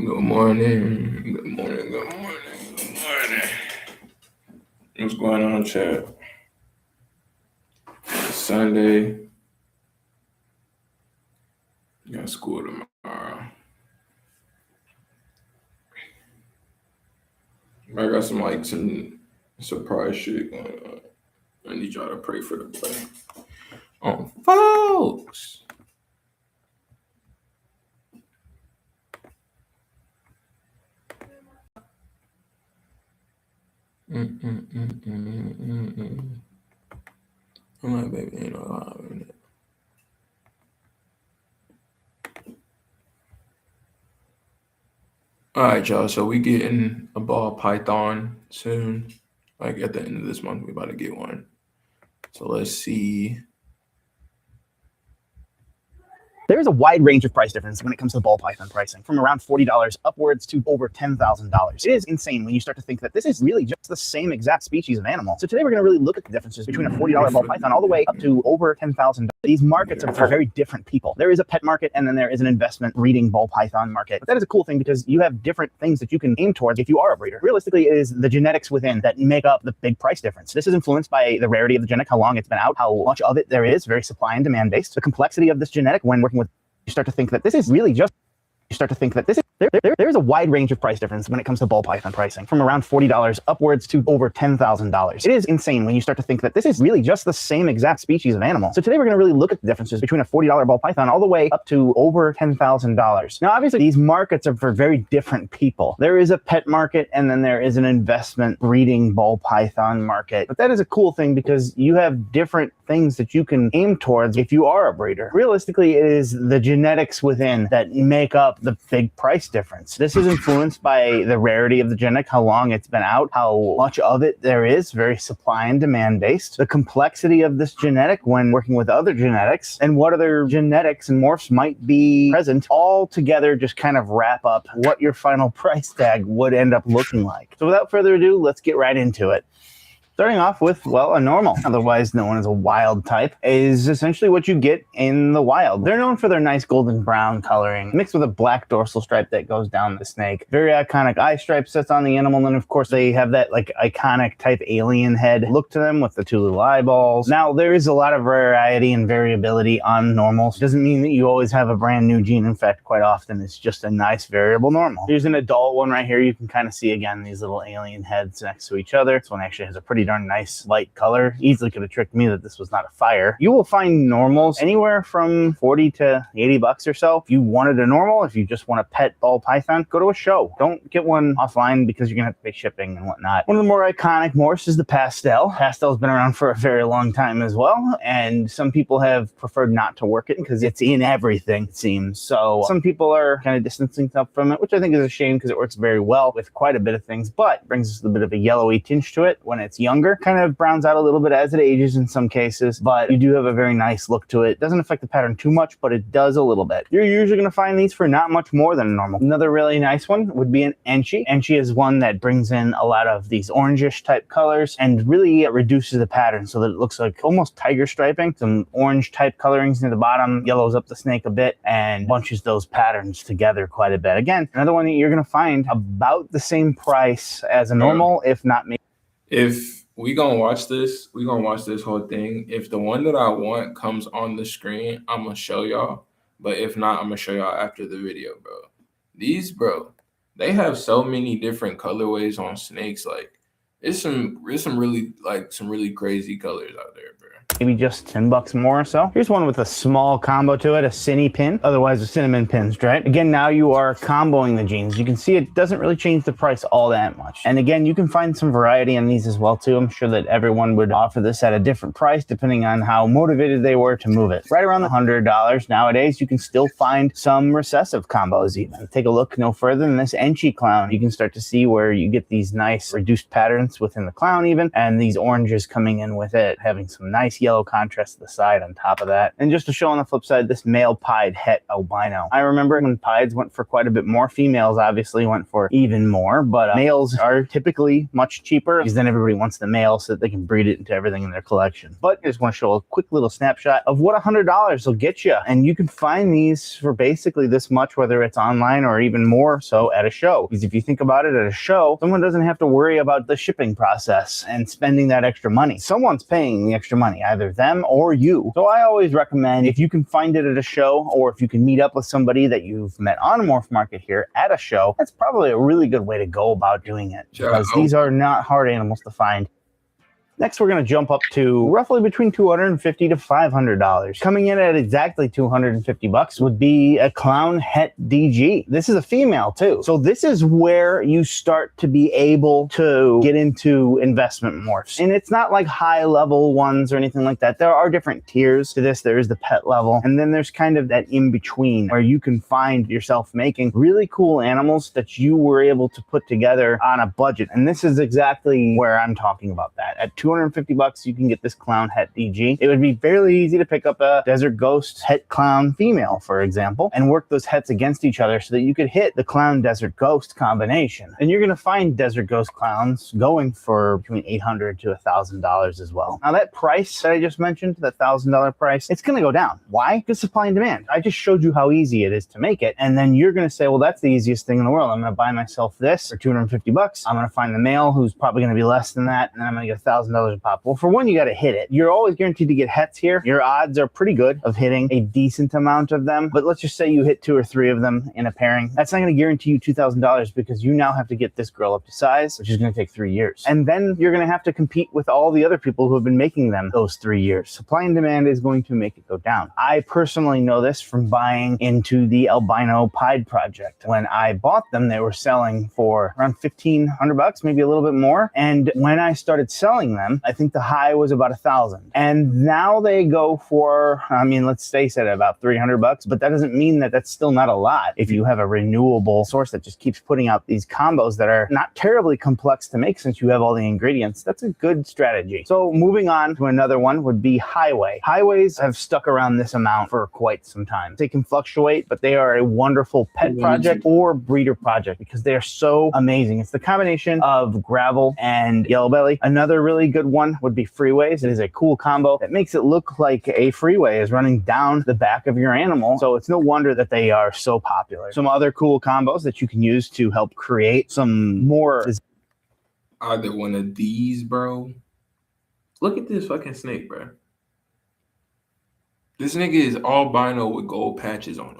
Good morning. Good morning. Good morning. Good morning. What's going on, chat? It's Sunday. Got school tomorrow. I got some surprise shit going on. I need y'all to pray for the play. Folks. I'm like, baby, ain't no live in it. All right, y'all. So we getting a ball python soon. Like at the end of this month, we about to get one. So let's see. There is a wide range of price difference when it comes to ball python pricing, from around $40 upwards to over $10,000. It is insane when you start to think that this is really just the same exact species of animal. So today we're going to really look at the differences between a $40 ball python all the way up to over $10,000. These markets are for very different people. There is a pet market and then there is an investment breeding ball python market. But that is a cool thing because you have different things that you can aim towards if you are a breeder. Realistically, it is the genetics within that make up the big price difference. This is influenced by the rarity of the genetic, how long it's been out, how much of it there is, very supply and demand based. The complexity of this genetic when working with, you start to think that this is really just, you start to think that this is, there is a wide range of price difference when it comes to ball python pricing, from around $40 upwards to over $10,000. It is insane when you start to think that this is really just the same exact species of animal. So today we're going to really look at the differences between a $40 ball python all the way up to over $10,000. Now, obviously, these markets are for very different people. There is a pet market and then there is an investment breeding ball python market. But that is a cool thing because you have different things that you can aim towards if you are a breeder. Realistically, it is the genetics within that make up the big price difference. This is influenced by the rarity of the genetic, how long it's been out, how much of it there is, very supply and demand based, the complexity of this genetic when working with other genetics, and what other genetics and morphs might be present, all together just kind of wrap up what your final price tag would end up looking like. So without further ado, let's get right into it. Starting off with, well, a normal, otherwise known as a wild type, is essentially what you get in the wild. They're known for their nice golden brown coloring, mixed with a black dorsal stripe that goes down the snake. Very iconic eye stripe sets on the animal, and then of course they have that like iconic type alien head look to them with the two little eyeballs. Now, there is a lot of variety and variability on normals. Doesn't mean that you always have a brand new gene. In fact, quite often it's just a nice variable normal. Here's an adult one right here. You can kind of see again these little alien heads next to each other. This one actually has a pretty darn nice light color. Easily could have tricked me that this was not a fire. You will find normals anywhere from 40 to 80 bucks or so. If you wanted a normal, if you just want a pet ball python, go to a show. Don't get one offline because you're gonna have to pay shipping and whatnot. One of the more iconic morphs is the pastel. Pastel's been around for a very long time as well, and some people have preferred not to work it because it's in everything, it seems. So some people are kind of distancing stuff from it, which I think is a shame because it works very well with quite a bit of things, but brings a bit of a yellowy tinge to it when it's younger. Kind of browns out a little bit as it ages in some cases, but you do have a very nice look to it. Doesn't affect the pattern too much, but it does a little bit. You're usually going to find these for not much more than a normal. Another really nice one would be an Enchi. Enchi is one that brings in a lot of these orangish type colors and really reduces the pattern so that it looks like almost tiger striping. Some orange type colorings near the bottom, yellows up the snake a bit, and bunches those patterns together quite a bit. Again, another one that you're going to find about the same price as a normal, if not maybe. If we gonna watch this whole thing. If the one that I want comes on the screen, I'm gonna show y'all. But if not, I'm gonna show y'all after the video, bro. These, bro, they have so many different colorways on snakes. Like, there's some really crazy colors out there, bro. Maybe just 10 bucks more or so. Here's one with a small combo to it, a cinny pin, otherwise a cinnamon pin stripe. Again, now you are comboing the genes. You can see it doesn't really change the price all that much. And again, you can find some variety in these as well too. I'm sure that everyone would offer this at a different price depending on how motivated they were to move it. Right around the $100 nowadays, you can still find some recessive combos even. Take a look no further than this Enchi clown. You can start to see where you get these nice reduced patterns difference within the clown even, and these oranges coming in with it, having some nice yellow contrast to the side on top of that. And just to show on the flip side, this male pied het albino. I remember when pieds went for quite a bit more, females obviously went for even more, but males are typically much cheaper because then everybody wants the male so that they can breed it into everything in their collection. But I just want to show a quick little snapshot of what $100 will get you. And you can find these for basically this much, whether it's online or even more so at a show. Because if you think about it, at a show, someone doesn't have to worry about the shipping process and spending that extra money. Someone's paying the extra money, either them or you. So I always recommend, if you can find it at a show, or if you can meet up with somebody that you've met on a Morph Market here at a show, that's probably a really good way to go about doing it, because these are not hard animals to find. Next, we're going to jump up to roughly between $250 to $500. Coming in at exactly $250 would be a clown het DG. This is a female too. So this is where you start to be able to get into investment morphs. And it's not like high level ones or anything like that. There are different tiers to this. There is the pet level. And then there's kind of that in between where you can find yourself making really cool animals that you were able to put together on a budget. And this is exactly where I'm talking about that. At $250, you can get this clown het DG. It would be fairly easy to pick up a desert ghost het clown female, for example, and work those hets against each other so that you could hit the clown desert ghost combination. And you're going to find desert ghost clowns going for between $800 to $1,000 as well. Now that price that I just mentioned, that $1,000 price, it's going to go down. Why? Because supply and demand. I just showed you how easy it is to make it. And then you're going to say, well, that's the easiest thing in the world. I'm going to buy myself this for $250. I'm going to find the male who's probably going to be less than that, and then I'm going to get $1,000 a pop. Well, for one, you got to hit it. You're always guaranteed to get hets here. Your odds are pretty good of hitting a decent amount of them, but let's just say you hit 2 or 3 of them in a pairing. That's not going to guarantee you $2,000 because you now have to get this girl up to size, which is going to take 3 years. And then you're going to have to compete with all the other people who have been making them those 3 years. Supply and demand is going to make it go down. I personally know this from buying into the albino pied project. When I bought them, they were selling for around $1,500, maybe a little bit more. And when I started selling them, I think the high was about $1,000. And now they go for, I mean, let's face it, about $300, but that doesn't mean that that's still not a lot. If you have a renewable source that just keeps putting out these combos that are not terribly complex to make since you have all the ingredients, that's a good strategy. So moving on to another one would be highway. Highways have stuck around this amount for quite some time. They can fluctuate, but they are a wonderful pet project or breeder project because they are so amazing. It's the combination of gravel and yellow belly. Another really good one would be freeways. It is a cool combo that makes it look like a freeway is running down the back of your animal. So it's no wonder that they are so popular. Some other cool combos that you can use to help create some more. Either one of these, bro. Look at this fucking snake, bro. This nigga is albino with gold patches on him.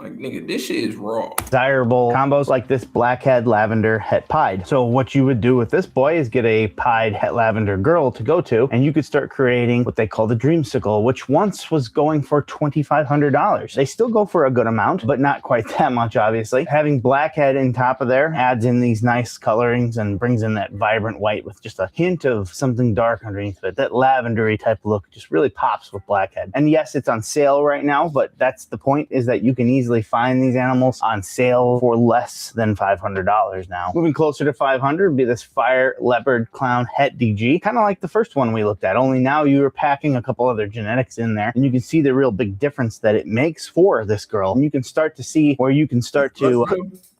Like, nigga, this shit is raw. Desirable combos like this blackhead lavender het pied. So what you would do with this boy is get a pied het lavender girl to go to, and you could start creating what they call the dreamsicle, which once was going for $2,500. They still go for a good amount, but not quite that much, obviously. Having blackhead in top of there adds in these nice colorings and brings in that vibrant white with just a hint of something dark underneath it. That lavendery type look just really pops with blackhead. And yes, it's on sale right now, but that's the point, is that you can easily find these animals on sale for less than $500 now. Moving closer to $500 would be this fire leopard clown het DG, kind of like the first one we looked at, only now you are packing a couple other genetics in there, and you can see the real big difference that it makes for this girl. And you can start to see where you can start to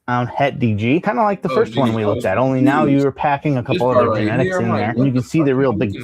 het DG, kind of like the first one we looked at, only now you are packing a couple other genetics in there, and you can see the real big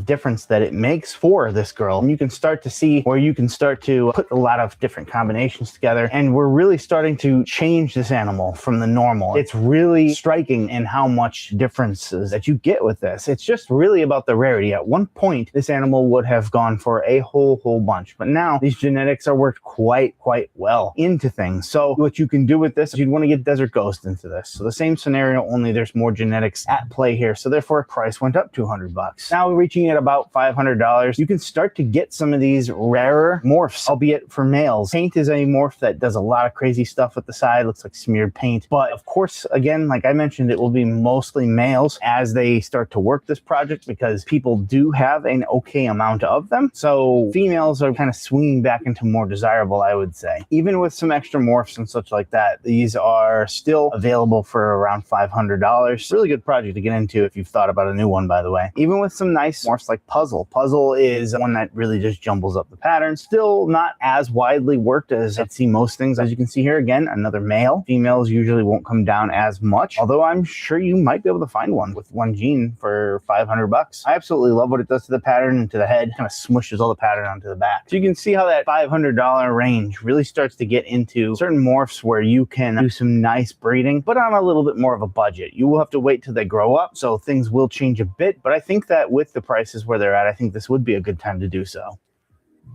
difference that it makes for this girl. And you can start to see where you can start to put a lot of different combinations together, and we're really starting to change this animal from the normal. It's really striking in how much differences that you get with this. It's just really about the rarity. At one point, this animal would have gone for a whole bunch, but now these genetics are worked quite well into things. So what you can do with this is you'd want to get desert ghost into this. So the same scenario, only there's more genetics at play here. So therefore price went up $200. Now we're reaching looking at about $500, you can start to get some of these rarer morphs, albeit for males. Paint is a morph that does a lot of crazy stuff with the side, looks like smeared paint. But of course, again, like I mentioned, it will be mostly males as they start to work this project because people do have an okay amount of them. So females are kind of swinging back into more desirable, I would say. Even with some extra morphs and such like that, these are still available for around $500. Really good project to get into if you've thought about a new one, by the way. Even with some nice morphs like Puzzle. Puzzle is one that really just jumbles up the pattern. Still not as widely worked as I'd see most things. As you can see here, again, another male. Females usually won't come down as much, although I'm sure you might be able to find one with one gene for $500. I absolutely love what it does to the pattern and to the head. Kind of smushes all the pattern onto the back. So you can see how that $500 range really starts to get into certain morphs where you can do some nice breeding, but on a little bit more of a budget. You will have to wait till they grow up, so things will change a bit, but I think that with the prices where they're at, I think this would be a good time to do so.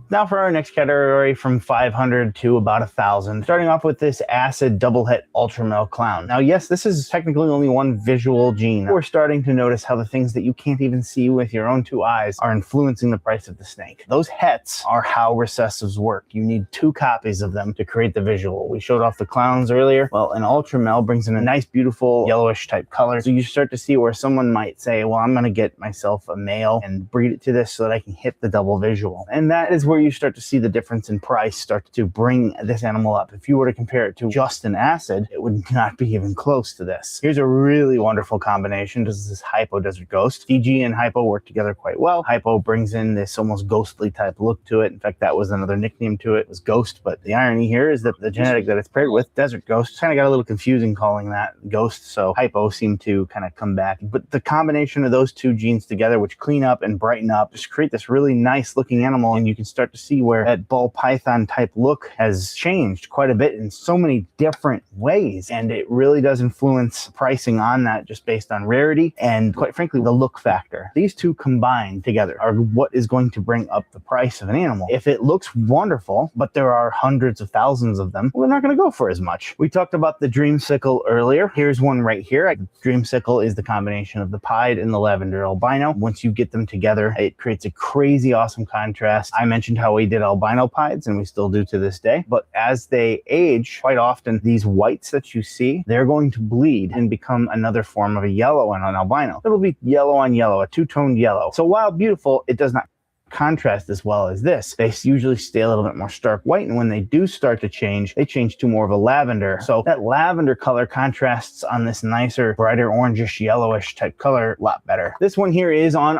Now for our next category, from 500 to about 1,000. Starting off with this acid double het ultra male clown. Now, yes, this is technically only one visual gene. We're starting to notice how the things that you can't even see with your own two eyes are influencing the price of the snake. Those hets are how recessives work. You need 2 copies of them to create the visual. We showed off the clowns earlier. Well, an ultra male brings in a nice, beautiful yellowish type color. So you start to see where someone might say, well, I'm going to get myself a male and breed it to this so that I can hit the double visual. And that is where you start to see the difference in price start to bring this animal up. If you were to compare it to just an acid, it would not be even close to this. Here's a really wonderful combination. This is this Hypo Desert Ghost. DG and Hypo work together quite well. Hypo brings in this almost ghostly type look to it. In fact, that was another nickname to it, was Ghost. But the irony here is that the genetic that it's paired with, Desert Ghost, kind of got a little confusing calling that Ghost. So Hypo seemed to kind of come back. But the combination of those 2 genes together, which clean up and brighten up, just create this really nice looking animal. And you can start to see where that ball python type look has changed quite a bit in so many different ways. And it really does influence pricing on that just based on rarity and, quite frankly, the look factor. These 2 combined together are what is going to bring up the price of an animal. If it looks wonderful, but there are hundreds of thousands of them, well, they're not going to go for as much. We talked about the Dreamsicle earlier. Here's one right here. Dreamsicle is the combination of the pied and the lavender albino. Once you get them together, it creates a crazy awesome contrast. I mentioned how we did albino pieds, and we still do to this day. But as they age, quite often these whites that you see, they're going to bleed and become another form of a yellow and an albino. It'll be yellow on yellow, a 2-toned yellow. So while beautiful, it does not contrast as well as this. They usually stay a little bit more stark white, and when they do start to change, they change to more of a lavender. So that lavender color contrasts on this nicer, brighter orangish, yellowish type color a lot better. This one here is on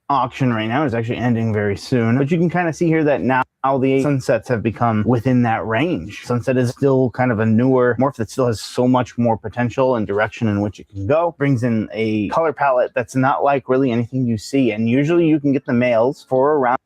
auction right now. It's actually ending very soon, but you can kind of see here that now the sunsets have become within that range. Sunset is still kind of a newer morph that still has so much more potential and direction in which it can go. Brings in a color palette that's not like really anything you see, and usually you can get the males for around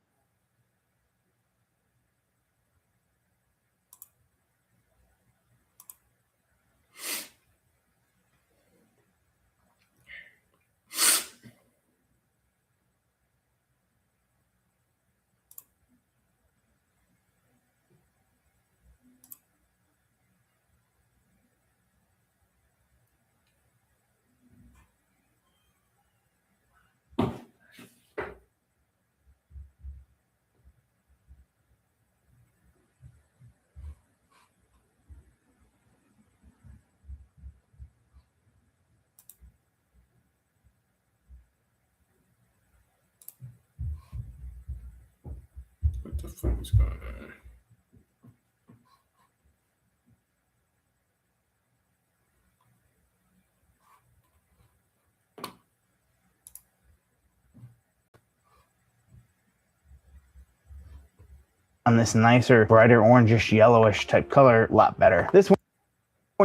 What the fuck is going on? on this nicer, brighter orangish, yellowish type color a lot better. This one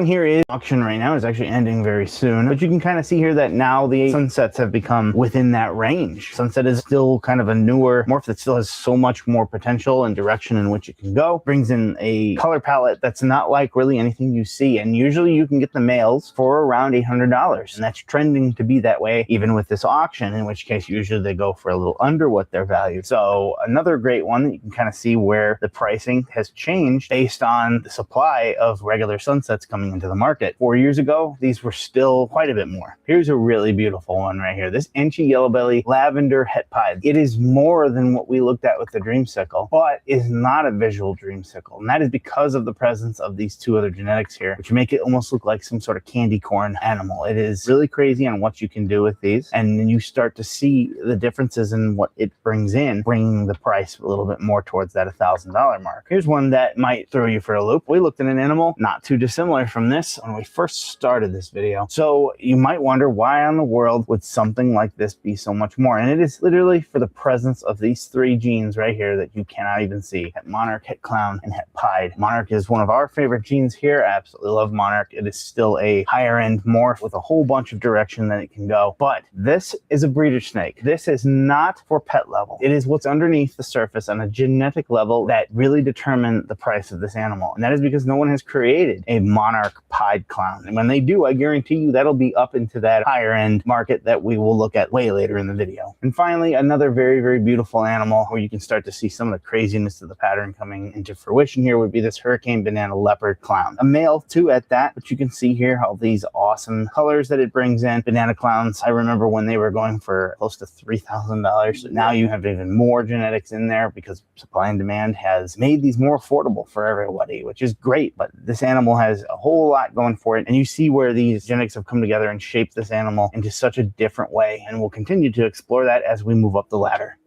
here is auction right now. It's actually ending very soon, but you can kind of see here that now the sunsets have become within that range. Sunset is still kind of a newer morph that still has so much more potential and direction in which it can go. Brings in a color palette that's not like really anything you see, and usually you can get the males for around $800, and that's trending to be that way even with this auction, in which case usually they go for a little under what they're valued. So another great one that you can kind of see where the pricing has changed based on the supply of regular sunsets coming coming into the market. 4 years ago, these were still quite a bit more. Here's a really beautiful one right here. This Enchi Yellow Belly Lavender Het Pied. It is more than what we looked at with the Dreamsicle, but is not a visual Dreamsicle. And that is because of the presence of these two other genetics here, which make it almost look like some sort of candy corn animal. It is really crazy on what you can do with these. And then you start to see the differences in what it brings in, bringing the price a little bit more towards that $1,000 mark. Here's one that might throw you for a loop. We looked at an animal not too dissimilar from this when we first started this video. So you might wonder, why on the world would something like this be so much more? And it is literally for the presence of these three genes right here that you cannot even see: Het Monarch, Het Clown, and Het Pied. Monarch is one of our favorite genes here. I absolutely love Monarch. It is still a higher end morph with a whole bunch of direction that it can go. But this is a breeder snake. This is not for pet level. It is what's underneath the surface on a genetic level that really determine the price of this animal. And that is because no one has created a Monarch Pied clown. And when they do, I guarantee you that'll be up into that higher end market that we will look at way later in the video. And finally, another very, very beautiful animal where you can start to see some of the craziness of the pattern coming into fruition here would be this Hurricane Banana Leopard clown. A male too at that, but you can see here all these awesome colors that it brings in. Banana clowns, I remember when they were going for close to $3,000. So now you have even more genetics in there because supply and demand has made these more affordable for everybody, which is great. But this animal has a whole lot going for it. And you see where these genetics have come together and shaped this animal into such a different way. And we'll continue to explore that as we move up the ladder.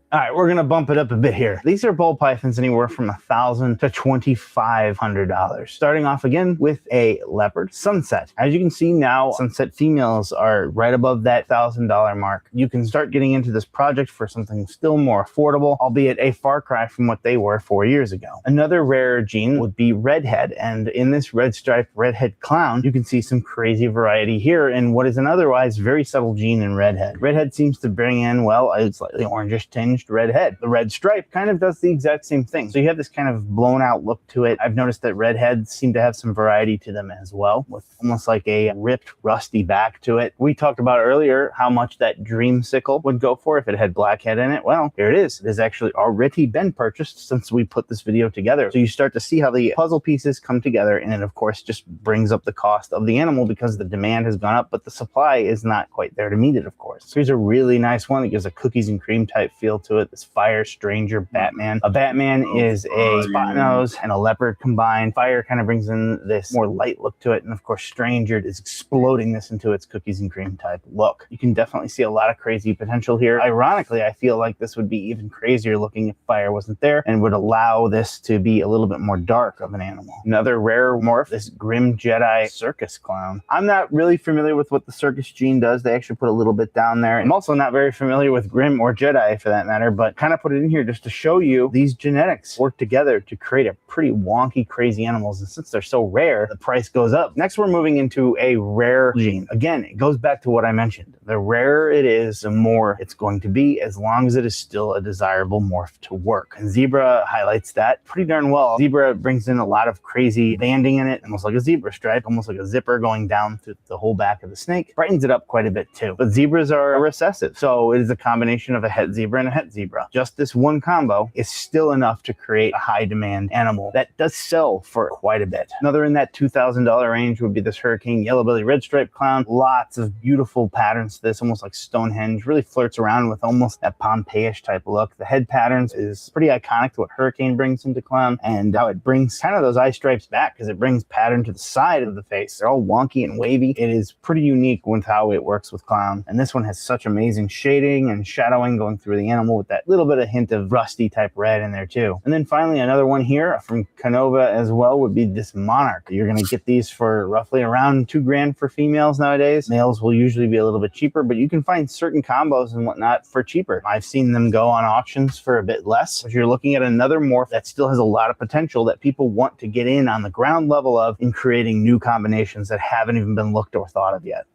All right, we're gonna bump it up a bit here. These are ball pythons anywhere from $1,000 to $2,500. Starting off again with a leopard sunset. As you can see now, sunset females are right above that $1,000 mark. You can start getting into this project for something still more affordable, albeit a far cry from what they were 4 years ago. Another rare gene would be redhead, and in this red striped redhead clown, you can see some crazy variety here in what is an otherwise very subtle gene in redhead. Redhead seems to bring in, well, a slightly orangish tinge red head. The red stripe kind of does the exact same thing. So you have this kind of blown out look to it. I've noticed that redheads seem to have some variety to them as well, with almost like a ripped, rusty back to it. We talked about earlier how much that Dreamsicle would go for if it had blackhead in it. Well, here it is. It has actually already been purchased since we put this video together. So you start to see how the puzzle pieces come together, and it of course just brings up the cost of the animal because the demand has gone up, but the supply is not quite there to meet it, of course. So here's a really nice one that gives a cookies and cream type feel to it. This Fire Stranger Batman. A Batman is a spot nose and a leopard combined. Fire kind of brings in this more light look to it, and of course Stranger is exploding this into its cookies and cream type look. You can definitely see a lot of crazy potential here. Ironically, I feel like this would be even crazier looking if Fire wasn't there, and would allow this to be a little bit more dark of an animal. Another rare morph, this Grim Jedi Circus clown. I'm not really familiar with what the circus gene does. They actually put a little bit down there. I'm also not very familiar with Grim or Jedi for that matter, but kind of put it in here just to show you these genetics work together to create a pretty wonky, crazy animals. And since they're so rare, the price goes up. Next, we're moving into a rare gene. Again, it goes back to what I mentioned. The rarer it is, the more it's going to be, as long as it is still a desirable morph to work. And Zebra highlights that pretty darn well. Zebra brings in a lot of crazy banding in it, almost like a zebra stripe, almost like a zipper going down through the whole back of the snake. Brightens it up quite a bit too. But zebras are recessive, so it is a combination of a het zebra and a het zebra. Just this one combo is still enough to create a high demand animal that does sell for quite a bit. Another in that $2,000 range would be this Hurricane Yellow Belly Red Stripe clown. Lots of beautiful patterns to this, almost like Stonehenge. Really flirts around with almost that Pompeii-ish type look. The head patterns is pretty iconic to what Hurricane brings into clown, and how it brings kind of those eye stripes back because it brings pattern to the side of the face. They're all wonky and wavy. It is pretty unique with how it works with clown. And this one has such amazing shading and shadowing going through the animal with that little bit of hint of rusty type red in there too. And then finally, another one here from Canova as well would be this Monarch. You're going to get these for roughly around $2,000 for females nowadays. Males will usually be a little bit cheaper, but you can find certain combos and whatnot for cheaper. I've seen them go on auctions for a bit less. But you're looking at another morph that still has a lot of potential that people want to get in on the ground level of in creating new combinations that haven't even been looked or thought of yet.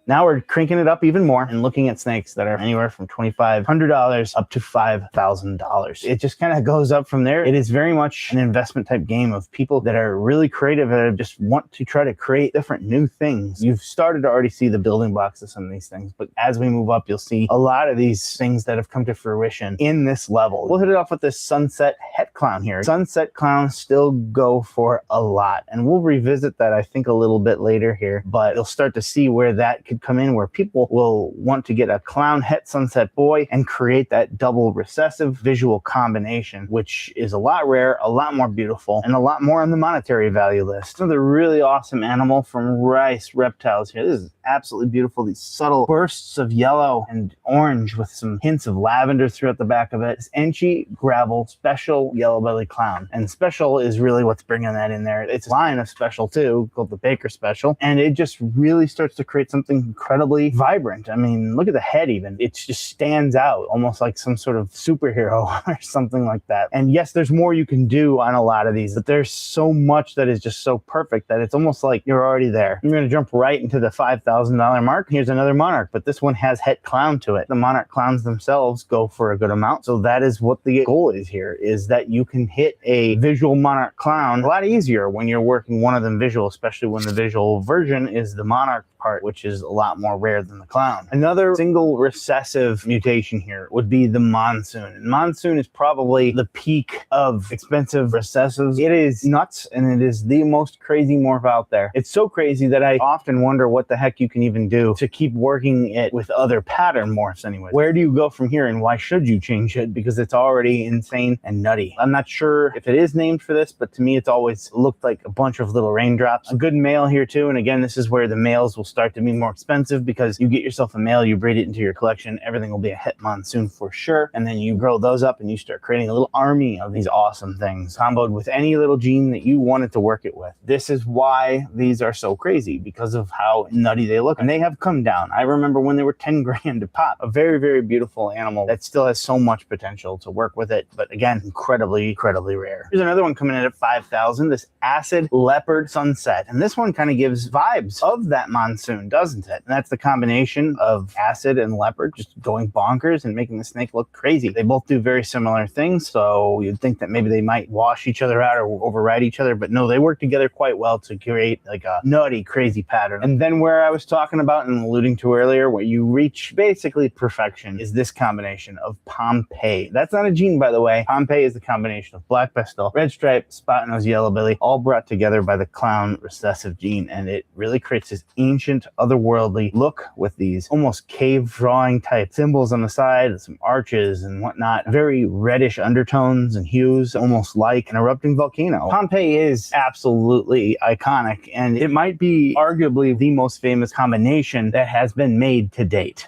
Now we're cranking it up even more and looking at snakes that are anywhere from $2,500 up to $5,000. It just kind of goes up from there. It is very much an investment type game of people that are really creative and just want to try to create different new things. You've started to already see the building blocks of some of these things, but as we move up, you'll see a lot of these things that have come to fruition in this level. We'll hit it off with this Sunset Het clown here. Sunset clowns still go for a lot, and we'll revisit that I think a little bit later here, but you'll start to see where that could come in, where people will want to get a clown het sunset boy and create that double recessive visual combination, which is a lot rare, a lot more beautiful, and a lot more on the monetary value list. Another really awesome animal from Rice Reptiles here. This is absolutely beautiful. These subtle bursts of yellow and orange with some hints of lavender throughout the back of it. This Enchi Gravel Special Yellow Belly Clown. And special is really what's bringing that in there. It's a line of special too, called the Baker Special. And it just really starts to create something incredibly vibrant. I mean, look at the head even. It just stands out almost like some sort of superhero or something like that. And yes, there's more you can do on a lot of these, but there's so much that is just so perfect that it's almost like you're already there. I'm going to jump right into the $5,000 mark. Here's another monarch, but this one has het clown to it. The monarch clowns themselves go for a good amount. So that is what the goal is here, is that you can hit a visual monarch clown a lot easier when you're working one of them visual, especially when the visual version is the monarch part, which is a lot more rare than the clown. Another single recessive mutation here would be the monsoon. And monsoon is probably the peak of expensive recessives. It is nuts, and it is the most crazy morph out there. It's so crazy that I often wonder what the heck you can even do to keep working it with other pattern morphs anyway. Where do you go from here, and why should you change it? Because it's already insane and nutty. I'm not sure if it is named for this, but to me it's always looked like a bunch of little raindrops. A good male here too, and again, this is where the males will start to be more expensive, because you get yourself a male, you breed it into your collection, everything will be a het monsoon for sure, and then you grow those up and you start creating a little army of these awesome things, comboed with any little gene that you wanted to work it with. This is why these are so crazy, because of how nutty they look, and they have come down. I remember when they were 10 grand a pop. A very, very beautiful animal that still has so much potential to work with it, but again, incredibly, incredibly rare. Here's another one coming in at 5,000, this Acid Leopard Sunset, and this one kind of gives vibes of that monsoon, doesn't it? And that's the combination of acid and leopard just going bonkers and making the snake look crazy. They both do very similar things, so you'd think that maybe they might wash each other out or override each other, but no, they work together quite well to create like a nutty, crazy pattern. And then where I was talking about and alluding to earlier, where you reach basically perfection, is this combination of Pompeii. That's not a gene, by the way. Pompeii is the combination of black pestle, red stripe, spot nose, yellow belly, all brought together by the clown recessive gene, and it really creates this ancient, otherworldly look with these almost cave drawing type symbols on the side, some arches and whatnot, very reddish undertones and hues, almost like an erupting volcano. Pompeii is absolutely iconic, and it might be arguably the most famous combination that has been made to date.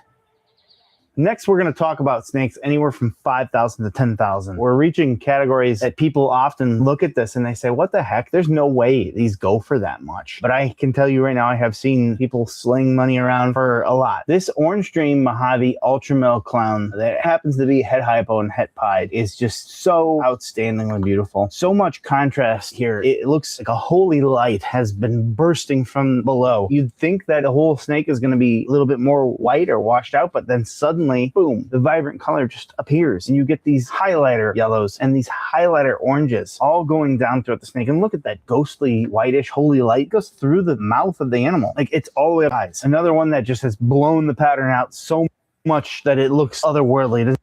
Next, we're going to talk about snakes anywhere from 5,000 to 10,000. We're reaching categories that people often look at this and they say, what the heck? There's no way these go for that much. But I can tell you right now, I have seen people sling money around for a lot. This Orange Dream Mojave Ultra Male Clown that happens to be het hypo and het pied is just so outstandingly beautiful. So much contrast here. It looks like a holy light has been bursting from below. You'd think that the whole snake is going to be a little bit more white or washed out, but then suddenly, boom, the vibrant color just appears and you get these highlighter yellows and these highlighter oranges all going down throughout the snake. And look at that ghostly whitish holy light goes through the mouth of the animal. Like, it's all the way up eyes. Another one that just has blown the pattern out so much that it looks otherworldly.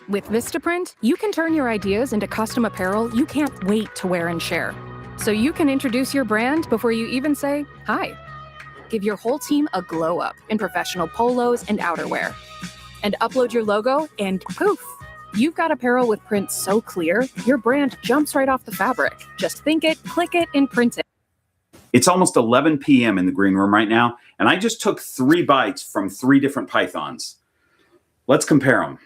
With Vistaprint, you can turn your ideas into custom apparel you can't wait to wear and share. So you can introduce your brand before you even say hi. Give your whole team a glow up in professional polos and outerwear. And upload your logo and poof, you've got apparel with print so clear, your brand jumps right off the fabric. Just think it, click it, and print it. It's almost 11 p.m. in the green room right now, and I just took 3 bites from 3 different pythons. Let's compare them.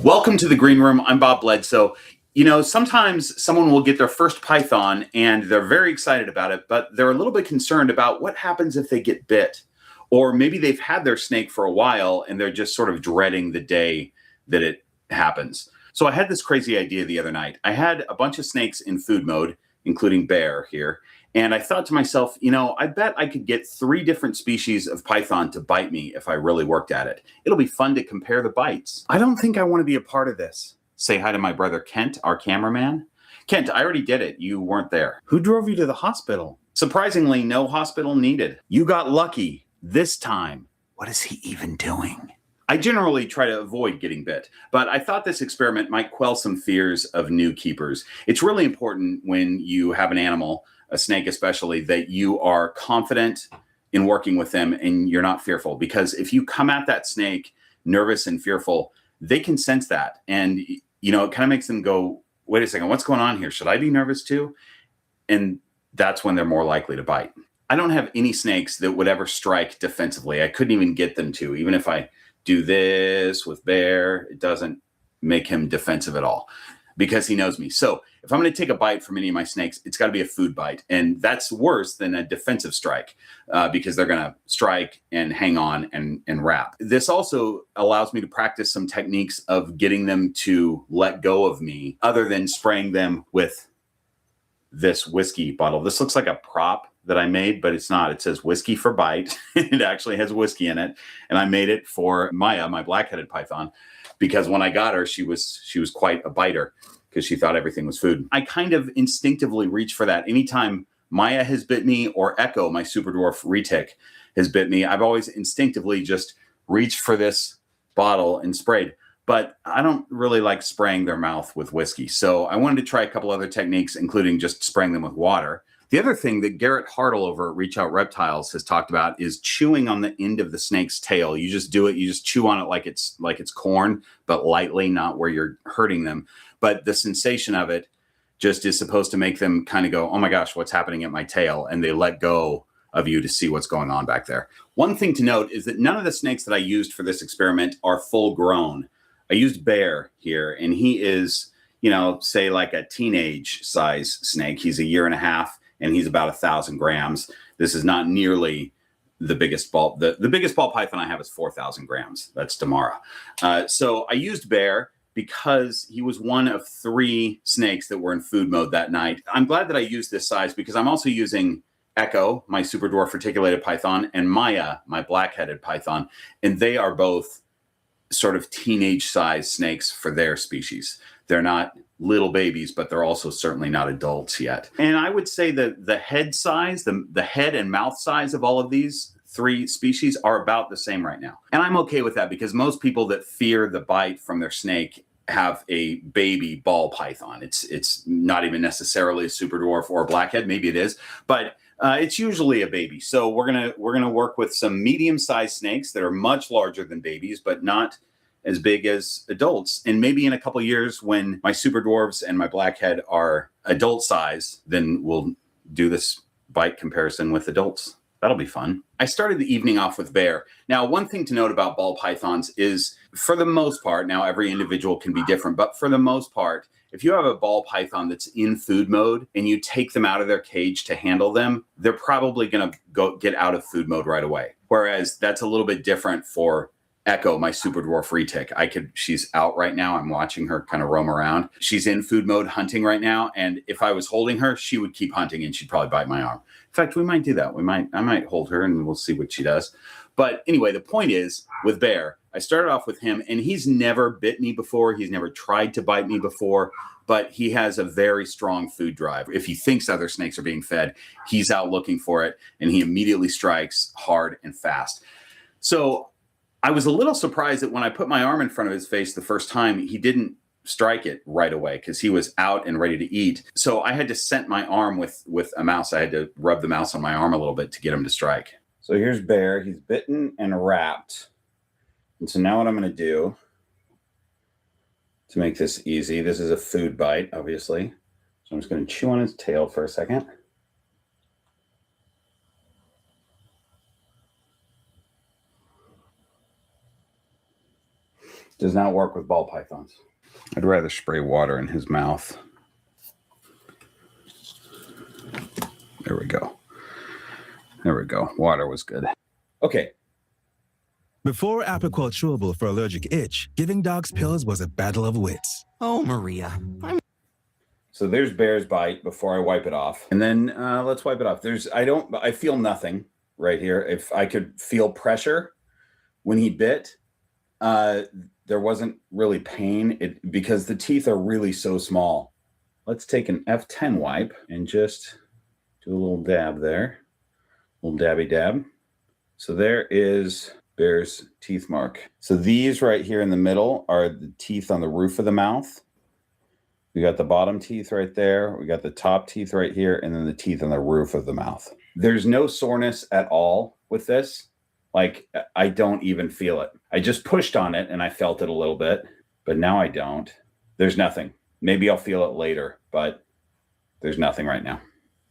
Welcome to the green room. I'm Bob Bledsoe. You know, sometimes someone will get their first python and they're very excited about it, but they're a little bit concerned about what happens if they get bit. Or maybe they've had their snake for a while and they're just sort of dreading the day that it happens. So I had this crazy idea the other night. I had a bunch of snakes in food mode, including Bear here, And I thought to myself, I bet I could get 3 different species of python to bite me if I really worked at it. It'll be fun to compare the bites. I don't think I want to be a part of this. Say hi to my brother Kent, our cameraman. Kent, I already did it. You weren't there. Who drove you to the hospital? Surprisingly, no hospital needed. You got lucky this time. What is he even doing? I generally try to avoid getting bit, but I thought this experiment might quell some fears of new keepers. It's really important when you have an animal, a snake especially, that you are confident in working with them and you're not fearful. Because if you come at that snake nervous and fearful, they can sense that. And, it kind of makes them go, wait a second, what's going on here? Should I be nervous too? And that's when they're more likely to bite. I don't have any snakes that would ever strike defensively. I couldn't even get them to. Even if I do this with Bear, it doesn't make him defensive at all because he knows me. So if I'm going to take a bite from any of my snakes, it's got to be a food bite. And that's worse than a defensive strike because they're going to strike and hang on and wrap. This also allows me to practice some techniques of getting them to let go of me other than spraying them with this whiskey bottle. This looks like a prop that I made, but it's not. It says whiskey for bite. It actually has whiskey in it. And I made it for Maya, my black-headed python, because when I got her, she was quite a biter because she thought everything was food. I kind of instinctively reach for that. Anytime Maya has bit me or Echo, my super dwarf retic, has bit me, I've always instinctively just reached for this bottle and sprayed. But I don't really like spraying their mouth with whiskey. So I wanted to try a couple other techniques, including just spraying them with water. The other thing that Garrett Hartle over at Reach Out Reptiles has talked about is chewing on the end of the snake's tail. You just do it. You just chew on it like it's corn, but lightly, not where you're hurting them. But the sensation of it just is supposed to make them kind of go, oh my gosh, what's happening at my tail? And they let go of you to see what's going on back there. One thing to note is that none of the snakes that I used for this experiment are full grown. I used Bear here, and he is, say like a teenage size snake. He's 1.5 years. And he's about 1,000 grams. This is not nearly the biggest ball. The biggest ball python I have is 4,000 grams. That's Damara. So I used Bear because he was one of 3 snakes that were in food mode that night. I'm glad that I used this size because I'm also using Echo, my super dwarf reticulated python, and Maya, my black-headed python. And they are both sort of teenage size snakes for their species. They're not little babies, but they're also certainly not adults yet. And I would say that the head size, the head and mouth size of all of these 3 species are about the same right now. And I'm okay with that because most people that fear the bite from their snake have a baby ball python. It's not even necessarily a super dwarf or a blackhead. Maybe it is, but it's usually a baby. So we're gonna work with some medium-sized snakes that are much larger than babies, but not as big as adults. And maybe in a couple of years when my super dwarves and my blackhead are adult size, then we'll do this bite comparison with adults. That'll be fun. I started the evening off with Bear. Now, one thing to note about ball pythons is, for the most part, now every individual can be different, but for the most part, if you have a ball python that's in food mode and you take them out of their cage to handle them, they're probably gonna go get out of food mode right away. Whereas that's a little bit different for Echo, my super dwarf retic. She's out right now. I'm watching her kind of roam around. She's in food mode hunting right now. And if I was holding her, she would keep hunting and she'd probably bite my arm. In fact, we might do that. I might hold her and we'll see what she does. But anyway, the point is with Bear, I started off with him and he's never bit me before. He's never tried to bite me before, but he has a very strong food drive. If he thinks other snakes are being fed, he's out looking for it and he immediately strikes hard and fast. So I was a little surprised that when I put my arm in front of his face the first time, he didn't strike it right away because he was out and ready to eat. So I had to scent my arm with a mouse. I had to rub the mouse on my arm a little bit to get him to strike. So here's Bear. He's bitten and wrapped. And so now what I'm going to do to make this easy, this is a food bite, obviously. So I'm just going to chew on his tail for a second. Does not work with ball pythons. I'd rather spray water in his mouth. There we go. There we go. Water was good. Okay. Before Apoquel chewable for allergic itch, giving dogs pills was a battle of wits. Oh, Maria. So there's Bear's bite before I wipe it off. And then let's wipe it off. I feel nothing right here. If I could feel pressure when he bit, there wasn't really pain because the teeth are really so small. Let's take an F10 wipe and just do a little dab there. A little dabby dab. So there is Bear's teeth mark. So these right here in the middle are the teeth on the roof of the mouth. We got the bottom teeth right there. We got the top teeth right here, and then the teeth on the roof of the mouth. There's no soreness at all with this. Like, I don't even feel it. I just pushed on it and I felt it a little bit, but now I don't. There's nothing. Maybe I'll feel it later, but there's nothing right now.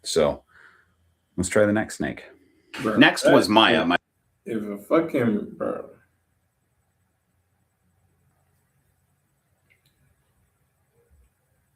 So let's try the next snake. Bro, next was Maya. If a fucking, bro.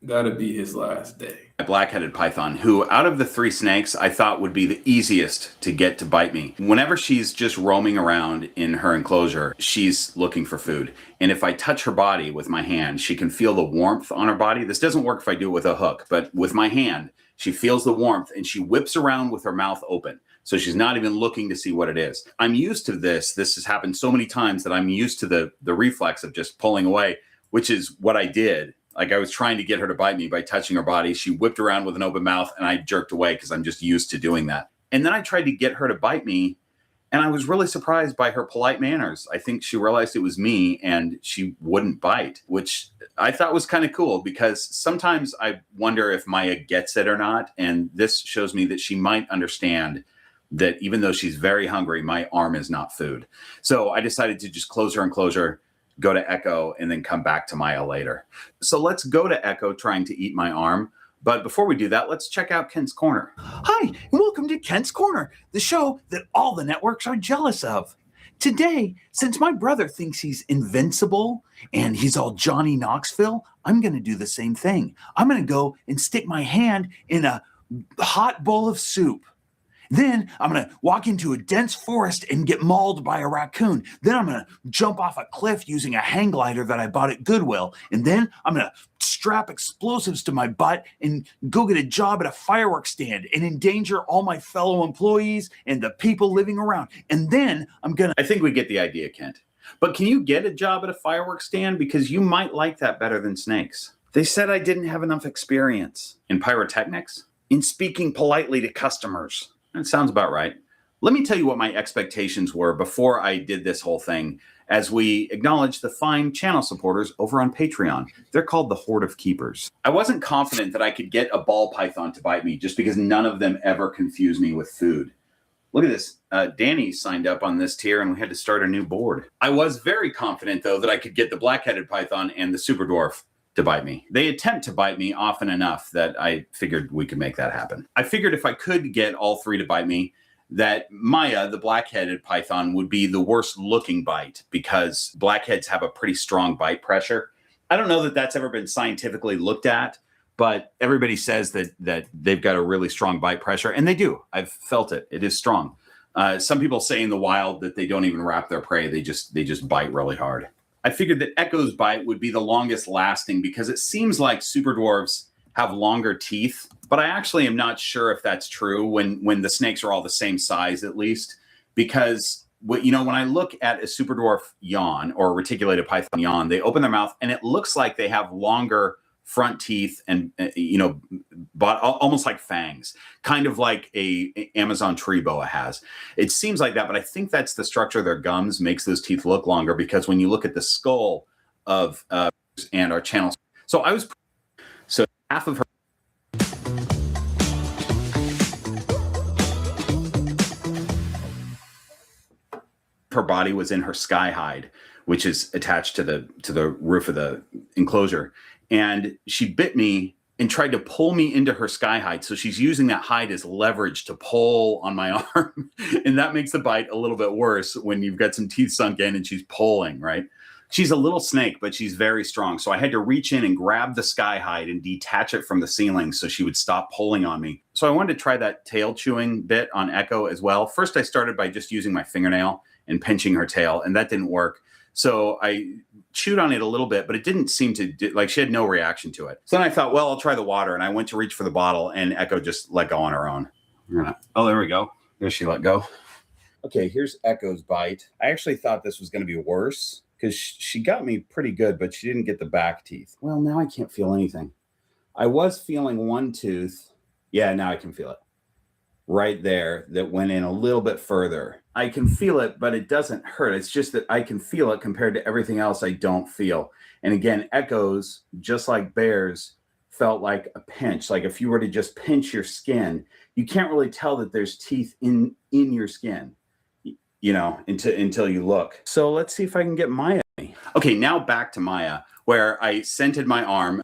That'd be his last day. A black-headed python, who out of the 3 snakes I thought would be the easiest to get to bite me. Whenever she's just roaming around in her enclosure, she's looking for food. And if I touch her body with my hand, she can feel the warmth on her body. This doesn't work if I do it with a hook, but with my hand, she feels the warmth and she whips around with her mouth open. So she's not even looking to see what it is. I'm used to this. This has happened so many times that I'm used to the reflex of just pulling away, which is what I did. Like, I was trying to get her to bite me by touching her body. She whipped around with an open mouth and I jerked away because I'm just used to doing that. And then I tried to get her to bite me and I was really surprised by her polite manners. I think she realized it was me and she wouldn't bite, which I thought was kind of cool because sometimes I wonder if Maya gets it or not. And this shows me that she might understand that even though she's very hungry, my arm is not food. So I decided to just close her enclosure, go to Echo, and then come back to Maya later. So let's go to Echo trying to eat my arm. But before we do that, let's check out Kent's Corner. Hi, and welcome to Kent's Corner, the show that all the networks are jealous of. Today, since my brother thinks he's invincible and he's all Johnny Knoxville, I'm going to do the same thing. I'm going to go and stick my hand in a hot bowl of soup. Then I'm going to walk into a dense forest and get mauled by a raccoon. Then I'm going to jump off a cliff using a hang glider that I bought at Goodwill. And then I'm going to strap explosives to my butt and go get a job at a fireworks stand and endanger all my fellow employees and the people living around. And then I'm going to... I think we get the idea, Kent. But can you get a job at a fireworks stand? Because you might like that better than snakes. They said I didn't have enough experience. In pyrotechnics? In speaking politely to customers. That sounds about right. Let me tell you what my expectations were before I did this whole thing, as we acknowledge the fine channel supporters over on Patreon. They're called the Horde of Keepers. I wasn't confident that I could get a ball python to bite me just because none of them ever confuse me with food. Look at this. Danny signed up on this tier and we had to start a new board. I was very confident, though, that I could get the black-headed python and the super dwarf to bite me. They attempt to bite me often enough that I figured we could make that happen. I figured if I could get all 3 to bite me, that Maya, the black-headed python, would be the worst looking bite because blackheads have a pretty strong bite pressure. I don't know that that's ever been scientifically looked at, but everybody says that they've got a really strong bite pressure, and they do. I've felt it. It is strong. Some people say in the wild that they don't even wrap their prey. They just bite really hard. I figured that Echo's bite would be the longest lasting because it seems like super dwarves have longer teeth, but I actually am not sure if that's true when the snakes are all the same size, at least, because when I look at a super dwarf yawn or a reticulated python yawn, they open their mouth and it looks like they have longer front teeth and, but almost like fangs, kind of like a Amazon tree boa has. It seems like that, but I think that's the structure of their gums makes those teeth look longer because when you look at the skull of and our channels. So half of her body was in her sky hide, which is attached to the roof of the enclosure. And she bit me and tried to pull me into her sky hide. So she's using that hide as leverage to pull on my arm. And that makes the bite a little bit worse when you've got some teeth sunk in and she's pulling, right? She's a little snake, but she's very strong. So I had to reach in and grab the sky hide and detach it from the ceiling so she would stop pulling on me. So I wanted to try that tail chewing bit on Echo as well. First, I started by just using my fingernail and pinching her tail, and that didn't work. So I chewed on it a little bit, but it didn't seem to like she had no reaction to it. So then I thought, well, I'll try the water. And I went to reach for the bottle and Echo just let go on her own. Oh, there we go. There she let go. Okay, here's Echo's bite. I actually thought this was going to be worse because she got me pretty good, but she didn't get the back teeth. Well, now I can't feel anything. I was feeling one tooth. Yeah, now I can feel it. Right there that went in a little bit further. I can feel it, but it doesn't hurt. It's just that I can feel it compared to everything else I don't feel. And again, Echo's, just like Bear's, felt like a pinch. Like if you were to just pinch your skin, you can't really tell that there's teeth in your skin, you know, until you look. So let's see if I can get Maya. Okay, now back to Maya, where I scented my arm.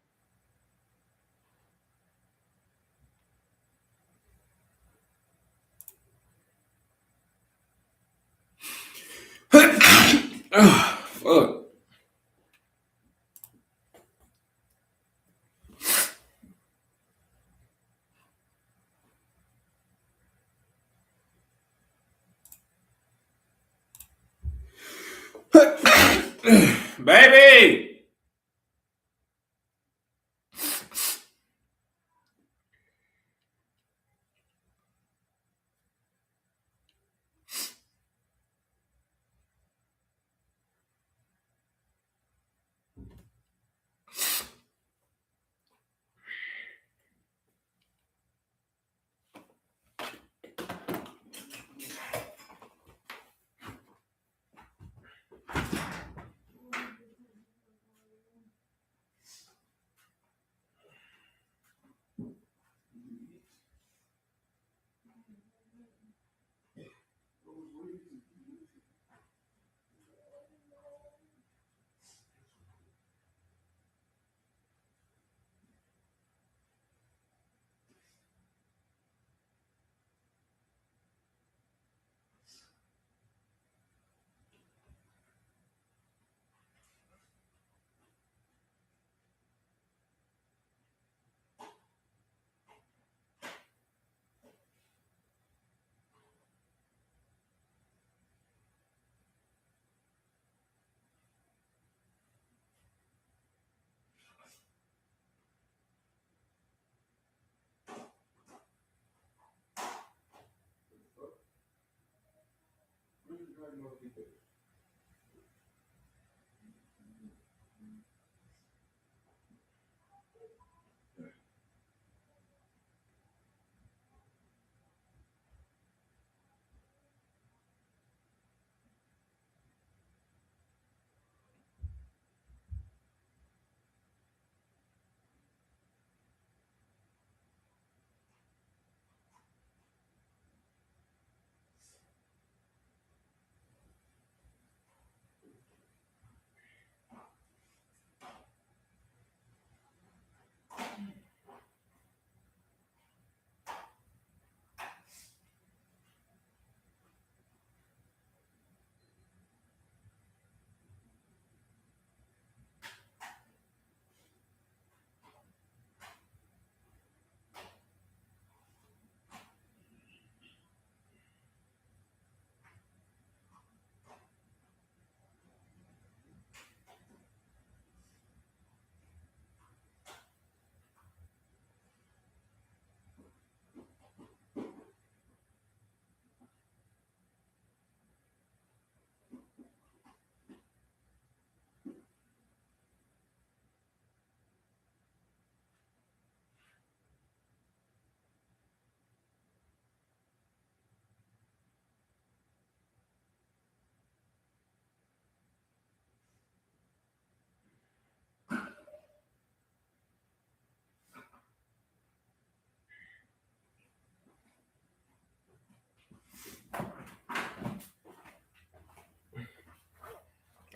Oh, fuck. Baby!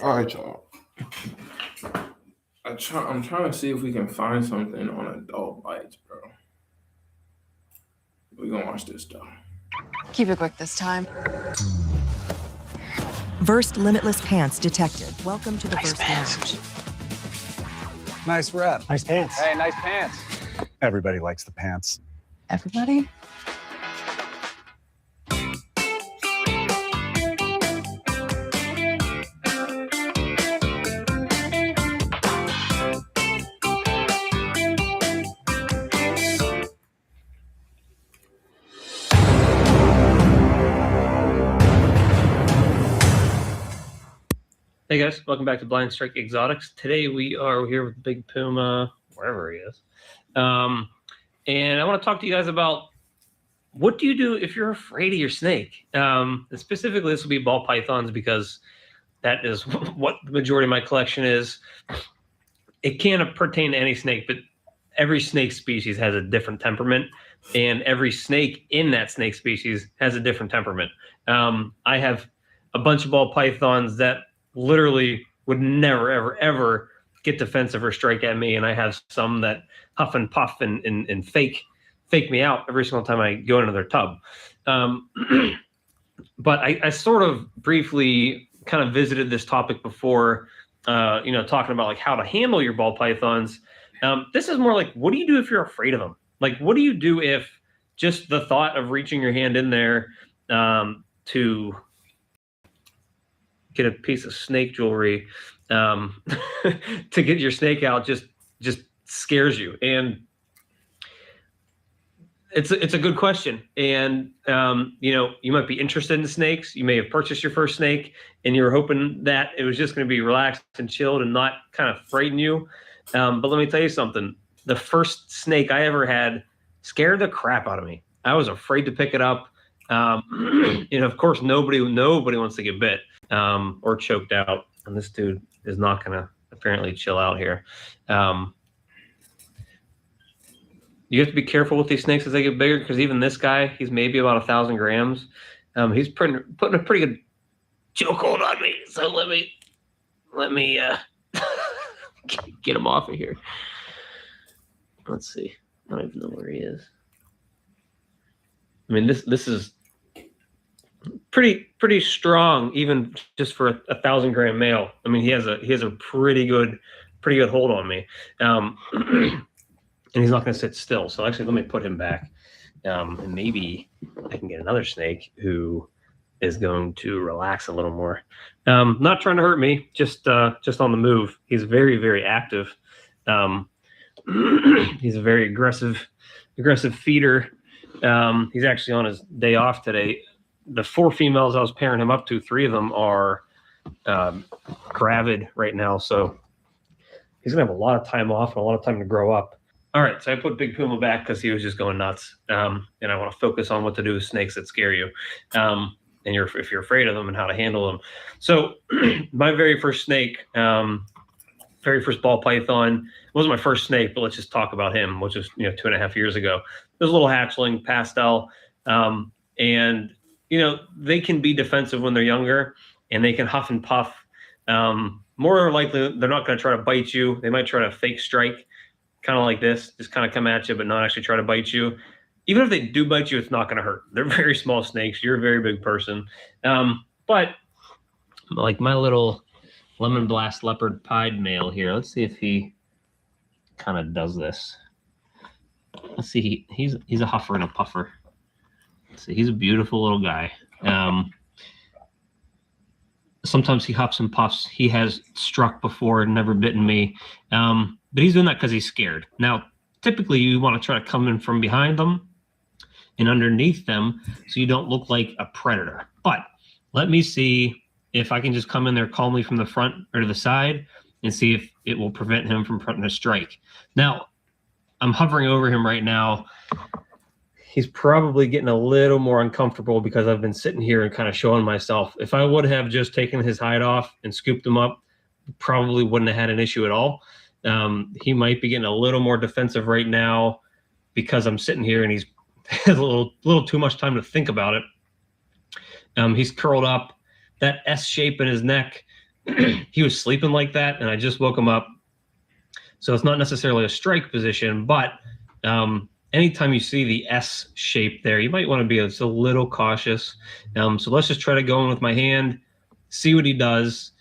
All right, y'all. I'm trying to see if we can find something on adult bites, bro. We're gonna watch this though. Keep it quick this time. Versed limitless pants detected. Welcome to the Versed Lounge. Nice rep. Nice pants. Hey, nice pants. Everybody likes the pants. Everybody? Hey guys, welcome back to Blind Strike Exotics. Today we are here with Big Puma, wherever he is. And I want to talk to you guys about what do you do if you're afraid of your snake? And specifically, this will be ball pythons because that is what the majority of my collection is. It can't pertain to any snake, but every snake species has a different temperament, and every snake in that snake species has a different temperament. I have a bunch of ball pythons that literally would never, ever, ever get defensive or strike at me, and I have some that huff and puff and fake me out every single time I go into their tub. But I sort of briefly kind of visited this topic before, talking about like how to handle your ball pythons. This is more like, what do you do if you're afraid of them? Like, what do you do if just the thought of reaching your hand in there to get a piece of snake jewelry to get your snake out just scares you? And it's a good question. And you might be interested in snakes. You may have purchased your first snake and you were hoping that it was just going to be relaxed and chilled and not kind of frighten you. But let me tell you something. The first snake I ever had scared the crap out of me. I was afraid to pick it up. Of course, nobody wants to get bit or choked out. And this dude is not going to apparently chill out here. You have to be careful with these snakes as they get bigger, because even this guy, he's maybe about 1,000 grams. He's putting a pretty good chokehold on me. So let me get him off of here. Let's see. I don't even know where he is. I mean, this is pretty strong, even just for a 1,000-gram male. I mean, he has a pretty good hold on me. And he's not going to sit still. So actually, let me put him back. And maybe I can get another snake who is going to relax a little more. Not trying to hurt me, just on the move. He's very, very active. He's a very aggressive feeder. He's actually on his day off today. The 4 females I was pairing him up to, 3 of them are gravid right now. So he's going to have a lot of time off and a lot of time to grow up. All right, so I put Big Puma back because he was just going nuts, and I want to focus on what to do with snakes that scare you, and if you're afraid of them and how to handle them. So my very first snake, very first ball python, wasn't my first snake, but let's just talk about him, which was 2.5 years ago. It was a little hatchling, pastel, and they can be defensive when they're younger, and they can huff and puff. More likely, they're not going to try to bite you. They might try to fake strike. Kind of like this, just kind of come at you, but not actually try to bite you. Even if they do bite you, it's not going to hurt. They're very small snakes. You're a very big person. But like my little lemon blast leopard pied male here, let's see if he kind of does this. Let's see. He's a huffer and a puffer. Let's see. He's a beautiful little guy. Sometimes he huffs and puffs. He has struck before and never bitten me. But he's doing that because he's scared. Now, typically you want to try to come in from behind them and underneath them so you don't look like a predator. But let me see if I can just come in there calmly from the front or to the side and see if it will prevent him from putting a strike. Now, I'm hovering over him right now. He's probably getting a little more uncomfortable because I've been sitting here and kind of showing myself. If I would have just taken his hide off and scooped him up, probably wouldn't have had an issue at all. He might be getting a little more defensive right now because I'm sitting here and he's has a little too much time to think about it. He's curled up, that S shape in his neck. He was sleeping like that, and I just woke him up. So it's not necessarily a strike position, but anytime you see the S shape there, you might want to be just a little cautious. So let's just try to go in with my hand, see what he does.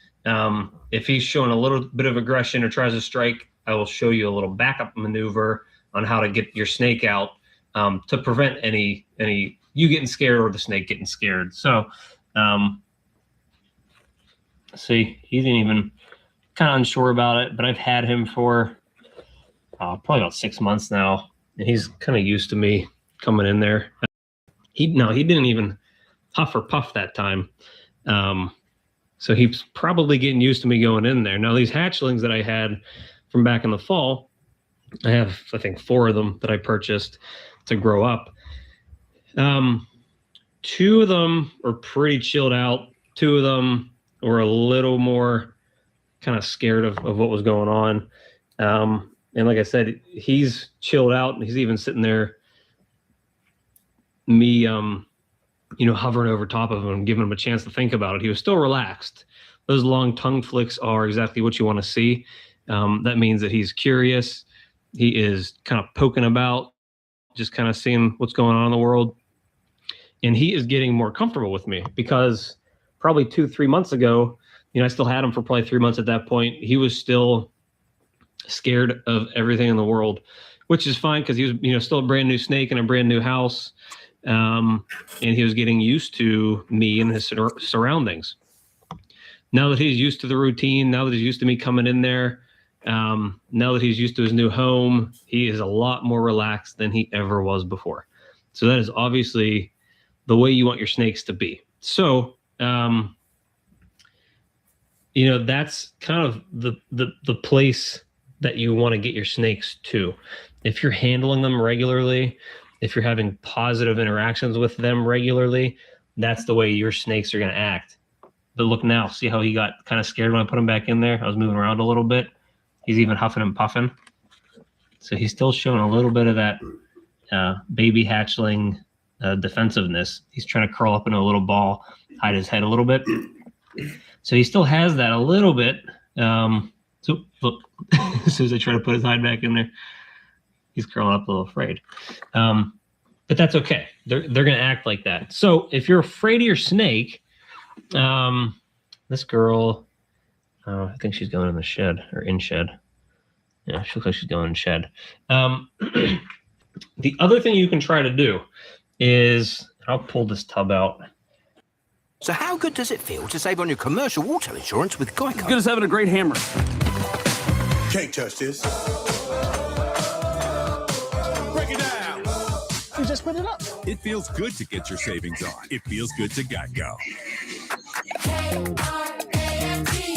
If he's showing a little bit of aggression or tries to strike, I will show you a little backup maneuver on how to get your snake out to prevent any you getting scared or the snake getting scared. So see, he didn't even kind of unsure about it, but I've had him for probably about 6 months now, and he's kind of used to me coming in there. He didn't even huff or puff that time. So he's probably getting used to me going in there. Now, these hatchlings that I had from back in the fall, I have, I think, 4 of them that I purchased to grow up. 2 of them are pretty chilled out. 2 of them were a little more kind of scared of what was going on. And like I said, he's chilled out, and he's even sitting there, me, hovering over top of him and giving him a chance to think about it. He was still relaxed. Those long tongue flicks are exactly what you want to see. That means that he's curious. He is kind of poking about, just kind of seeing what's going on in the world. And he is getting more comfortable with me, because probably 2-3 months ago, I still had him for probably 3 months at that point. He was still scared of everything in the world, which is fine, because he was, still a brand new snake in a brand new house. And he was getting used to me and his surroundings. Now that he's used to the routine, now that he's used to me coming in there, now that he's used to his new home, he is a lot more relaxed than he ever was before. So that is obviously the way you want your snakes to be. So, that's kind of the place that you want to get your snakes to. If you're handling them regularly, if you're having positive interactions with them regularly, that's the way your snakes are going to act. But look now, see how he got kind of scared when I put him back in there? I was moving around a little bit. He's even huffing and puffing. So he's still showing a little bit of that baby hatchling defensiveness. He's trying to curl up into a little ball, hide his head a little bit. So he still has that a little bit. So look, as soon as I try to put his hide back in there, he's curling up a little afraid. But that's okay. They're going to act like that. So if you're afraid of your snake, this girl, I think she's going in the shed, or in shed. Yeah, she looks like she's going in shed. The other thing you can try to do is, I'll pull this tub out. So how good does it feel to save on your commercial auto insurance with Geico? As good as having a great hammer. Can't touch this. Break it down. You just put it up. It feels good to get your savings on. It feels good to Geico.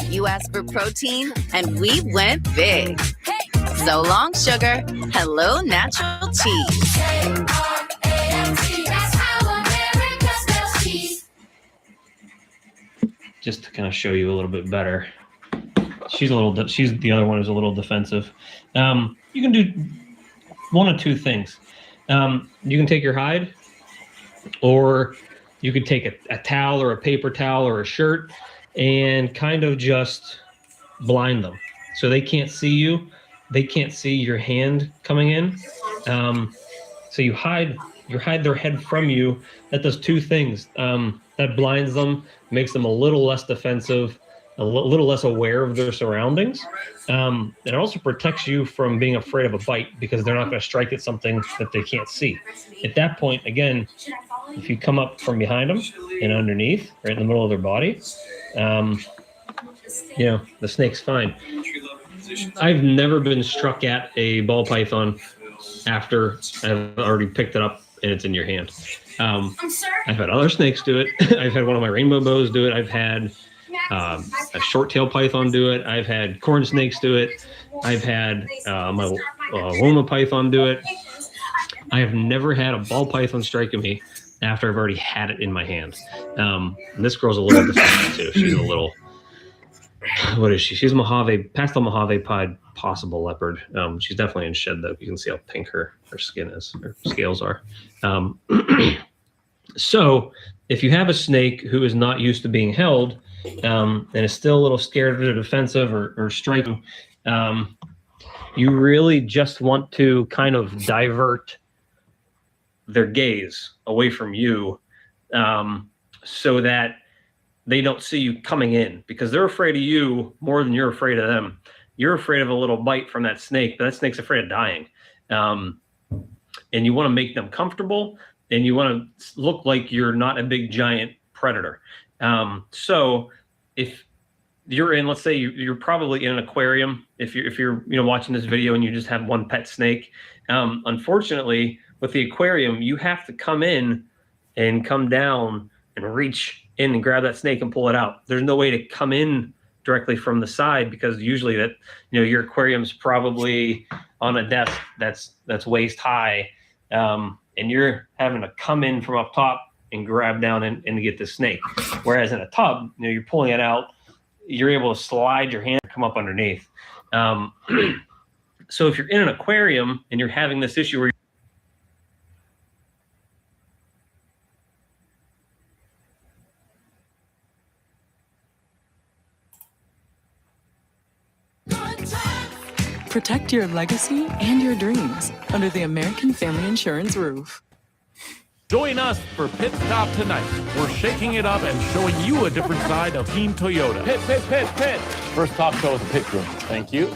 You asked for protein, and we went big. So long, sugar. Hello, natural cheese. Just to kind of show you a little bit better. She's the other one who's a little defensive. You can do one of 2 things. You can take your hide, or you could take a towel or a paper towel or a shirt and kind of just blind them. So they can't see you. They can't see your hand coming in. So you hide their head from you. That does 2 things. That blinds them, makes them a little less defensive, a little less aware of their surroundings. It also protects you from being afraid of a bite, because they're not going to strike at something that they can't see. At that point, again, if you come up from behind them and underneath, right in the middle of their body, the snake's fine. I've never been struck at a ball python after I've already picked it up and it's in your hand. I've had other snakes do it. I've had one of my rainbow bows do it. I've had a short-tail python do it. I've had corn snakes do it. I've had my Loma python do it. I have never had a ball python strike at me after I've already had it in my hand. And this girl's a little defensive too. She's a little, what is she? She's Mojave, pastel Mojave pied possible leopard. She's definitely in shed though. You can see how pink her skin is, her scales are. So if you have a snake who is not used to being held, and is still a little scared or defensive or striking, you really just want to kind of divert their gaze away from you, so that they don't see you coming in, because they're afraid of you more than you're afraid of them. You're afraid of a little bite from that snake, but that snake's afraid of dying. And you want to make them comfortable, and you want to look like you're not a big giant predator. So if you're in, let's say you're probably in an aquarium, if you're watching this video and you just have one pet snake, unfortunately with the aquarium, you have to come in and come down and reach in and grab that snake and pull it out. There's no way to come in directly from the side, because usually that, your aquarium's probably on a desk that's waist high, and you're having to come in from up top and grab down and get the snake. Whereas in a tub, you're pulling it out, you're able to slide your hand, come up underneath. So if you're in an aquarium and you're having this issue where Protect your legacy and your dreams under the American Family Insurance roof. Join us for Pit Stop tonight. We're shaking it up and showing you a different side of Team Toyota. Pit, pit, pit, pit. First talk show at the pit crew. Thank you.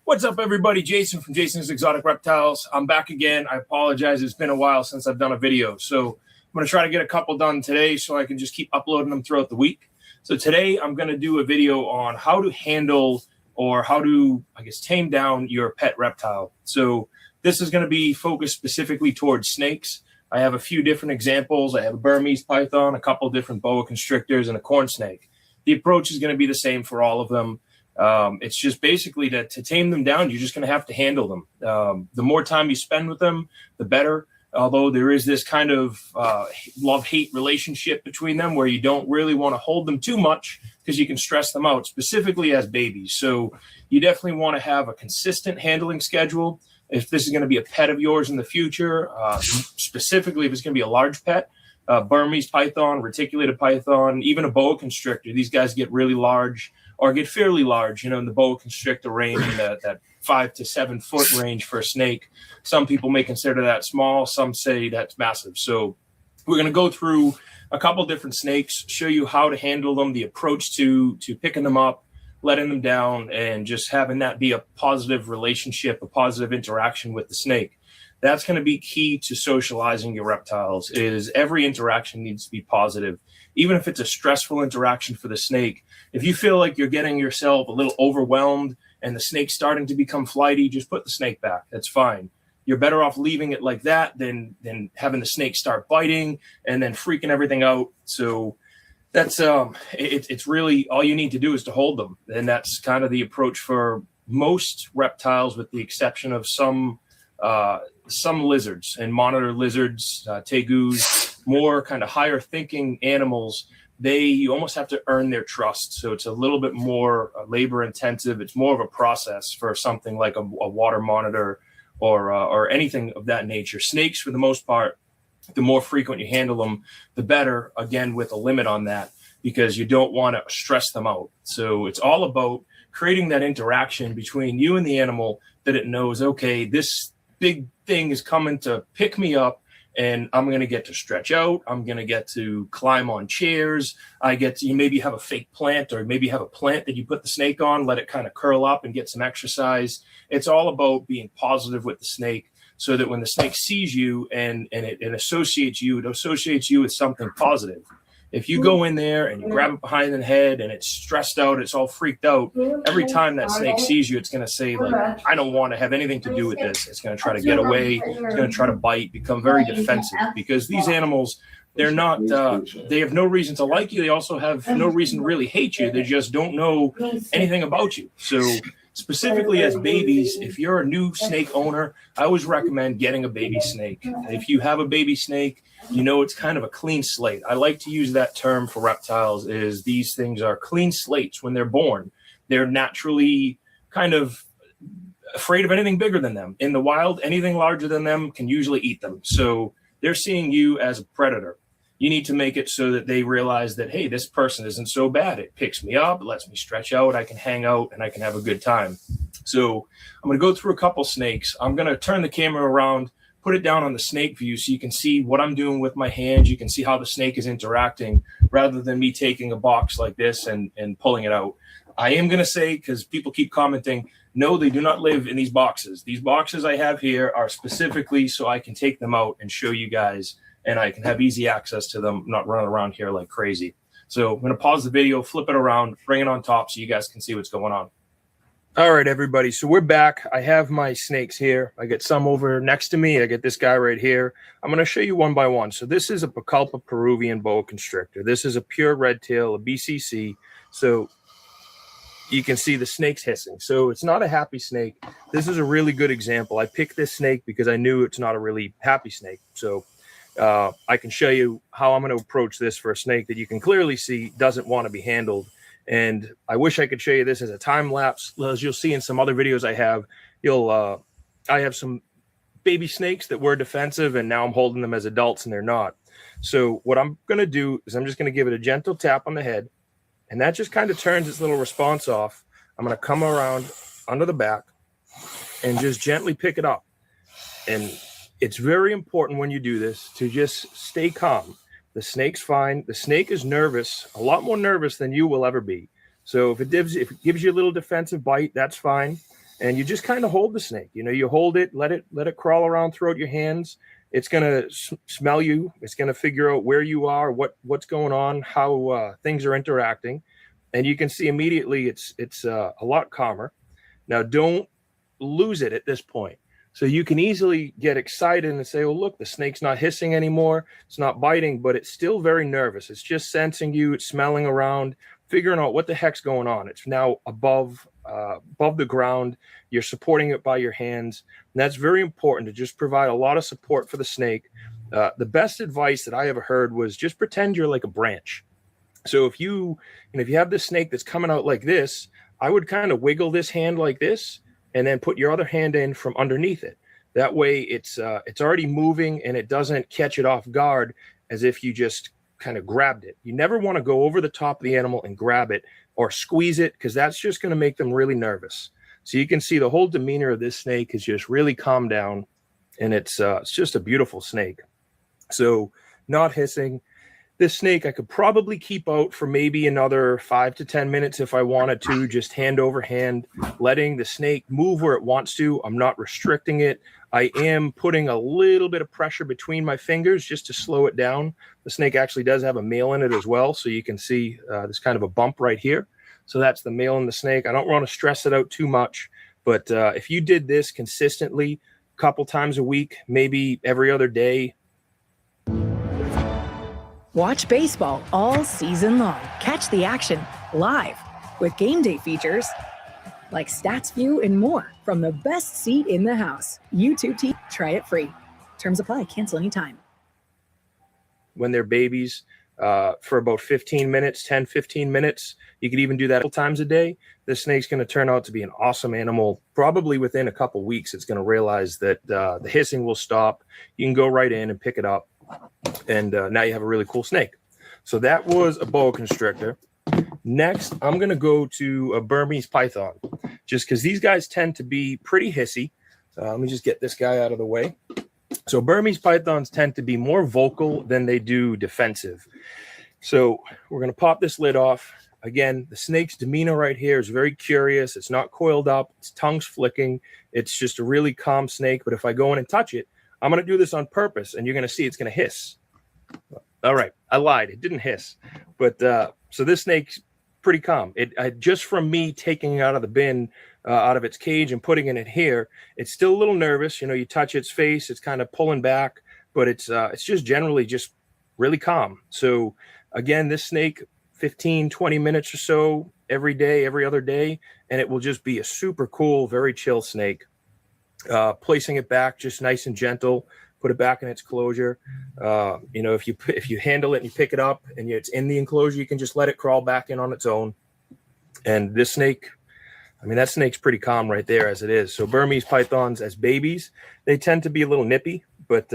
What's up, everybody? Jason from Jason's Exotic Reptiles. I'm back again. I apologize. It's been a while since I've done a video. So I'm going to try to get a couple done today so I can just keep uploading them throughout the week. So today I'm going to do a video on how to handle or how to, tame down your pet reptile. So this is going to be focused specifically towards snakes. I have a few different examples. I have a Burmese python, a couple different boa constrictors, and a corn snake. The approach is going to be the same for all of them. It's just basically to tame them down, you're just going to have to handle them. The more time you spend with them, the better. Although there is this kind of love-hate relationship between them where you don't really want to hold them too much because you can stress them out, specifically as babies. So you definitely want to have a consistent handling schedule. If this is going to be a pet of yours in the future, specifically if it's going to be a large pet, Burmese python, reticulated python, even a boa constrictor, these guys get really large or get fairly large, in the boa constrictor range, that 5 to 7 foot range for a snake. Some people may consider that small. Some say that's massive. So we're going to go through a couple different snakes, show you how to handle them, the approach to picking them up, letting them down, and just having that be a positive relationship, a positive interaction with the snake. That's going to be key to socializing your reptiles. Is every interaction needs to be positive. Even if it's a stressful interaction for the snake, if you feel like you're getting yourself a little overwhelmed and the snake's starting to become flighty, just put the snake back. That's fine. You're better off leaving it like that than having the snake start biting and then freaking everything out. So that's it's really all you need to do is to hold them. And that's kind of the approach for most reptiles, with the exception of some lizards and monitor lizards, tegus, more kind of higher thinking animals. You almost have to earn their trust. So it's a little bit more labor intensive. It's more of a process for something like a water monitor or anything of that nature. Snakes, for the most part, the more frequent you handle them, the better, again, with a limit on that, because you don't want to stress them out. So it's all about creating that interaction between you and the animal, that it knows, okay, this big thing is coming to pick me up, and I'm going to get to stretch out. I'm going to get to climb on chairs. You maybe have a fake plant, or maybe have a plant that you put the snake on, let it kind of curl up and get some exercise. It's all about being positive with the snake, so that when the snake sees you and it associates you with something positive. If you go in there and you grab it behind the head and it's stressed out, it's all freaked out, every time that snake sees you, it's going to say, like, I don't want to have anything to do with this. It's going to try to get away. It's going to try to bite, become very defensive, because these animals, they're not, they have no reason to like you. They also have no reason to really hate you. They just don't know anything about you. So specifically as babies, if you're a new snake owner, I always recommend getting a baby snake. If you have a baby snake, it's kind of a clean slate. I like to use that term for reptiles, is these things are clean slates when they're born. They're naturally kind of afraid of anything bigger than them. In the wild, anything larger than them can usually eat them. So they're seeing you as a predator. You need to make it so that they realize that, hey, this person isn't so bad. It picks me up, it lets me stretch out, I can hang out, and I can have a good time. So I'm going to go through a couple snakes. I'm going to turn the camera around, put it down on the snake view so you can see what I'm doing with my hands. You can see how the snake is interacting, rather than me taking a box like this and pulling it out. I am going to say, because people keep commenting, no, they do not live in these boxes. These boxes I have here are specifically so I can take them out and show you guys, and I can have easy access to them, not running around here like crazy. So I'm going to pause the video, flip it around, bring it on top so you guys can see what's going on. All right, everybody. So we're back. I have my snakes here. I get some over next to me. I get this guy right here. I'm going to show you one by one. So this is a Pacalpa Peruvian boa constrictor. This is a pure red tail, a BCC. So you can see the snake's hissing. So it's not a happy snake. This is a really good example. I picked this snake because I knew it's not a really happy snake. So I can show you how I'm going to approach this for a snake that you can clearly see doesn't want to be handled. And I wish I could show you this as a time lapse. As you'll see in some other videos I have, I have some baby snakes that were defensive, and now I'm holding them as adults, and they're not. So what I'm going to do is I'm just going to give it a gentle tap on the head, and that just kind of turns its little response off. I'm going to come around under the back and just gently pick it up. And it's very important when you do this to just stay calm. The snake's fine. The snake is nervous, a lot more nervous than you will ever be. So if it gives you a little defensive bite, that's fine. And you just kind of hold the snake. You hold it, let it crawl around throughout your hands. It's going to smell you. It's going to figure out where you are, what's going on, how things are interacting. And you can see immediately it's a lot calmer. Now, don't lose it at this point. So you can easily get excited and say, oh, look, the snake's not hissing anymore. It's not biting, but it's still very nervous. It's just sensing you. It's smelling around, figuring out what the heck's going on. It's now above the ground. You're supporting it by your hands. And that's very important to just provide a lot of support for the snake. The best advice that I ever heard was just pretend you're like a branch. So if you have this snake that's coming out like this, I would kind of wiggle this hand like this, and then put your other hand in from underneath it. That way it's already moving and it doesn't catch it off guard as if you just kind of grabbed it. You never want to go over the top of the animal and grab it or squeeze it, because that's just going to make them really nervous. So you can see the whole demeanor of this snake is just really calmed down, and it's just a beautiful snake. So not hissing. This snake I could probably keep out for maybe another 5 to 10 minutes if I wanted to, just hand over hand, letting the snake move where it wants to. I'm not restricting it. I am putting a little bit of pressure between my fingers just to slow it down. The snake actually does have a male in it as well, so you can see there's kind of a bump right here. So that's the male in the snake. I don't want to stress it out too much, but if you did this consistently a couple times a week, maybe every other day. Watch baseball all season long. Catch the action live with game day features like Stats View and more from the best seat in the house. YouTube TV, try it free. Terms apply. Cancel anytime. When they're babies, for about 15 minutes, 10, 15 minutes. You could even do that a couple times a day. This snake's going to turn out to be an awesome animal. Probably within a couple weeks, it's going to realize that the hissing will stop. You can go right in and pick it up. And now you have a really cool snake. So that was a boa constrictor. Next, I'm going to go to a Burmese python, just because these guys tend to be pretty hissy. Let me just get this guy out of the way. So Burmese pythons tend to be more vocal than they do defensive. So we're going to pop this lid off. Again, the snake's demeanor right here is very curious. It's not coiled up. Its tongue's flicking. It's just a really calm snake. But if I go in and touch it, I'm going to do this on purpose, and you're going to see it's going to hiss. All right, I lied. It didn't hiss. But so this snake's pretty calm. Just from me taking it out of the bin, out of its cage and putting it in here, it's still a little nervous. You touch its face, it's kind of pulling back, but it's just generally just really calm. So again, this snake, 15, 20 minutes or so every day, every other day, and it will just be a super cool, very chill snake. Placing it back just nice and gentle, put it back in its closure. If you handle it and you pick it up and it's in the enclosure, you can just let it crawl back in on its own. And this snake, that snake's pretty calm right there as it is. So Burmese pythons as babies, they tend to be a little nippy, but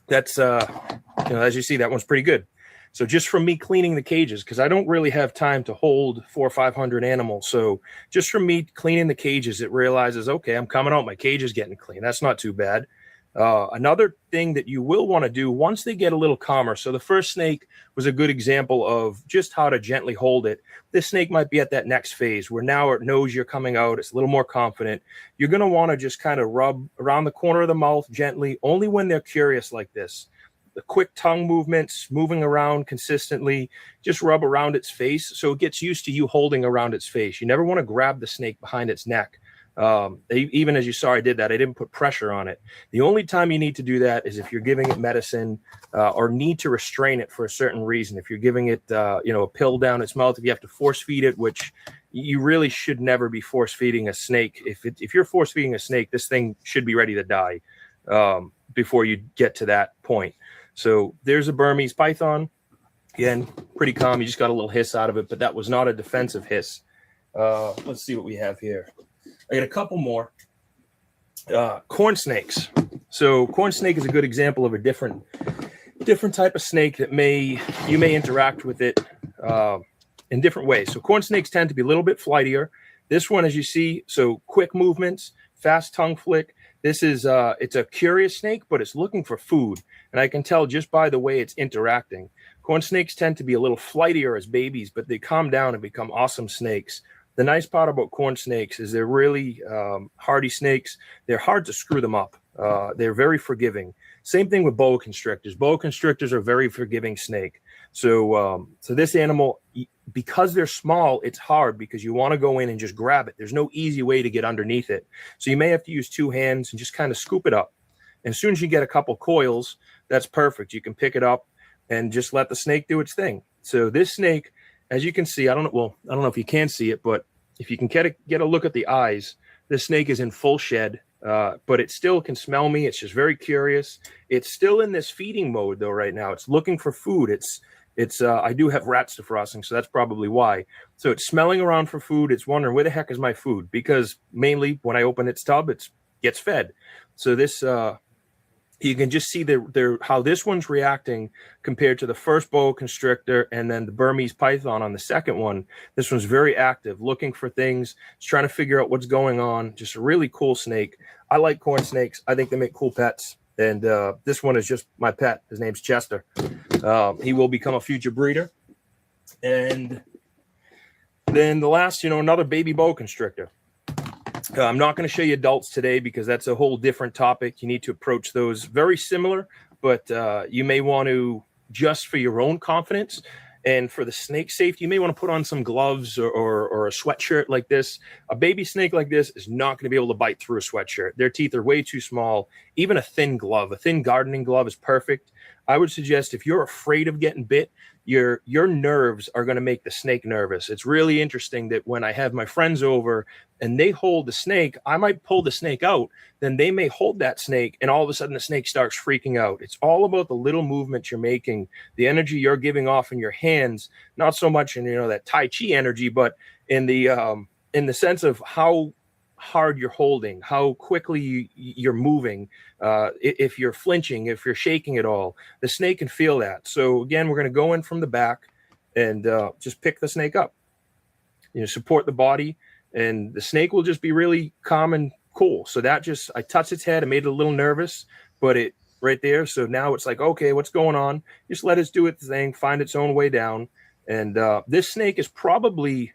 that's as you see, that one's pretty good. So just from me cleaning the cages, because I don't really have time to hold 400 or 500 animals. So just from me cleaning the cages, it realizes, okay, I'm coming out. My cage is getting clean. That's not too bad. Another thing that you will want to do once they get a little calmer. So the first snake was a good example of just how to gently hold it. This snake might be at that next phase where now it knows you're coming out. It's a little more confident. You're going to want to just kind of rub around the corner of the mouth gently, only when they're curious like this. the quick tongue movements, moving around consistently, just rub around its face so it gets used to you holding around its face. You never want to grab the snake behind its neck. Even as you saw, I did that. I didn't put pressure on it. The only time you need to do that is if you're giving it medicine or need to restrain it for a certain reason. If you're giving it, a pill down its mouth, if you have to force feed it, which you really should never be force feeding a snake. If you're force feeding a snake, this thing should be ready to die before you get to that point. So there's a Burmese python. Again, pretty calm. You just got a little hiss out of it, but that was not a defensive hiss. Let's see what we have here. I got a couple more. Corn snakes. So corn snake is a good example of a different type of snake that you may interact with it in different ways. So corn snakes tend to be a little bit flightier. This one, as you see, so quick movements, fast tongue flick. This is it's a curious snake, but it's looking for food. And I can tell just by the way it's interacting. Corn snakes tend to be a little flightier as babies, but they calm down and become awesome snakes. The nice part about corn snakes is they're really hardy snakes. They're hard to screw them up. They're very forgiving. Same thing with boa constrictors. Boa constrictors are a very forgiving snake. So this animal, because they're small, it's hard because you want to go in and just grab it. There's no easy way to get underneath it. So you may have to use two hands and just kind of scoop it up. And as soon as you get a couple coils, that's perfect. You can pick it up and just let the snake do its thing. So this snake, as you can see, I don't know if you can see it, but if you can get a look at the eyes, this snake is in full shed, but it still can smell me. It's just very curious. It's still in this feeding mode though right now. It's looking for food. I do have rats defrosting, so that's probably why. So it's smelling around for food. It's wondering, where the heck is my food? Because mainly when I open its tub, it gets fed. So this, you can just see how this one's reacting compared to the first boa constrictor and then the Burmese python on the second one. This one's very active, looking for things. It's trying to figure out what's going on. Just a really cool snake. I like corn snakes. I think they make cool pets. And this one is just my pet. His name's Chester. He will become a future breeder. And then the last, another baby boa constrictor. I'm not going to show you adults today because that's a whole different topic. You need to approach those very similar, but you may want to, just for your own confidence and for the snake safety, you may want to put on some gloves or a sweatshirt like this. A baby snake like this is not going to be able to bite through a sweatshirt. Their teeth are way too small. Even a thin glove, a thin gardening glove is perfect. I would suggest if you're afraid of getting bit, your nerves are going to make the snake nervous. It's really interesting that when I have my friends over and they hold the snake, I might pull the snake out, then they may hold that snake and all of a sudden the snake starts freaking out. It's all about the little movements you're making, the energy you're giving off in your hands, not so much in that Tai Chi energy, but in the sense of how hard you're holding, how quickly you're moving, if you're flinching, if you're shaking at all. The snake can feel that. So again, we're going to go in from the back and just pick the snake up. Support the body, and the snake will just be really calm and cool. So I touched its head. I made it a little nervous, but it right there. So now it's like, okay, what's going on? Just let it do its thing, find its own way down. And this snake is probably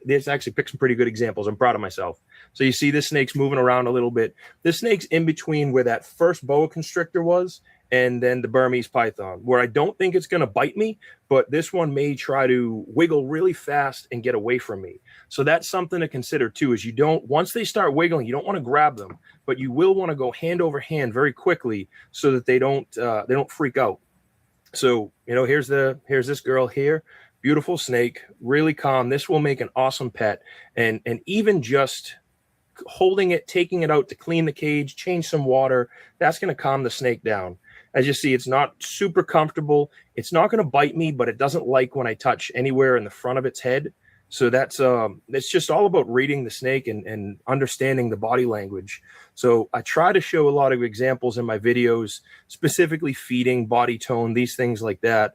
this actually picked some pretty good examples. I'm proud of myself. So you see this snake's moving around a little bit. This snake's in between where that first boa constrictor was and then the Burmese python, where I don't think it's going to bite me, but this one may try to wiggle really fast and get away from me. So that's something to consider too, is once they start wiggling, you don't want to grab them, but you will want to go hand over hand very quickly so that they don't freak out. So, here's this girl here. Beautiful snake, really calm. This will make an awesome pet. And even just holding it, taking it out to clean the cage, change some water, that's going to calm the snake down. As you see, it's not super comfortable. It's not going to bite me, but it doesn't like when I touch anywhere in the front of its head. So that's it's just all about reading the snake and understanding the body language. So I try to show a lot of examples in my videos, specifically feeding, body tone, these things like that.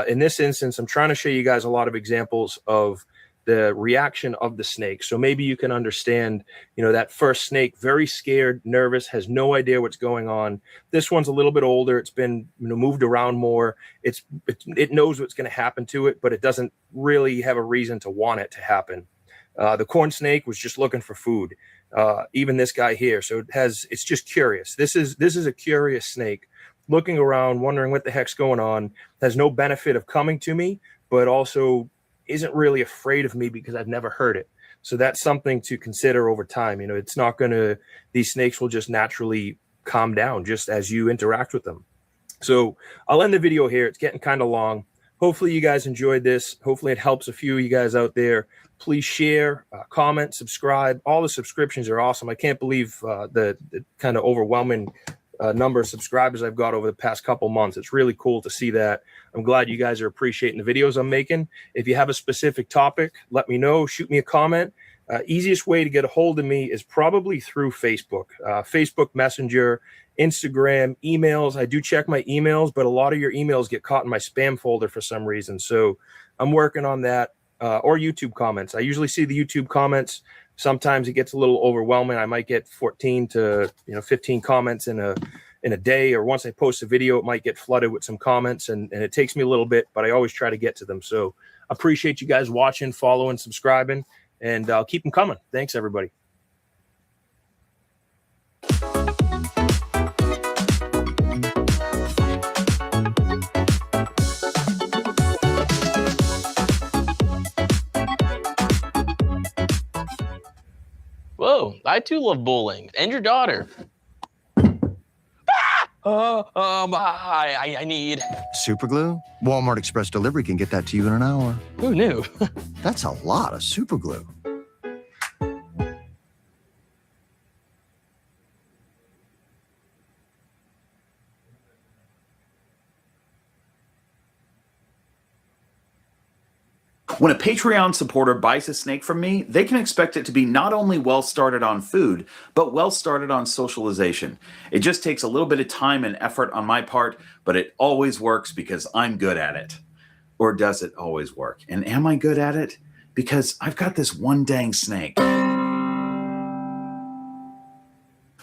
In this instance, I'm trying to show you guys a lot of examples of the reaction of the snake. So maybe you can understand, that first snake, very scared, nervous, has no idea what's going on. This one's a little bit older. It's been moved around more. It knows what's going to happen to it, but it doesn't really have a reason to want it to happen. The corn snake was just looking for food. Even this guy here. So it's just curious. This is a curious snake. looking around, wondering what the heck's going on, has no benefit of coming to me, but also isn't really afraid of me because I've never heard it. So that's something to consider over time. It's not going to, these snakes will just naturally calm down just as you interact with them. So I'll end the video here. It's getting kind of long. Hopefully you guys enjoyed this. Hopefully it helps a few of you guys out there. Please share, comment, subscribe. All the subscriptions are awesome. I can't believe the kind of overwhelming number of subscribers I've got over the past couple months. It's really cool to see that. I'm glad you guys are appreciating the videos I'm making. If you have a specific topic, let me know. Shoot me a comment. Easiest way to get a hold of me is probably through Facebook, Facebook Messenger, Instagram, emails. I do check my emails, but a lot of your emails get caught in my spam folder for some reason. So I'm working on that. Or YouTube comments. I usually see the YouTube comments. Sometimes it gets a little overwhelming. I might get 14 to 15 comments in a day, or once I post a video, it might get flooded with some comments, and it takes me a little bit, but I always try to get to them. So I appreciate you guys watching, following, subscribing, and I'll keep them coming. Thanks, everybody. Whoa, I too love bowling. And your daughter. I need Superglue? Walmart Express Delivery can get that to you in an hour. Who knew? That's a lot of superglue. When a Patreon supporter buys a snake from me, they can expect it to be not only well started on food, but well started on socialization. It just takes a little bit of time and effort on my part, but it always works because I'm good at it. Or does it always work? And am I good at it? Because I've got this one dang snake.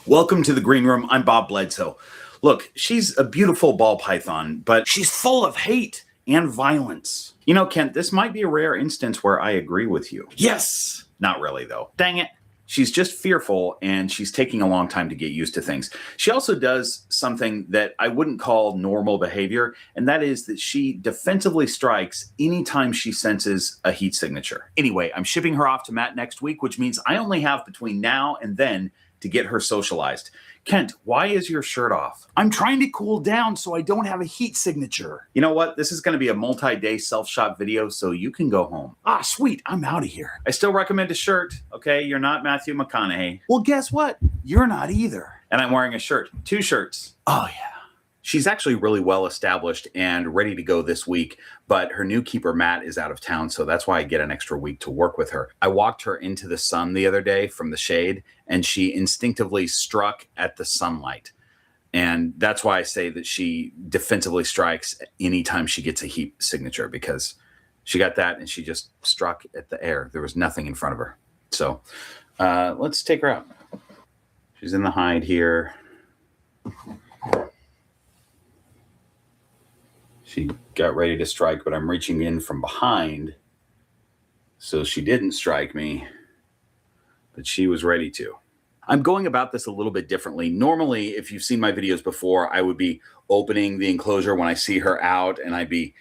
Welcome to the Green Room. I'm Bob Bledsoe. Look, she's a beautiful ball python, but she's full of hate and violence. You know, Kent, this might be a rare instance where I agree with you. Yes! Not really, though. Dang it. She's just fearful, and she's taking a long time to get used to things. She also does something that I wouldn't call normal behavior, and that is that she defensively strikes anytime she senses a heat signature. Anyway, I'm shipping her off to Matt next week, which means I only have between now and then to get her socialized. Kent, why is your shirt off? I'm trying to cool down so I don't have a heat signature. You know what? This is going to be a multi-day self-shot video, so you can go home. Ah, sweet. I'm out of here. I still recommend a shirt, okay? You're not Matthew McConaughey. Well, guess what? You're not either. And I'm wearing a shirt. 2 shirts. Oh, yeah. She's actually really well established and ready to go this week, but her new keeper, Matt, is out of town, so that's why I get an extra week to work with her. I walked her into the sun the other day from the shade, and she instinctively struck at the sunlight. And that's why I say that she defensively strikes anytime she gets a heat signature, because she got that and she just struck at the air. There was nothing in front of her. So let's take her out. She's in the hide here. She got ready to strike, but I'm reaching in from behind. So she didn't strike me, but she was ready to. I'm going about this a little bit differently. Normally, if you've seen my videos before, I would be opening the enclosure when I see her out, and I'd be,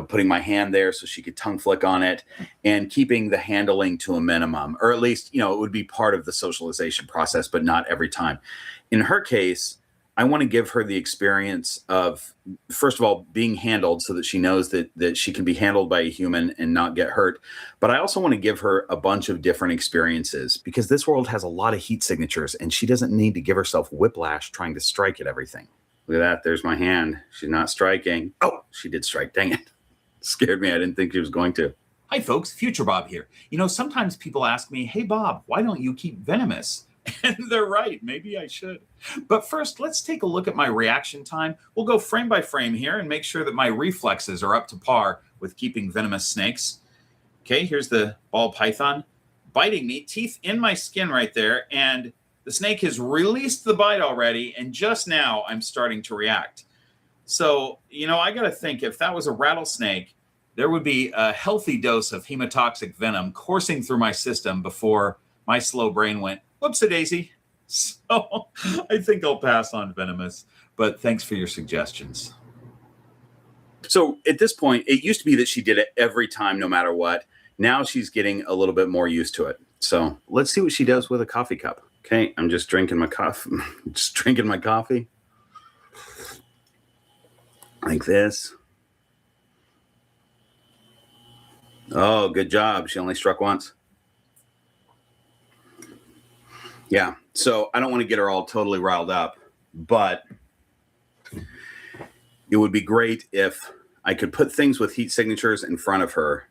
putting my hand there so she could tongue flick on it and keeping the handling to a minimum, or at least, it would be part of the socialization process, but not every time. In her case, I want to give her the experience of, first of all, being handled so that she knows that she can be handled by a human and not get hurt. But I also want to give her a bunch of different experiences, because this world has a lot of heat signatures and she doesn't need to give herself whiplash trying to strike at everything. Look at that. There's my hand. She's not striking. Oh, she did strike. Dang it. Scared me. I didn't think she was going to. Hi, folks. Future Bob here. Sometimes people ask me, hey, Bob, why don't you keep venomous? And they're right. Maybe I should. But first, let's take a look at my reaction time. We'll go frame by frame here and make sure that my reflexes are up to par with keeping venomous snakes. Okay, here's the ball python biting me, teeth in my skin right there, and the snake has released the bite already, and just now I'm starting to react. So, I got to think, if that was a rattlesnake, there would be a healthy dose of hemotoxic venom coursing through my system before my slow brain went, whoops-a-daisy. So I think I'll pass on venomous. but thanks for your suggestions. So at this point, it used to be that she did it every time, no matter what. Now she's getting a little bit more used to it. So let's see what she does with a coffee cup. Okay, I'm just drinking my coffee. Just drinking my coffee. Like this. Oh, good job. She only struck once. Yeah, so I don't want to get her all totally riled up, but it would be great if I could put things with heat signatures in front of her,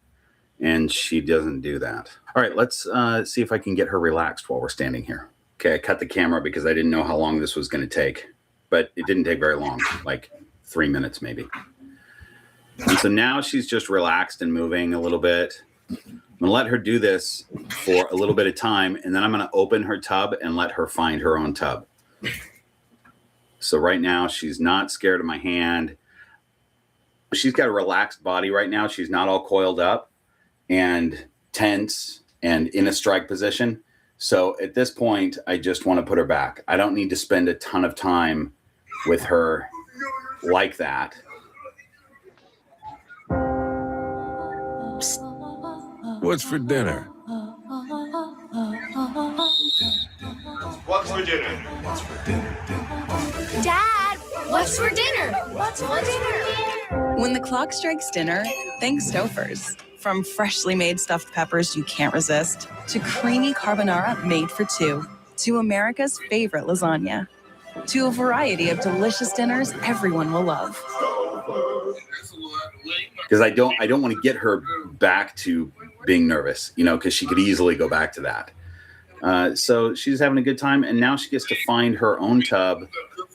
and she doesn't do that. All right, let's see if I can get her relaxed while we're standing here. Okay, I cut the camera because I didn't know how long this was going to take, but it didn't take very long, like 3 minutes maybe. And so now she's just relaxed and moving a little bit. I'm going to let her do this for a little bit of time, and then I'm going to open her tub and let her find her own tub. So right now, she's not scared of my hand. She's got a relaxed body right now. She's not all coiled up and tense and in a strike position. So at this point, I just want to put her back. I don't need to spend a ton of time with her like that. What's for dinner? What's for dinner? What's for dinner? Dad, what's for dinner? What's for dinner? When the clock strikes dinner, think Stouffer's. From freshly made stuffed peppers you can't resist, to creamy carbonara made for two, to America's favorite lasagna, to a variety of delicious dinners everyone will love. Because I don't want to get her back to being nervous, because she could easily go back to that. So she's having a good time, and now she gets to find her own tub,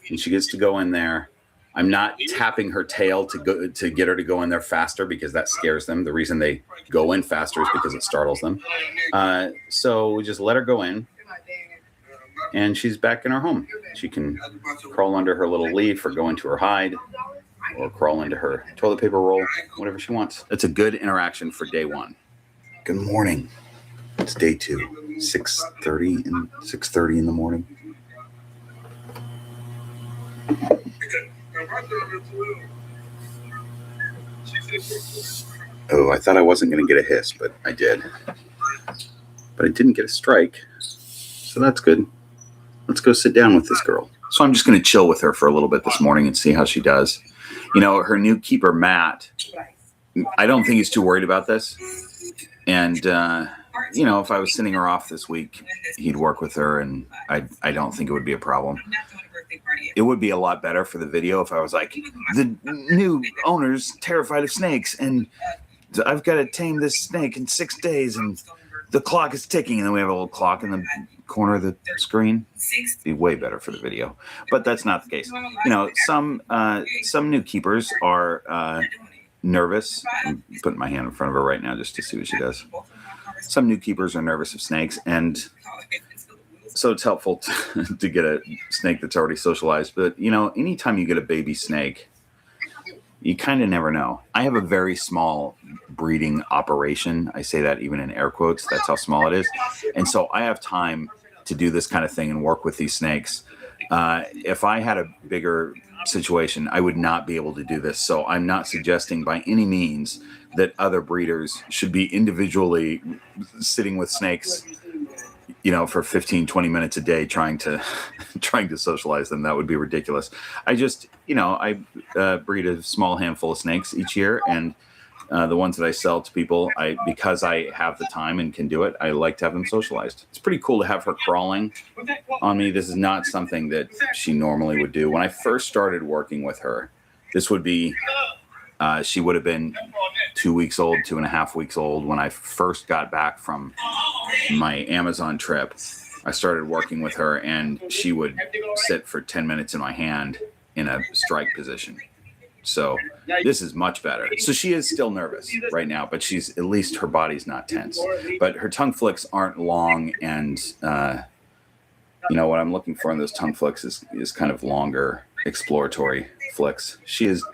and she gets to go in there. I'm not tapping her tail to get her to go in there faster because that scares them. The reason they go in faster is because it startles them. So we just let her go in, and she's back in her home. She can crawl under her little leaf or go into her hide or crawl into her toilet paper roll, whatever she wants. That's a good interaction for day one. Good morning. It's day 2, 6:30 in the morning. Oh, I thought I wasn't going to get a hiss, but I did. But I didn't get a strike, so that's good. Let's go sit down with this girl. So I'm just going to chill with her for a little bit this morning and see how she does. Her new keeper, Matt, I don't think he's too worried about this. And, if I was sending her off this week, he'd work with her, and I don't think it would be a problem. It would be a lot better for the video if I was like, the new owner's terrified of snakes, and I've got to tame this snake in 6 days, and the clock is ticking, and then we have a little clock in the corner of the screen. It'd be way better for the video, but that's not the case. Some new keepers are nervous. I'm putting my hand in front of her right now just to see what she does. Some new keepers are nervous of snakes, and so it's helpful to get a snake that's already socialized. But, anytime you get a baby snake, you kind of never know. I have a very small breeding operation. I say that even in air quotes. That's how small it is. And so I have time to do this kind of thing and work with these snakes. If I had a bigger situation, I would not be able to do this. So I'm not suggesting by any means that other breeders should be individually sitting with snakes, for 15, 20 minutes a day trying to socialize them. That would be ridiculous. I just, I breed a small handful of snakes each year, and the ones that I sell to people, because I have the time and can do it, I like to have them socialized. It's pretty cool to have her crawling on me. This is not something that she normally would do. When I first started working with her, this would be, she would have been 2 weeks old, 2.5 weeks old when I first got back from my Amazon trip. I started working with her, and she would sit for 10 minutes in my hand in a strike position. So this is much better. So she is still nervous right now, but she's, at least her body's not tense. But her tongue flicks aren't long, and what I'm looking for in those tongue flicks is kind of longer exploratory flicks. She is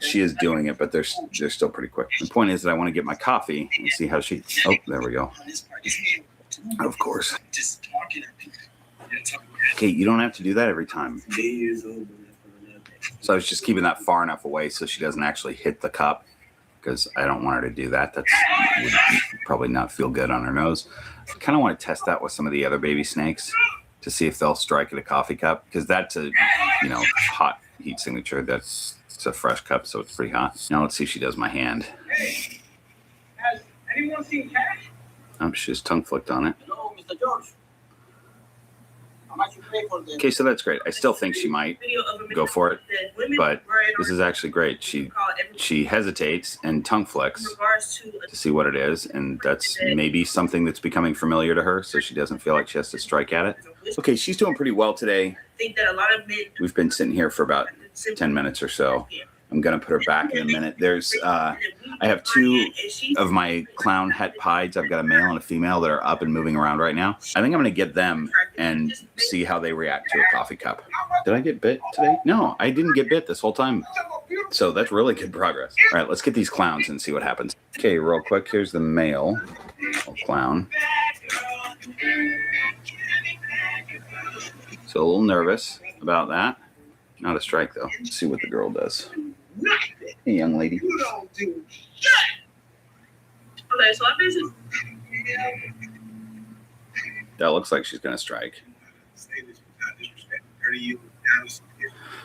doing it, but they're still pretty quick. The point is that I want to get my coffee and see how she. Oh, there we go. Of course. Okay, you don't have to do that every time. So I was just keeping that far enough away so she doesn't actually hit the cup, because I don't want her to do that. Would probably not feel good on her nose. I kind of want to test that with some of the other baby snakes to see if they'll strike at a coffee cup, because that's a, hot heat signature. It's a fresh cup, so it's pretty hot. Now let's see if she does my hand. Hey, has anyone seen cash? Oh, she's tongue flicked on it. Hello, Mr. George. How much you pay for this? Okay, so that's great. I still think she might go for it, but this is actually great. She hesitates and tongue flicks to see what it is, and that's maybe something that's becoming familiar to her, so she doesn't feel like she has to strike at it. Okay, she's doing pretty well today. We've been sitting here for about 10 minutes or so. I'm gonna put her back in a minute. I have 2 of my clown het pieds. I've got a male and a female that are up and moving around right now. I think I'm gonna get them and see how they react to a coffee cup. Did I get bit today? No, I didn't get bit this whole time. So that's really good progress. All right, let's get these clowns and see what happens. Okay, real quick, here's the male clown. So a little nervous about that. Not a strike though. Let's see what the girl does. Hey, young lady. You don't do shit. Okay, so I'm busy. That looks like she's gonna strike.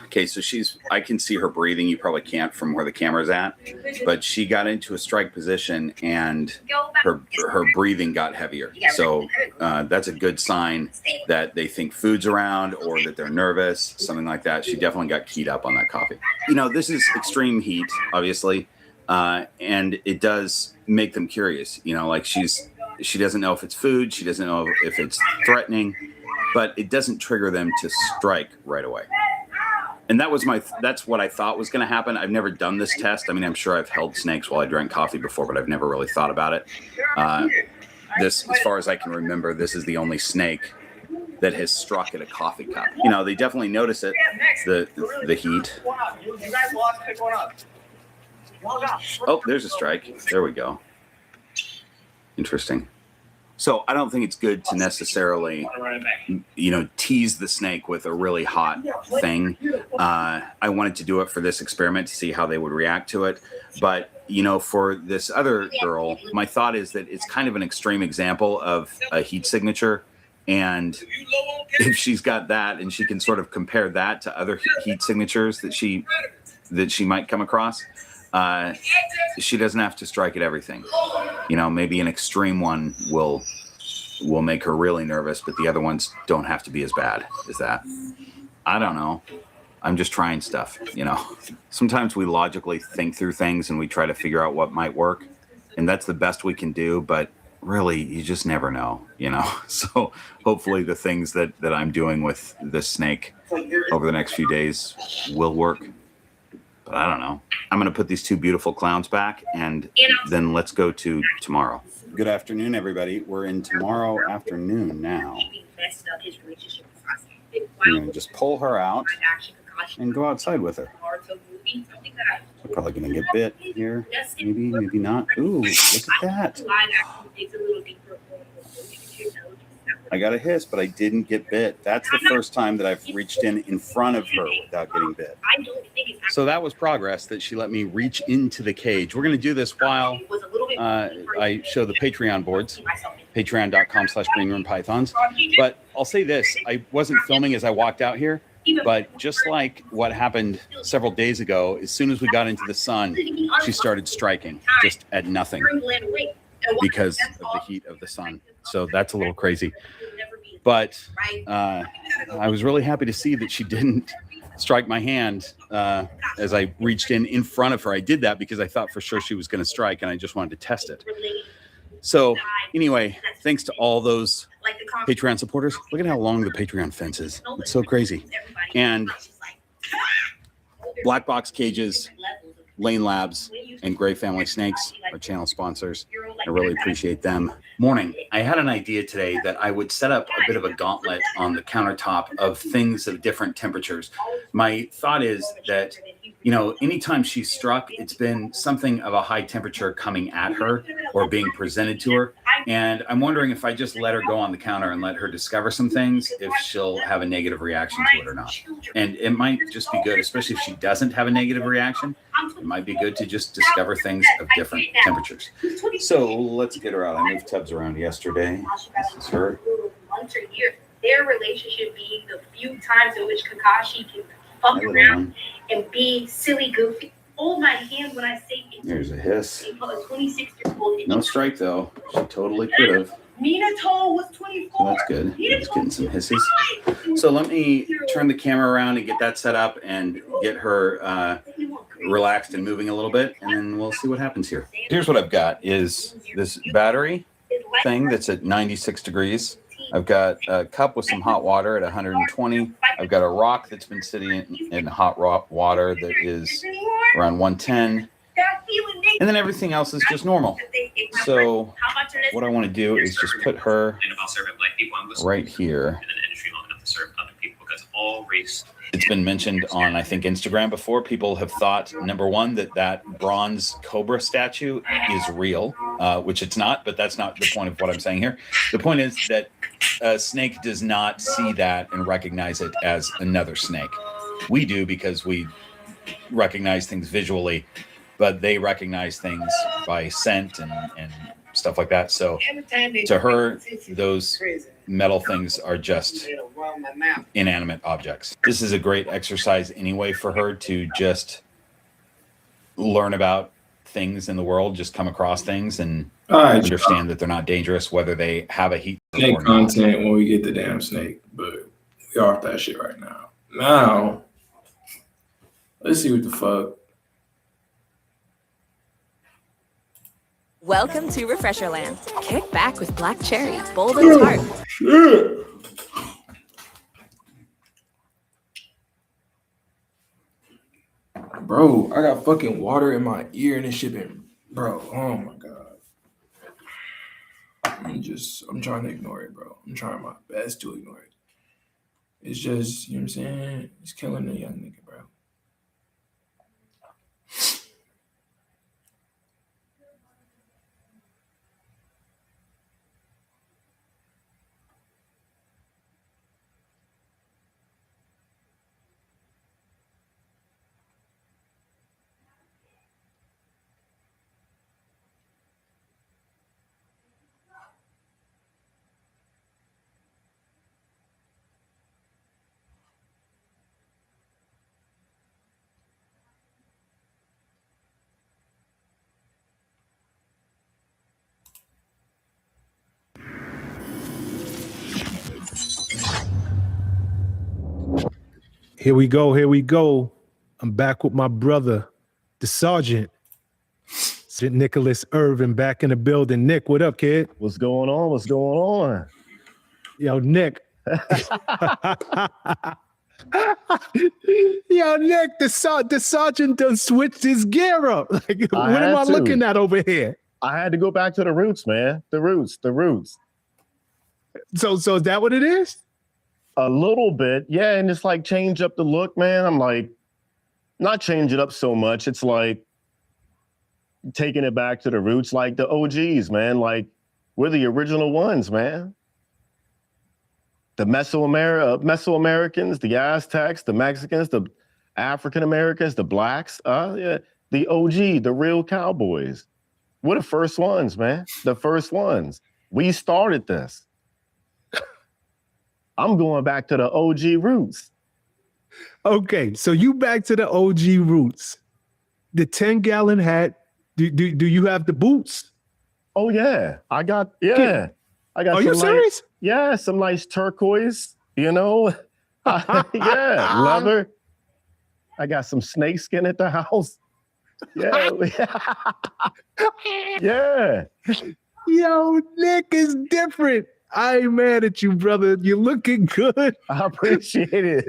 Okay, so I can see her breathing. You probably can't from where the camera's at, but she got into a strike position and her breathing got heavier. So that's a good sign that they think food's around or that they're nervous, something like that. She definitely got keyed up on that coffee. This is extreme heat, obviously, and it does make them curious. Like she doesn't know if it's food, she doesn't know if it's threatening, but it doesn't trigger them to strike right away. And that's what I thought was going to happen. I've never done this test. I mean, I'm sure I've held snakes while I drank coffee before, but I've never really thought about it. As far as I can remember, this is the only snake that has struck at a coffee cup. They definitely notice it, the heat. Oh, there's a strike. There we go. Interesting. So I don't think it's good to necessarily, tease the snake with a really hot thing. I wanted to do it for this experiment to see how they would react to it. But, for this other girl, my thought is that it's kind of an extreme example of a heat signature. And if she's got that and she can sort of compare that to other heat signatures that she might come across, she doesn't have to strike at everything. Maybe an extreme one will make her really nervous, but the other ones don't have to be as bad as that. I don't know. I'm just trying stuff, Sometimes we logically think through things and we try to figure out what might work, and that's the best we can do, but really, you just never know, So hopefully the things that I'm doing with this snake over the next few days will work. But I don't know. I'm going to put these 2 beautiful clowns back, and then let's go to tomorrow. Good afternoon, everybody. We're in tomorrow afternoon now. I'm going to just pull her out and go outside with her. We're probably going to get bit here. Maybe not. Ooh, look at that. I got a hiss, but I didn't get bit. That's the first time that I've reached in front of her without getting bit. So that was progress, that she let me reach into the cage. We're going to do this while I show the Patreon boards, patreon.com/greenroompythons. But I'll say this, I wasn't filming as I walked out here, but just like what happened several days ago, as soon as we got into the sun, she started striking just at nothing because of the heat of the sun. So that's a little crazy. But I was really happy to see that she didn't strike my hand as I reached in front of her. I did that because I thought for sure she was going to strike, and I just wanted to test it. So anyway, thanks to all those Patreon supporters. Look at how long the Patreon fence is. It's so crazy. And Black Box Cages, Lane Labs, and Gray Family Snakes are channel sponsors. I really appreciate them. Morning. I had an idea today that I would set up a bit of a gauntlet on the countertop of things of different temperatures. My thought is that you know, anytime she's struck, it's been something of a high temperature coming at her or being presented to her. And I'm wondering if I just let her go on the counter and let her discover some things, if she'll have a negative reaction to it or not. And it might just be good, especially if she doesn't have a negative reaction. It might be good to just discover things of different temperatures. So let's get her out. I moved Tubbs around yesterday. This is her. Once a year, their relationship being the few times in which Kakashi can fuck around and be silly goofy. Hold my hand when I say it. There's a hiss. A 26-year-old. No strike though. She totally could have. Minato was 24. So that's good. Just getting some hisses. So let me turn the camera around and get that set up and get her relaxed and moving a little bit, and then we'll see what happens here. Here's what I've got is this battery thing that's at 96 degrees. I've got a cup with some hot water at 120. I've got a rock that's been sitting in hot water that is around 110. And then everything else is just normal. So what I want to do is just put her right here. It's been mentioned on, I think, Instagram before. People have thought, number one, that bronze cobra statue is real, which it's not, but that's not the point of what I'm saying here. The point is that a snake does not see that and recognize it as another snake. We do because we recognize things visually, but they recognize things by scent and stuff like that. So to her, those metal things are just inanimate objects. This is a great exercise anyway for her to just learn about things in the world, just come across things and understand that they're not dangerous, whether they have a heat snake content when we get the damn snake, but we off that shit right now. Now, let's see what the fuck. Welcome to Refresherland. Kick back with black cherry, bold and tart. Shit. Bro, I got fucking water in my ear and this shit been, bro, oh my God. I'm trying to ignore it, bro. I'm trying my best to ignore it. It's just, you know what I'm saying? It's killing the young nigga, bro. Here we go. Here we go. I'm back with my brother, the Sergeant. St. Nicholas Irvin back in the building. Nick, what up, kid? What's going on? What's going on? Yo, Nick. Yo, Nick, the Sergeant done switched his gear up. Like, what am I looking at over here? I had to go back to the roots, man. The roots. So is that what it is? A little bit, yeah, and it's like change up the look, man. I'm like, not change it up so much. It's like taking it back to the roots, like the OGs, man. Like we're the original ones, man. The Mesoamericans, the Aztecs, the Mexicans, the African Americans, the blacks, yeah, the OG, the real cowboys. We're the first ones, man. The first ones. We started this. I'm going back to the OG roots. Okay, so you back to the OG roots. The 10-gallon hat. Do you have the boots? Oh yeah, I got. Yeah, I got. Are you serious? Yeah, some nice turquoise. You know, yeah, leather. I got some snakeskin at the house. Yeah, yeah. Yo, Nick is different. I ain't mad at you, brother. You're looking good. I appreciate it.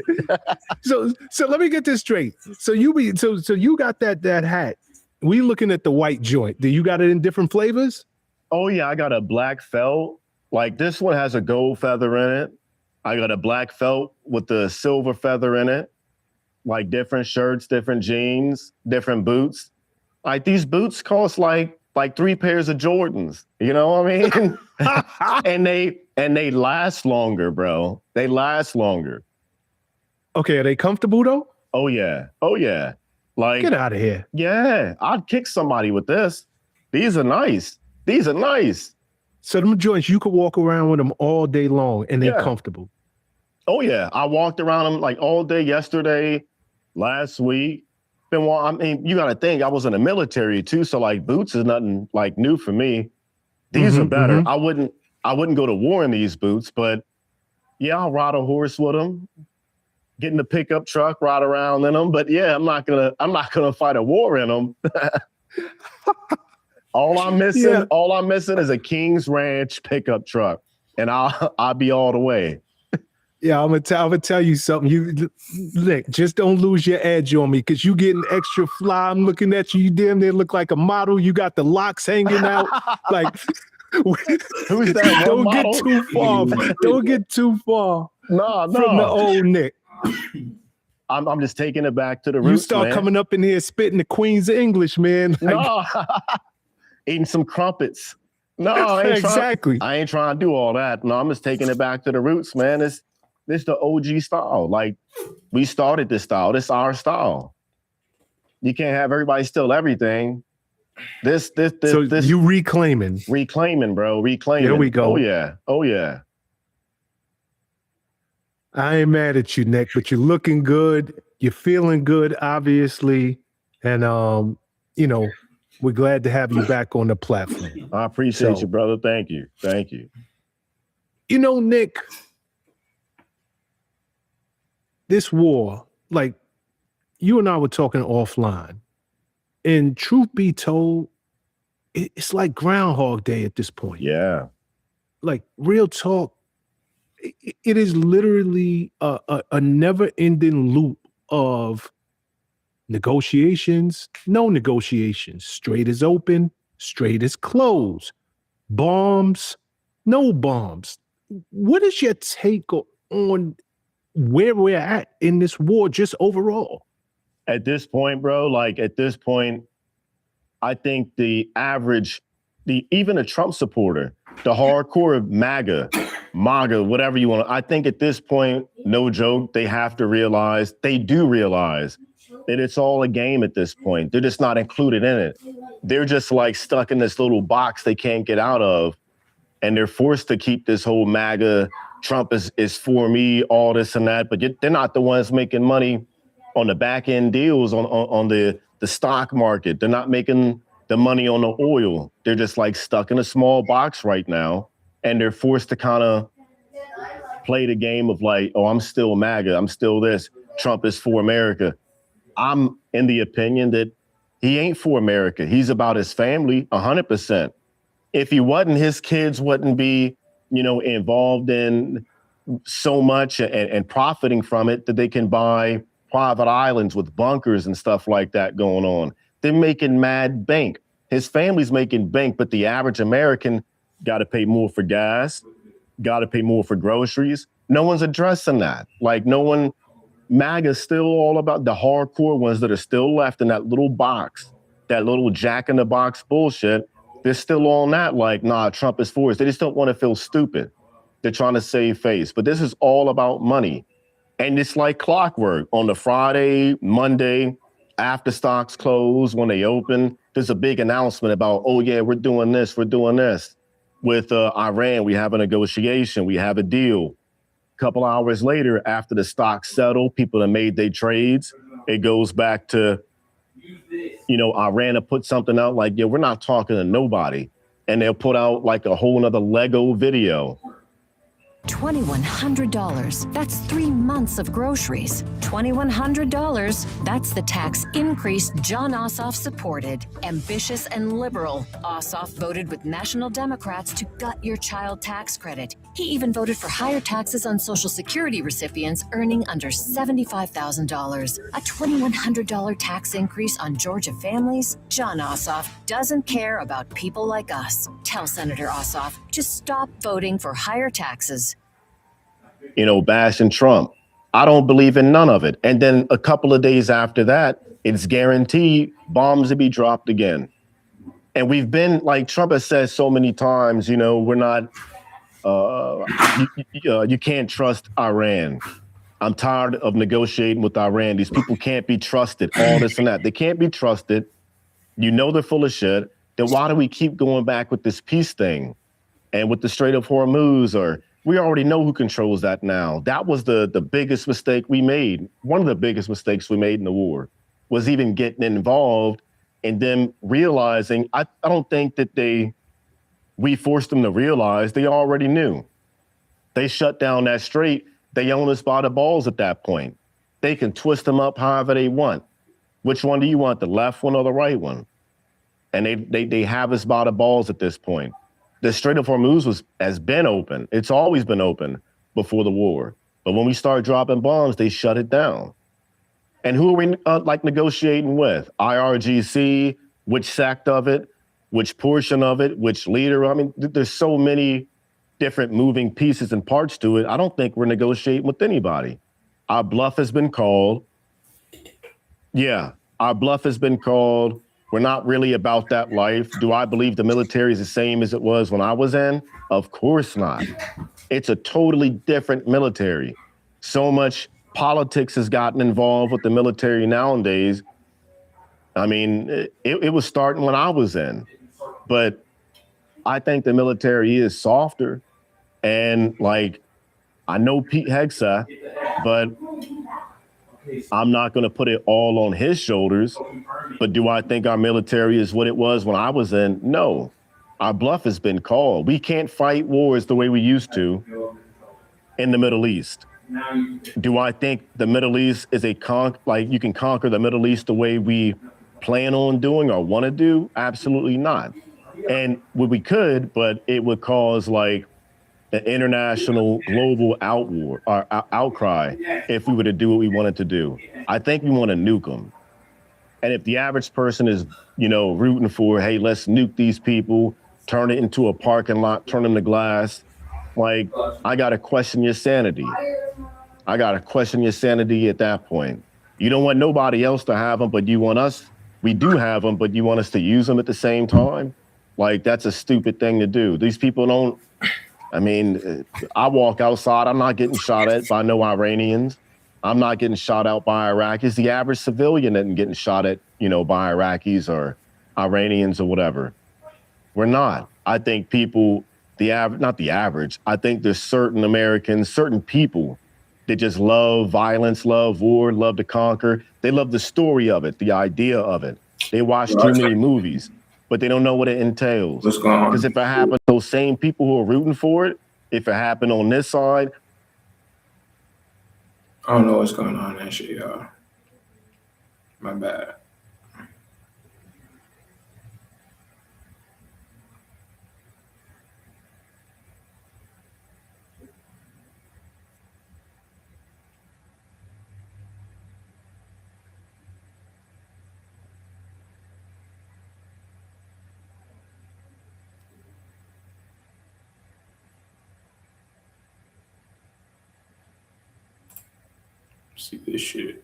So let me get this straight. So you got that hat. We looking at the white joint. Do you got it in different flavors? Oh yeah, I got a black felt. Like this one has a gold feather in it. I got a black felt with the silver feather in it. like different shirts, different jeans, different boots. Like these boots cost like 3 pairs of Jordans. You know what I mean? and they last longer, bro. They last longer. Okay, are they comfortable though? Oh yeah. Oh yeah. Like, get out of here. Yeah, I'd kick somebody with this. These are nice. These are nice. So them joints, you could walk around with them all day long and they're comfortable. Oh yeah, I walked around them like all day yesterday, last week. I mean, you got to think I was in the military too, so like boots is nothing like new for me. These are better. I wouldn't go to war in these boots, but yeah, I'll ride a horse with them, get in the pickup truck, ride around in them. But yeah, I'm not gonna fight a war in them. All I'm missing is a King's Ranch pickup truck, and I'll be all the way. Yeah, I'm gonna tell you something. You look, just don't lose your edge on me, because you getting extra fly. I'm looking at you. You damn near look like a model. You got the locks hanging out. Like, who's that? Don't get too far. Don't get too far. No. From the old Nick. I'm just taking it back to the roots. You start coming up in here spitting the Queen's English, man. Like, no. Eating some crumpets. No, I ain't trying to do all that. No, I'm just taking it back to the roots, man. This the OG style. Like, we started this style. This is our style. You can't have everybody steal everything. This. You reclaiming, bro. Reclaiming. There we go. Oh yeah. I ain't mad at you, Nick, but you're looking good. You're feeling good, obviously, and we're glad to have you back on the platform. I appreciate you, brother. Thank you. You know, Nick, this war, like you and I were talking offline, and truth be told, it's like Groundhog Day at this point. Yeah. Like, real talk, it is literally a never-ending loop of negotiations, no negotiations, straight as open, straight as closed, bombs, no bombs. What is your take on where we're at in this war, just overall? At this point, bro, I think the average, even a Trump supporter, the hardcore MAGA, whatever you want, I think at this point, no joke, they do realize that it's all a game at this point. They're just not included in it. They're just like stuck in this little box they can't get out of. And they're forced to keep this whole MAGA, Trump is for me, all this and that, but they're not the ones making money on the back end deals on the stock market. They're not making the money on the oil. They're just like stuck in a small box right now. And they're forced to kind of play the game of like, oh, I'm still MAGA. I'm still this. Trump is for America. I'm in the opinion that he ain't for America. He's about his family 100%. If he wasn't, his kids wouldn't be, involved in so much and profiting from it that they can buy private islands with bunkers and stuff like that going on. They're making mad bank. His family's making bank, but the average American got to pay more for gas, got to pay more for groceries. No one's addressing that. Like, no one, MAGA's still all about the hardcore ones that are still left in that little box, that little jack-in-the-box bullshit. They're still on that like, nah, Trump is for us. They just don't want to feel stupid. They're trying to save face. But this is all about money. And it's like clockwork. On the Friday, Monday, after stocks close, when they open, there's a big announcement about, oh yeah, we're doing this. With Iran, we have a negotiation, we have a deal. A couple hours later, after the stocks settle, people have made their trades. It goes back to, Iran will put something out like, yeah, we're not talking to nobody. And they'll put out like a whole nother Lego video. $2,100. That's 3 months of groceries. $2,100. That's the tax increase John Ossoff supported. Ambitious and liberal, Ossoff voted with National Democrats to gut your child tax credit. He even voted for higher taxes on Social Security recipients earning under $75,000. A $2,100 tax increase on Georgia families? John Ossoff doesn't care about people like us. Tell Senator Ossoff to stop voting for higher taxes. Bashing Trump. I don't believe in none of it. And then a couple of days after that, it's guaranteed bombs to be dropped again. And we've been, like Trump has said so many times, you know, we're not, you can't trust Iran. I'm tired of negotiating with Iran. These people can't be trusted, all this and that. They can't be trusted. You know they're full of shit. Then why do we keep going back with this peace thing? And with the Strait of Hormuz, or we already know who controls that now. That was the biggest mistake we made. One of the biggest mistakes we made in the war was even getting involved and then realizing, I don't think that we forced them to realize, they already knew. They shut down that strait. They own us by the balls at that point. They can twist them up however they want. Which one do you want, the left one or the right one? And they have us by the balls at this point. The Strait of Hormuz has been open. It's always been open before the war. But when we start dropping bombs, they shut it down. And who are we negotiating with? IRGC, which sect of it, which portion of it, which leader? I mean, there's so many different moving pieces and parts to it. I don't think we're negotiating with anybody. Our bluff has been called. Yeah, our bluff has been called. We're not really about that life. Do I believe the military is the same as it was when I was in? Of course not. It's a totally different military. So much politics has gotten involved with the military nowadays. I mean, it was starting when I was in, but I think the military is softer. And like, I know Pete Hegseth, but I'm not going to put it all on his shoulders. But do I think our military is what it was when I was in? No. Our bluff has been called. We can't fight wars the way we used to in the Middle East. Do I think the Middle East is you can conquer the Middle East the way we plan on doing or want to do? Absolutely not. And we could, but it would cause like an international global outcry if we were to do what we wanted to do. I think we want to nuke them. And if the average person is, you know, rooting for, hey, let's nuke these people, turn it into a parking lot, turn them to glass, like, I got to question your sanity. I got to question your sanity at that point. You don't want nobody else to have them, but you want us. We do have them, but you want us to use them at the same time? Like, that's a stupid thing to do. These people don't, I mean, I walk outside, I'm not getting shot at by no Iranians. I'm not getting shot out by Iraqis. The average civilian isn't getting shot at, you know, by Iraqis or Iranians or whatever. We're not. I think people, not the average, I think there's certain Americans, certain people that just love violence, love war, love to conquer. They love the story of it, the idea of it. They watch too many movies, but they don't know what it entails. What's going on? Because if it happened, those same people who are rooting for it, if it happened on this side. I don't know what's going on actually, y'all. My bad. See this shit.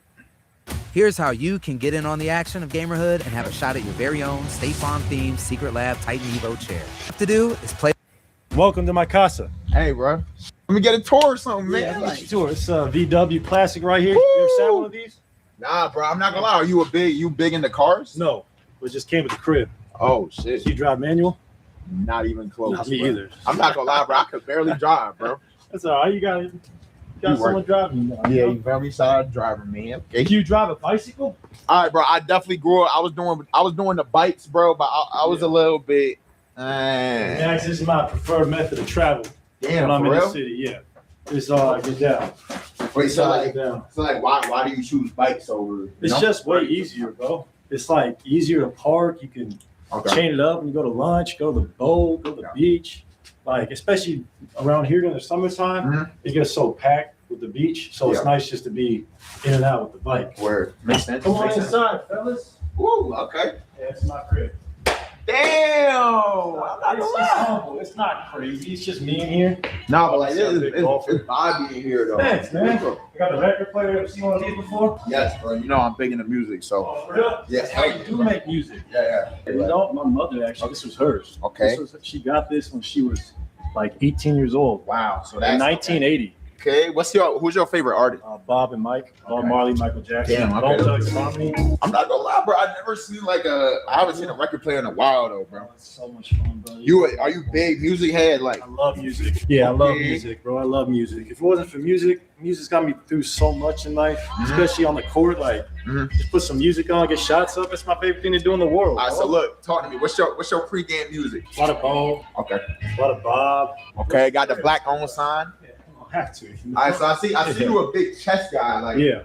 Here's how you can get in on the action of Gamerhood and have a shot at your very own State Farm themed Secret Lab Titan Evo chair. What to do is play. Welcome to my casa. Hey, bro. Let me get a tour or something, man. Yeah, like, tour. It's a VW Classic right here. Woo! You ever seen one of these? Nah, bro. I'm not gonna lie. Are you big into cars? No, it just came with the crib. Oh shit. So you drive manual? Not even close. Not me bro. either. I'm not gonna lie, bro. I could barely drive, bro. That's all right. You got someone driving you. Yeah, you very solid driver, man. Okay. Do you drive a bicycle? All right, bro. I definitely grew up. I was doing the bikes, bro, but I was a little bit. This is my preferred method of travel. Damn, when I'm in real? the city, yeah. It's all I get down. Wait, so why do you choose bikes over? It's just way easier, bro. It's like easier to park. You can chain it up and you go to lunch, go to the boat, go to the beach. Like, especially around here during the summertime, it gets so packed with the beach. So it's nice just to be in and out with the bike. Word. Makes sense. Come on inside, fellas. Ooh, okay. Yeah, it's my crib. It's not crazy. It's just me in here. No, but like it's Bobby in here though. Thanks, man. You got the record player. Ever seen one of these before? Yes, bro. You know I'm big into music, so. Oh, for real? Yes. How you do make music? Yeah. You know, my mother actually. This was hers. Okay. She got this when she was like 18 years old. Wow. So in 1980. Okay. Who's your favorite artist? Bob and Mike. Bob Marley, Michael Jackson. Damn. Bone Okay. Thugs and Harmony. I'm not gonna lie, bro. I haven't seen a record player in a while though, bro. It's so much fun, bro. Are you big music head? Like I love music. Yeah, I love music, bro. I love music. If it wasn't for music, music's got me through so much in life, especially on the court. Like, just put some music on, get shots up. It's my favorite thing to do in the world. All right, so look, talk to me. What's your pregame music? A lot of Bone. Okay. A lot of Bob. Okay, got the black on sign. I have to. All right, so I see you a big chess guy. Like, yeah.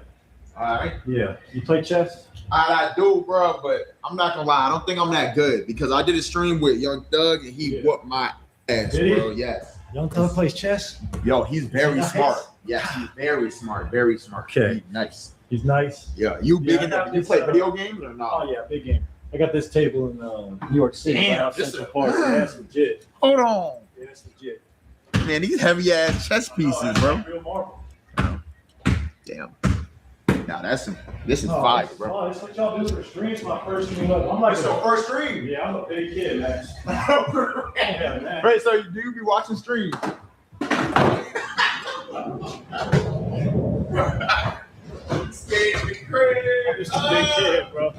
All right. Yeah. You play chess? I do, bro, but I'm not gonna lie. I don't think I'm that good because I did a stream with Young Thug and he whooped my ass, bro. Yes. Young Thug plays chess? Yo, he's very smart. Yes, he's very smart. Very smart. Okay. He's nice. He's nice. Yeah. You big enough? You play video games or not? Oh yeah, big game. I got this table in New York City. Damn, This is that's legit. Hold on. Yeah, that's legit. Man, these heavy ass chess pieces, bro. Real marble. Damn. Nah, this is fire, bro. Oh, this is what y'all do for streams. My first stream. I'm like, It's your first stream. Yeah, I'm a big kid, man. Yeah, man. Right, so do you be watching streams? Skating me crazy. I'm just a big kid, bro.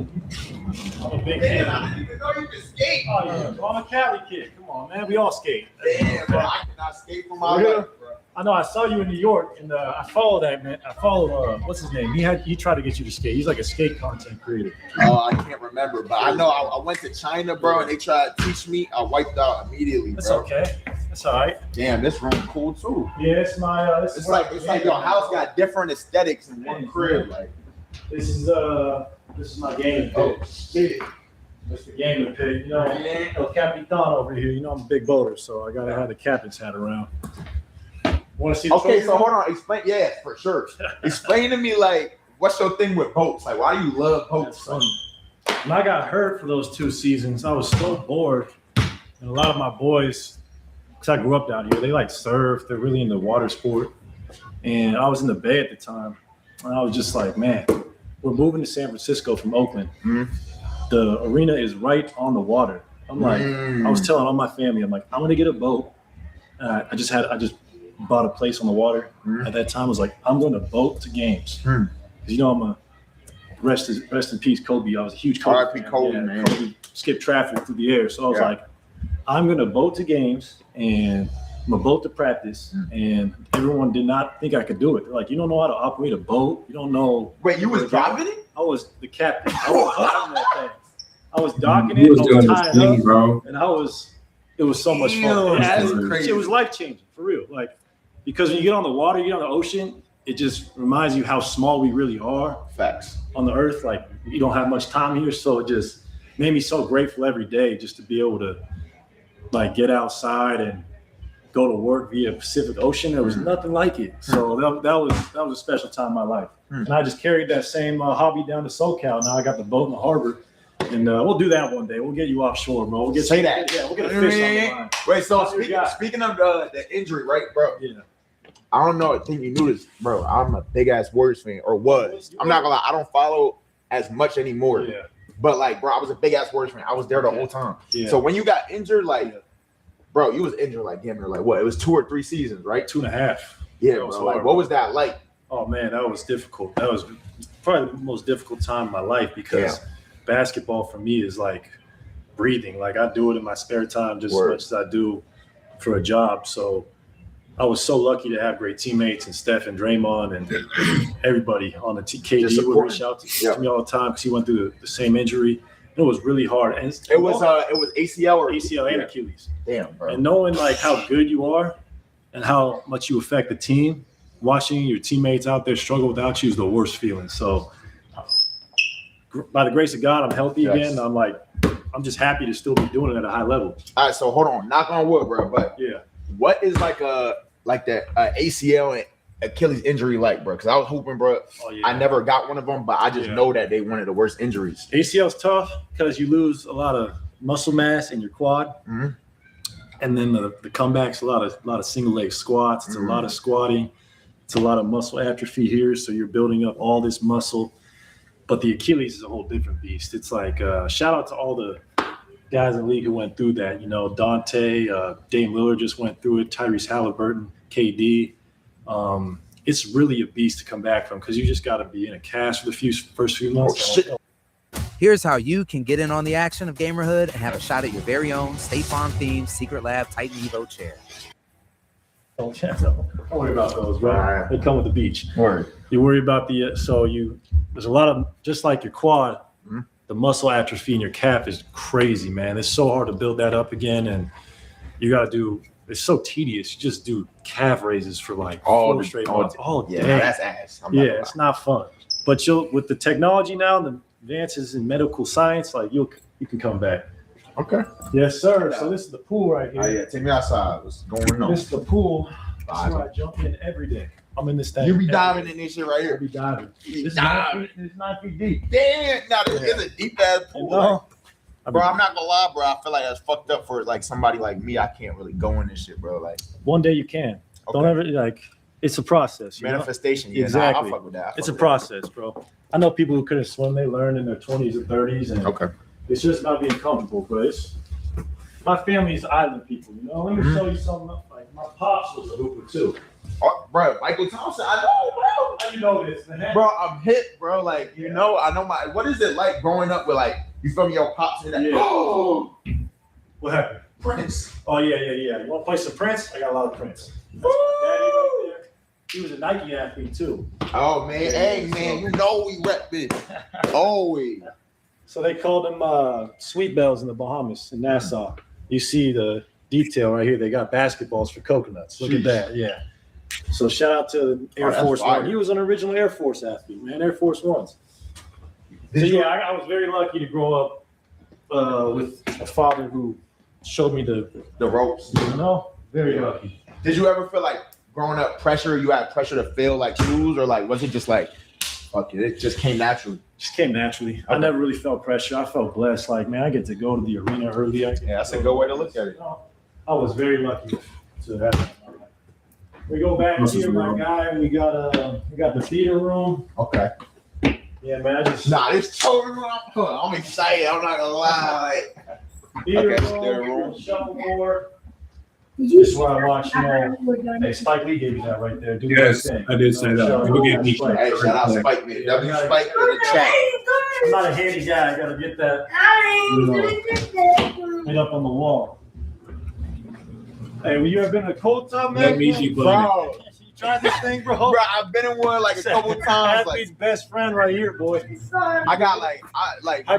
I'm a big kid. I didn't even know you could skate. Oh, yeah. Well, I'm a Cali kid. Come on, man. We all skate. Damn, bro. I cannot skate for my For real? life, bro. I know. I saw you in New York, and I follow that man. I follow what's his name? He tried to get you to skate. He's like a skate content creator. Oh, I can't remember, but I know I went to China, bro, and they tried to teach me. I wiped out immediately, That's bro. okay. That's all right. Damn, this room cool too. Yeah, it's my. It's like your house got different aesthetics in one crib. Like This is my gaming pit. Shit. That's the gaming pit. You know, El Capitan over here. You know, I'm a big boater, so I gotta have the captain's hat around. Want to see? The okay, trophy so room? hold on. Explain. Yeah, for sure. Explain to me, like, what's your thing with boats? Like, why do you love boats? When I got hurt for those 2 seasons, I was so bored, and a lot of my boys, because I grew up down here, they like surf. They're really into water sport, and I was in the Bay at the time, and I was just like, man, we're moving to San Francisco from Oakland. The arena is right on the water. I'm like, I was telling all my family, I'm like, I'm gonna get a boat. I just bought a place on the water. At that time, I was like, I'm going to boat to games. Because you know, I'm a rest in peace, Kobe. I was a huge Kobe R.I.P. fan. Kobe, Yeah, man. Kobe skipped traffic through the air. So I was like, I'm going to boat to games and I'm going to boat to practice. And everyone did not think I could do it. They're like, you don't know how to operate a boat. You don't know. Wait, you was driving it? I was the captain. I was driving that thing. I was docking You it. was I doing was this tying thing, up, bro. and it was so much Ew, fun. that's crazy. It was life changing for real. Like, because when you get on the water, you get on the ocean, it just reminds you how small we really are. Facts. On the earth, like you don't have much time here, so it just made me so grateful every day just to be able to like get outside and go to work via Pacific Ocean. There was nothing like it. So that was a special time in my life. And I just carried that same hobby down to SoCal. Now I got the boat in the harbor. And we'll do that one day. We'll get you offshore, bro. We'll get Say that. Yeah, we'll get a fish on the line. Wait, so speaking of the injury, right, bro? Yeah. I don't know. I think you knew this, bro. I'm a big ass Warriors fan, or was. I'm not gonna lie. I don't follow as much anymore. Yeah. But like, bro, I was a big ass Warriors fan. I was there the whole time. Yeah. So when you got injured, like, bro, you was injured like damn near like what? It was 2 or 3 seasons, right? 2.5. Yeah, That bro. was Like, hard. what was that like? Oh man, that was difficult. That was probably the most difficult time in my life because basketball for me is like breathing. Like I do it in my spare time just as much as I do for a job. So I was so lucky to have great teammates and Steph and Draymond and everybody on the KD would reach out to me all the time because he went through the same injury. It was really hard. And it was ACL or ACL and Achilles. Damn, bro. And knowing like how good you are and how much you affect the team, watching your teammates out there struggle without you is the worst feeling. So by the grace of God, I'm healthy again. I'm just happy to still be doing it at a high level. All right, so hold on, knock on wood, bro. But yeah, what is like that ACL and Achilles injury like, bro? Because I was hooping, bro. Oh, yeah. I never got one of them, but I just know that they one of the worst injuries. ACL's tough because you lose a lot of muscle mass in your quad. Mm-hmm. And then the comeback's a lot of single leg squats. It's a lot of squatting. It's a lot of muscle atrophy here. So you're building up all this muscle. But the Achilles is a whole different beast. It's like shout out to all the guys in the league who went through that. You know, Dante, Dame Lillard just went through it. Tyrese Halliburton, KD. It's really a beast to come back from because you just got to be in a cast for the first few months. Here's how you can get in on the action of Gamerhood and have a shot at your very own State Farm themed Secret Lab Titan Evo chair. Don't worry about those, bro. They come with the beach. Word. You worry about there's a lot of, just like your quad, the muscle atrophy in your calf is crazy, man. It's so hard to build that up again. And you got to do, it's so tedious. You just do calf raises for like 4 straight months. All day. Yeah, that's ass. It's not fun. But with the technology now, the advances in medical science, like you can come back. Okay. Yes, sir. So this is the pool right here. Oh, yeah. Take me outside. What's going on? This is the pool. This is where I jump in every day. I'm in this thing. You be diving in this shit right here. I be diving. This is 9 feet deep. Damn. Now this is a deep ass pool. Bro, I'm not gonna lie, bro. I feel like that's fucked up for like somebody like me. I can't really go in this shit, bro. Like one day you can. Okay. Don't ever like. It's a process. Manifestation. Yeah, exactly. I'll fuck with that. It's a process, bro. I know people who couldn't swim. They learn in their 20s and 30s, and it's just not being comfortable. But my family's island people. You know, let me show you something. Like my pops was a hooper too. Oh, bro, Michael Thompson. I know, bro. How you know this, man? Bro, I'm hit, bro. Like I know my. What is it like growing up with like you feel me? Your pops and that. Yeah. Oh, what happened? Prince. Oh yeah. You want to play some Prince? I got a lot of Prince. That's my daddy right there. He was a Nike athlete too. Oh man, hey man, you know we rep it. Always. So they called them sweet bells in the Bahamas in Nassau. You see the detail right here. They got basketballs for coconuts. Look at that. Yeah. So shout out to the Air Force One. He was an original Air Force athlete, man. Air Force Ones. So I was very lucky to grow up with a father who showed me the ropes. You know, very lucky. Did you ever feel like growing up pressure? You had pressure to fill like shoes, or like was it just like fuck it? It just came naturally. Okay. I never really felt pressure. I felt blessed. Like man, I get to go to the arena early. Yeah, that's a good way to look at it. I was very lucky to have that. We go back here, my guy. We got the theater room. Okay. Yeah, man. This total room. I'm excited. I'm not gonna lie. Theater room, shuffleboard. This is where I watch, hey, Spike Lee gave you that right there. Do yes, I did say that. People gave me hey, shout out Spike Lee. W Spike in the chat. I'm not a handy guy. I gotta get that. Hit up on the wall. Hey, have you ever been in a cold tub, man? Bro. You tried this thing, bro? Bro, I've been in one like a couple times. Athlete's best friend right here, boy. I got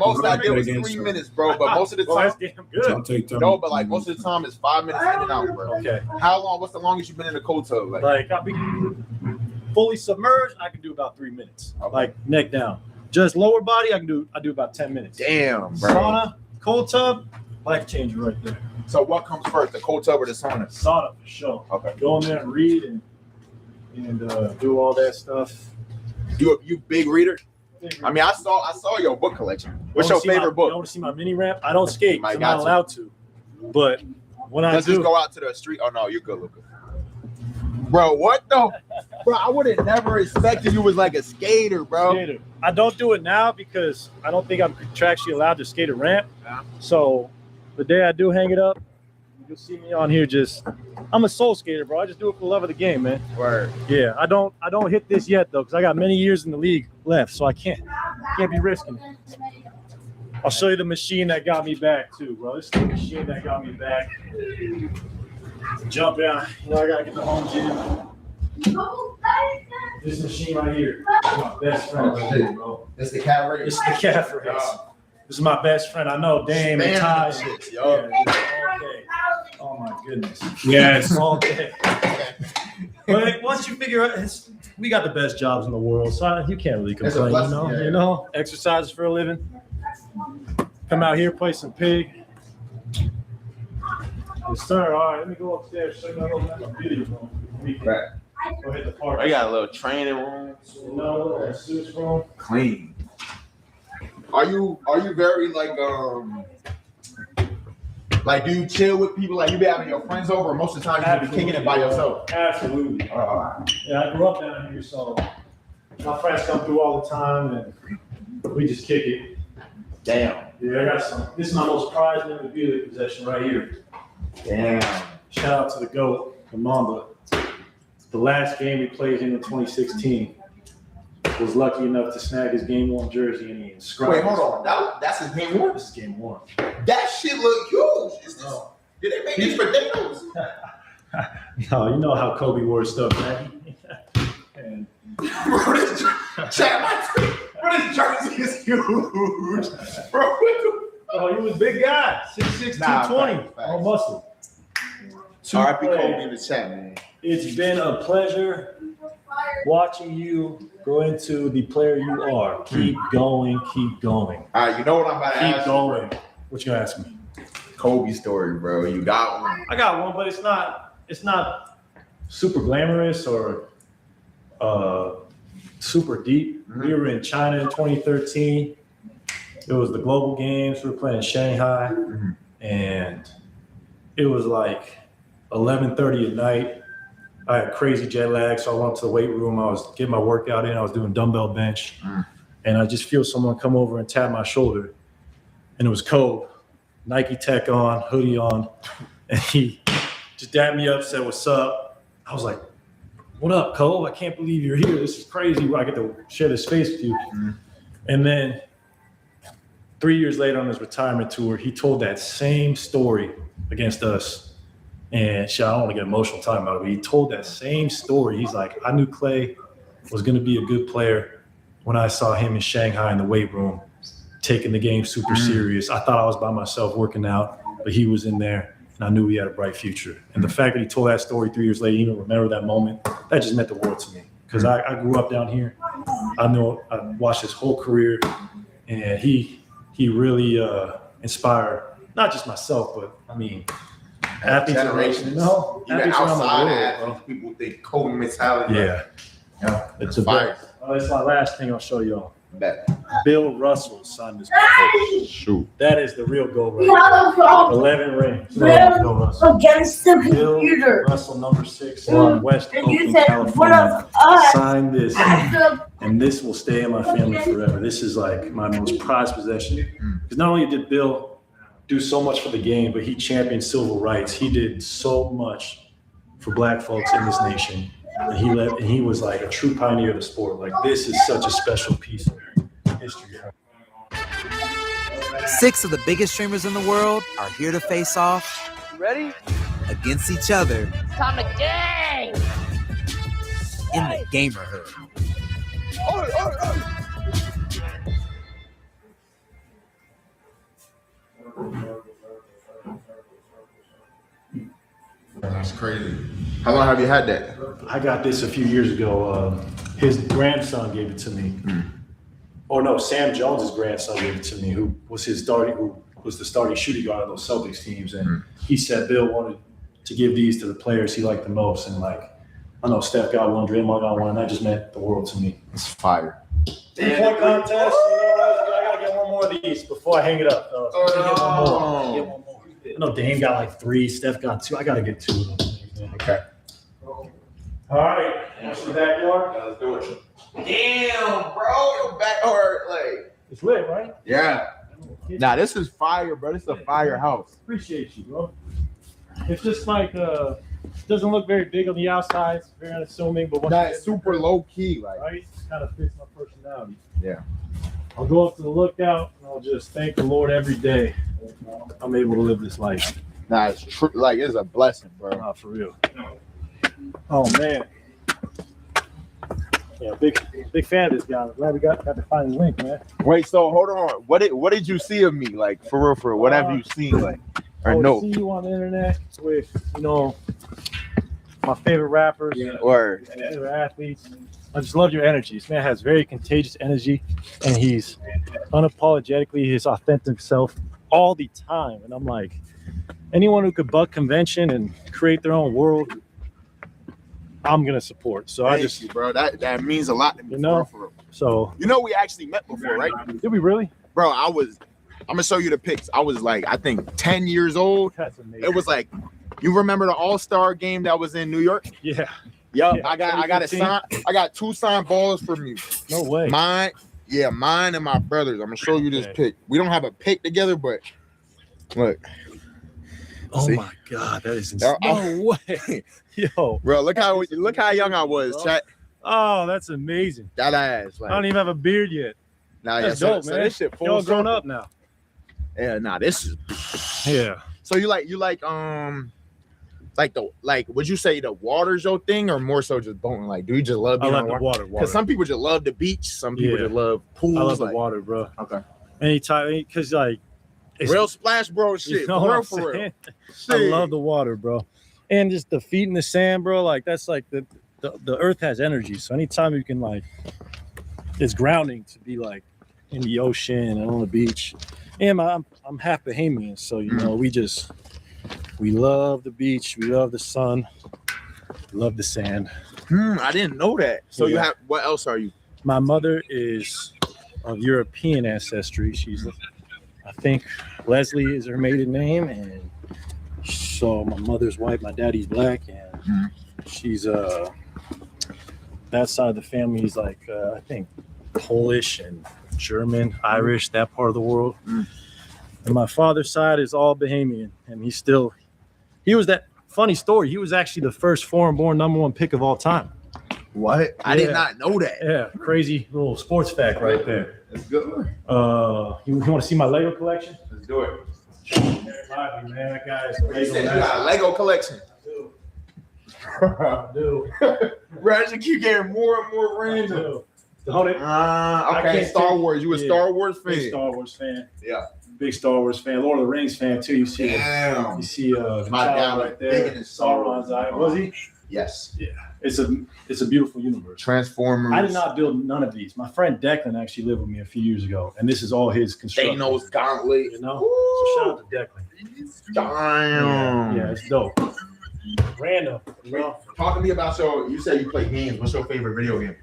most I did was 3 minutes, bro. But most of the time, but like most of the time it's 5 minutes in and out, bro. Okay. How long? What's the longest you've been in a cold tub? Like I'll be fully submerged. I can do about 3 minutes, like neck down. Just lower body, I do about 10 minutes. Damn, bro. Sauna, cold tub, life changer right there. So what comes first, the cold tub or the sauna? Sauna for sure. Okay. Go in there and read and do all that stuff. You big reader? I mean, I saw your book collection. What's your favorite book? You want to see my mini ramp? I don't skate. I'm not allowed to. But when I do, just go out to the street. Oh no, you're good looking. Bro, what the? Bro, I would have never expected you was like a skater, bro. Skater. I don't do it now because I don't think I'm contractually allowed to skate a ramp. Yeah. So the day I do hang it up, you'll see me on here. I'm a soul skater, bro. I just do it for the love of the game, man. Word. Yeah, I don't hit this yet though, because I got many years in the league left, so I can't be risking it. I'll show you the machine that got me back too, bro. This is the machine that got me back. Jump down. I gotta get the home gym. This machine right here. My best friend right here, bro. This the calf race? This is the calf race. This is my best friend. I know, Dame and Ty. Oh my goodness. Yes. All day. But once you figure out, we got the best jobs in the world, so you can't really complain. You know, exercises for a living. Come out here, play some pig. Yes, sir. All right, let me go upstairs. Show you my little video room. Go hit the park. I got a little training room. A suits room. Clean. Are you very like Like, do you chill with people? Like, you be having your friends over, or most of the time you be kicking it by yourself? Absolutely. Yeah, I grew up down here, so my friends come through all the time, and we just kick it. Damn. Yeah, I got some. This is my most prized memorabilia possession right here. Damn. Shout out to the GOAT, the Mamba. The last game we played him in 2016. Was lucky enough to snag his game 1 jersey and he inscribed. Wait, hold on. That's his game 1? This is game 1. That shit look huge. Did they make this for Thanos? No, you know how Kobe wore stuff, man. And bro, this jersey is huge. Bro, oh, he was a big guy. 6'6", 220. All muscle. R.I.P. Kobe in the chat, man. It's been a pleasure watching you grow into the player you are. Keep going, keep going. All right, you know what I'm about to ask Keep going. What you gonna ask me? Kobe story, bro. You got one? I got one, but it's not super glamorous or super deep. We were in China in 2013. It was the global games. We were playing in Shanghai, and it was like 11:30 at night. I had crazy jet lag, so I went to the weight room. I was getting my workout in. I was doing dumbbell bench, and I just feel someone come over and tap my shoulder, and it was Kobe, Nike Tech on, hoodie on, and he just dapped me up, said, "What's up?" I was like, "What up, Kobe? I can't believe you're here. This is crazy. I get to share this space with you." And then 3 years later on his retirement tour, he told that same story against us. And shit, I don't want to get emotional talking about it, but he told that same story. He's like, I knew Clay was going to be a good player when I saw him in Shanghai in the weight room, taking the game super serious. I thought I was by myself working out, but he was in there, and I knew he had a bright future. And the fact that he told that story 3 years later, even remember that moment, that just meant the world to me. Because I grew up down here. I watched his whole career, and he really inspired not just myself, but I mean, athletes generations. Even outside athletes, people think Kobe mentality. Yeah. It's a fire. It's my last thing I'll show y'all. Bill Russell signed this. Shoot. That is the real goal right there. 11 rings. Bill Russell. Against the computer. Bill Russell, number 6 on West Oakland, California. Signed this. And this will stay in my family forever. This is like my most prized possession. Because not only did Bill do so much for the game, but he championed civil rights. He did so much for black folks in this nation. And he was like a true pioneer of the sport. Like, this is such a special piece of history. 6 of the biggest streamers in the world are here to face off. Ready? Against each other. Time to game! In the gamerhood. That's crazy. How long have you had that? I got this a few years ago. His grandson gave it to me. Oh no, Sam Jones's grandson gave it to me, who was the starting shooting guard on those Celtics teams. And he said Bill wanted to give these to the players he liked the most. And like, I know Steph got one, Draymond got one, and that just meant the world to me. It's fire. 3-point contest. I gotta get one more of these before I hang it up. Get one more. I know Dame got like 3, Steph got 2. I gotta get 2 of them. Okay. All right. What's the backyard? Let's do it. Damn, bro, your backyard, like. It's lit, right? Yeah. Nah, this is fire, bro. This is a firehouse. Appreciate you, bro. It's just like doesn't look very big on the outside. It's very unassuming, but that's super low key, like. Right? It kind of fits my personality. Yeah. I'll go up to the lookout and I'll just thank the Lord every day I'm able to live this life. Nah, it's true. Like, it's a blessing, bro. Nah, for real. Oh man. Yeah, big fan of this guy. I'm glad we got to find the link, man. Wait, so hold on. What did you see of me? Like, for real? What have you seen? Like, or no? I see you on the internet with, my favorite rappers or favorite athletes. I just love your energy. This man has very contagious energy, and he's unapologetically his authentic self all the time. And I'm like, anyone who could buck convention and create their own world, I'm gonna support. So Thank you, bro. That means a lot to me. For real. So we actually met before, right? Did we really? Bro, I was I'm gonna show you the pics. I was like, I think 10 years old. That's amazing. It was like, you remember the All-Star game that was in New York? Yeah. Yup. Yeah, I got a sign. I got 2 signed balls from you. No way. Mine and my brothers. I'm gonna show you this pic. We don't have a pic together, but look. Oh See? my God, that is insane. No way. Yo. Bro, look how young I was, chat. Oh, that's amazing. That ass. Like, I don't even have a beard yet. Nah, That's yeah, dope, so man. this shit full Y'all grown circle. up now. Yeah, nah, this is Yeah. So you like would you say the water's your thing or more so just boating? Like, do you just love being I on love the water. Because some people just love the beach, some people just love pools. I love like, the water, bro. Okay. Anytime, because like it's real splash bro shit. You know what I'm for real. saying? I love the water, bro. And just the feet in the sand, bro. Like that's like the earth has energy. So anytime you can like, it's grounding to be like in the ocean and on the beach. And I'm half Bahamian, so you know we love the beach, we love the sun, we love the sand. I didn't know that. So you have what else are you? My mother is of European ancestry. She's, I think, Leslie is her maiden name, and so my mother's white, my daddy's black, and she's that side of the family is like I think Polish and German, Irish, that part of the world. And my father's side is all Bahamian, and he was that funny story. He was actually the first foreign-born #1 pick of all time. What? I did not know that. Yeah, crazy little sports fact right there. That's good. You want to see my Lego collection? Let's do it. Man, that guy is You said you got a Lego collection. Dude. Brad, you keep getting more and more random. Okay, Star Wars. You a Star Wars fan? Big Star Wars fan. Yeah. Big Star Wars fan. Lord of the Rings fan too. You see My dad right there. Sauron's eye. Was he? Yes. Yeah. It's a beautiful universe. Transformers. I did not build none of these. My friend Declan actually lived with me a few years ago, and this is all his construction. Thanos Gauntlet. You know? So shout out to Declan. Damn. Yeah, it's dope. Random. You know? Talk to me about you said you play games. What's your favorite video game?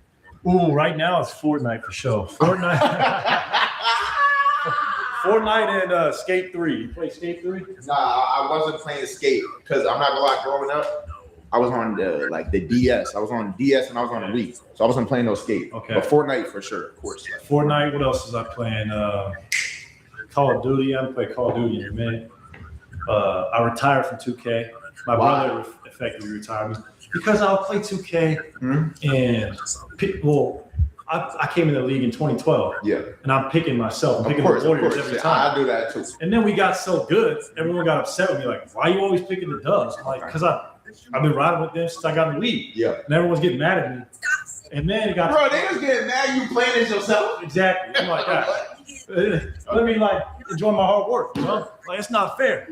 Ooh, right now it's Fortnite for sure. Fortnite and Skate 3. You play Skate 3? Nah, I wasn't playing Skate because I'm not gonna lie. Growing up, I was on the DS. I was on DS and I was on the Wii, so I wasn't playing no Skate. Okay. But Fortnite for sure, of course. Fortnite. What else was I playing? Call of Duty. I haven't played Call of Duty in a minute. I retired from 2K. My brother effectively retired me because I'll play 2K and I came in the league in 2012. Yeah. And I'm picking myself. I'm picking the Warriors every time. I do that too. And then we got so good, everyone got upset with me, like, why are you always picking the Dubs? I'm like, because I've been riding with them since I got in the league. Yeah. And everyone's getting mad at me. And then it got Bro, they was getting mad you playing it yourself. Exactly. I'm like, let me like enjoy my hard work, you know? Like it's not fair.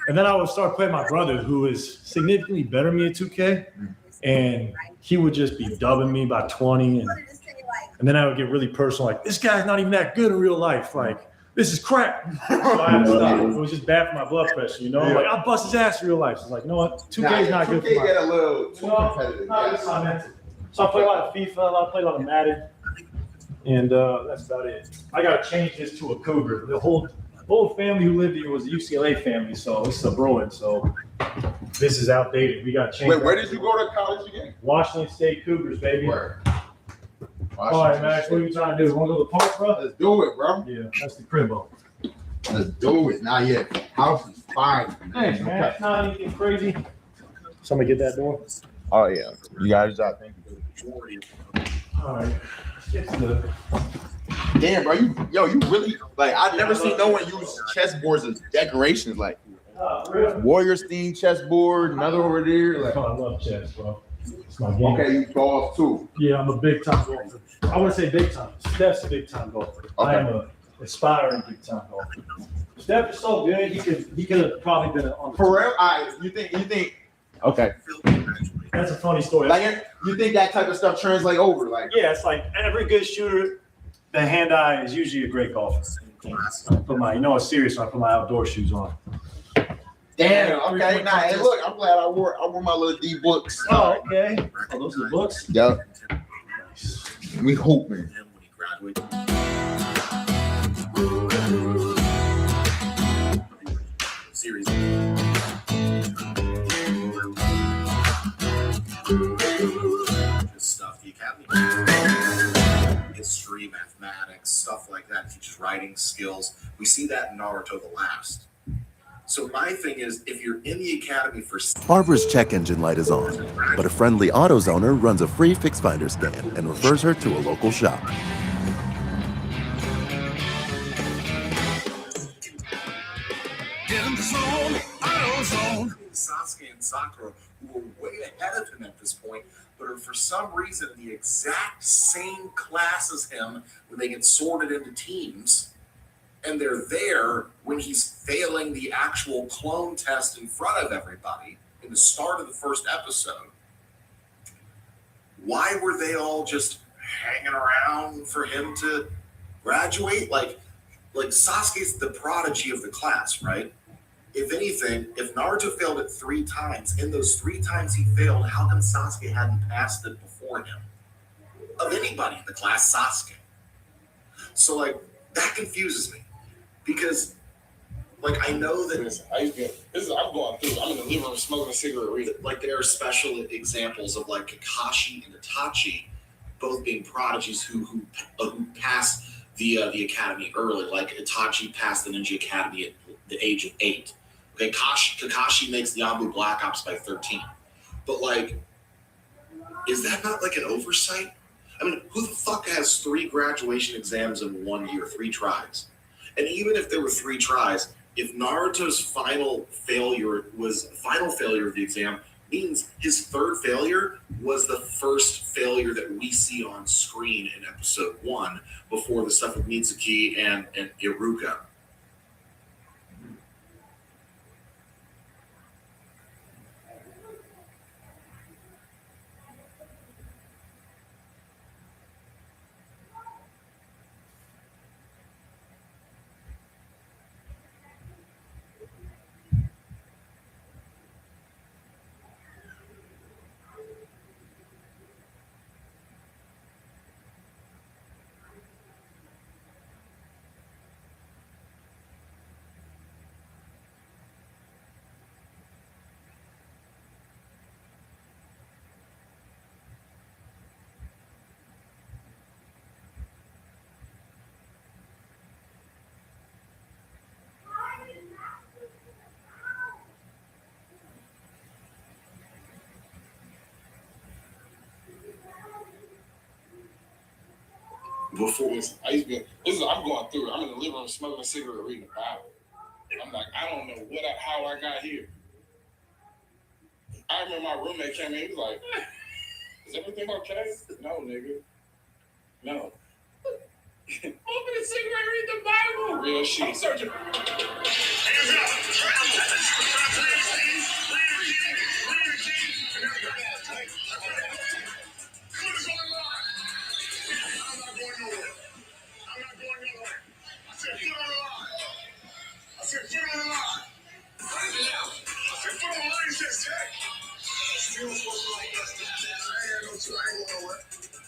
And then I would start playing my brother, who is significantly better than me at 2K, and he would just be dubbing me by 20, and then I would get really personal, like this guy's not even that good in real life, like this is crap. So I had to stop. It was just bad for my blood pressure, you know. Like I bust his ass in real life. It's like, you know what, 2K is not good for my. 2K get a little too competitive. So I play a lot of FIFA, I play a lot of Madden, and that's about it. I gotta change this to a Cougar. The whole family who lived here was a UCLA family, so this is a Bruin, so this is outdated. We got to change. Wait, where did you go to college again? Washington State Cougars, baby. Where? All right, Max, what are you trying to do? Want to go to the park, bro? Let's do it, bro. Yeah, that's the cribbo. Let's do it. Not yet. House is fine. Thanks, man. It's not anything crazy. Somebody get that door. Oh, yeah. You guys, I think. All right. Let's get to the... Damn, bro, you really like I've never seen no one use chessboards as decorations, like Warriors themed chessboard, another over there. Like, I love chess, bro. It's my game. Okay, you golf too. Yeah, I'm a big time golfer. I wouldn't say big time. Steph's a big time golfer. Okay. I am a aspiring big time golfer. Steph is so good. He could have probably been on the for real. You think? Okay. That's a funny story. Like you think that type of stuff translate over? Like yeah, it's like every good shooter. The hand-eye is usually a great golfer. I put my, it's serious when I put my outdoor shoes on. Damn. Okay. Nah. Hey, look, I'm glad I wore my little D books. Oh, okay. Oh, those are the books. Yep. We hope, man. history, mathematics, stuff like that. It teaches writing skills. We see that in Naruto the Last. So my thing is, if you're in the academy for... Barbara's check engine light is on, but a friendly AutoZoner runs a free Fix Finder scan and refers her to a local shop. In the zone, AutoZone. Sasuke and Sakura, who were way ahead of him at this point, but are for some reason the exact same class as him when they get sorted into teams. And they're there when he's failing the actual clone test in front of everybody in the start of the first episode. Why were they all just hanging around for him to graduate? Like Sasuke's the prodigy of the class, right? If anything, if Naruto failed it 3 times, in those 3 times he failed, how come Sasuke hadn't passed it before him? Of anybody in the class, Sasuke. So, like, that confuses me. Because, like, I know that I'm going through, I'm in the living room smoking a cigarette, reading. Like, there are special examples of, like, Kakashi and Itachi both being prodigies who passed the academy early. Like, Itachi passed the Ninja Academy at the age of 8. Okay, Kakashi makes the Yambu Black Ops by 13. But, like, is that not, like, an oversight? I mean, who the fuck has 3 graduation exams in 1 year, 3 tries? And even if there were 3 tries, if Naruto's final failure of the exam means his 3rd failure was the first failure that we see on screen in episode 1 before the stuff with Mitsuki and Iruka. Before this, I'm going through it. I'm in the living room smoking a cigarette, reading the Bible. I'm like, I don't know how I got here. I remember my roommate came in, he was like, is everything okay? No, nigga. No. Open the cigarette, read the Bible. Real shit. I'm searching. Hands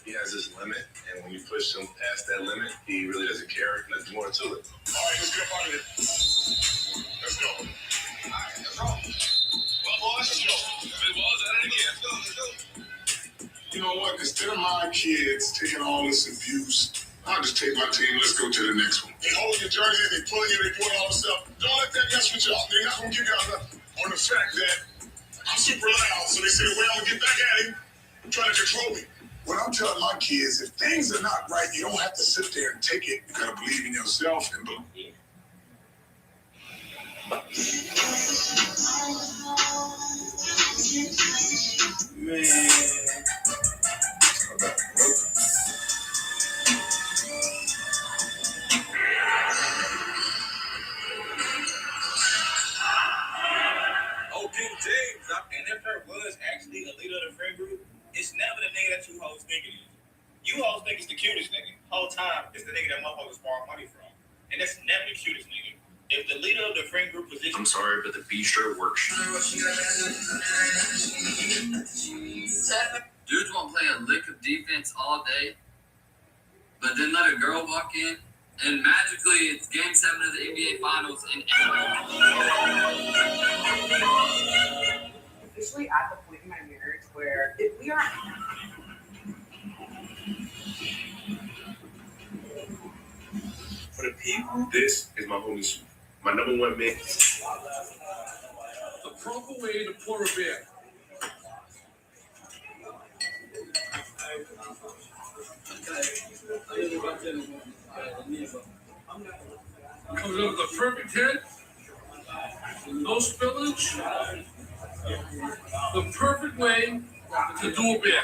He has his limit, and when you push him past that limit, he really doesn't care. There's more to it. All right, let's get out of here. Let's go. All right, let's roll. Well, boys, let's go. Let's go. You know what? Instead of my kids taking all this abuse, I'll just take my team. Let's go to the next one. They hold your jersey, they pulling you, they doing all this stuff. Don't let that mess with y'all. They're not going to give y'all on the fact that I'm super loud. So they say, well, I'm going to get back at him. Trying to control me. What I'm telling my kids, if things are not right, you don't have to sit there and take it. You gotta believe in yourself and believe. Oh, King James, and if there was actually a leader of the friend group, it's never the nigga that you hoes think it is. You hoes think it's the cutest nigga. Whole time, it's the nigga that motherfuckers borrow money from. And that's never the cutest nigga. If the leader of the friend group position... I'm sorry, but the bistro works. Dudes won't play a lick of defense all day, but then let a girl walk in, and magically it's Game 7 of the NBA Finals, and... Officially at the point in my marriage where if we aren't For the people, this is my homie Sue. My number one man. The proper way to pour a beer. Comes up with the perfect head, no spillage, the perfect way to do a beer.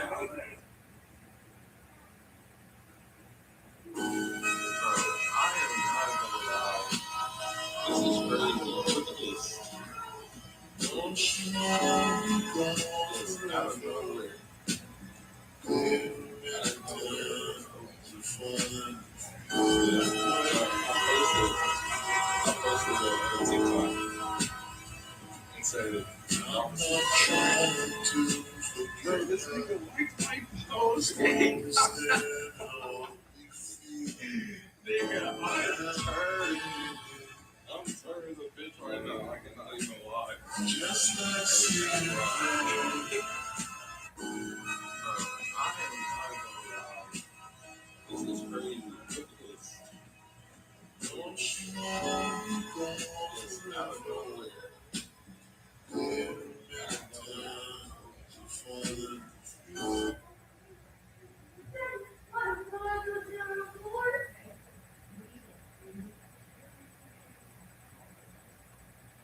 I'm sorry as a bitch right now. I cannot even lie. This is crazy. Look at this. It's out of nowhere.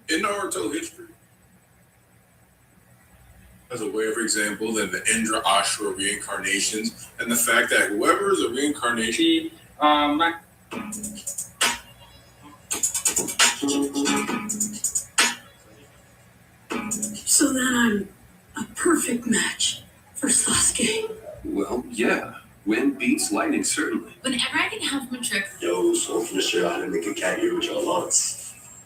In Naruto history, as a way of example, than the Indra Ashura reincarnations, and the fact that whoever is a reincarnation, So then I'm a perfect match for Sasuke. Well, yeah. Wind beats lightning, certainly. Whenever I can help him trick. Yo, so I'm finna show y'all how to make a cat ear with y'all lots.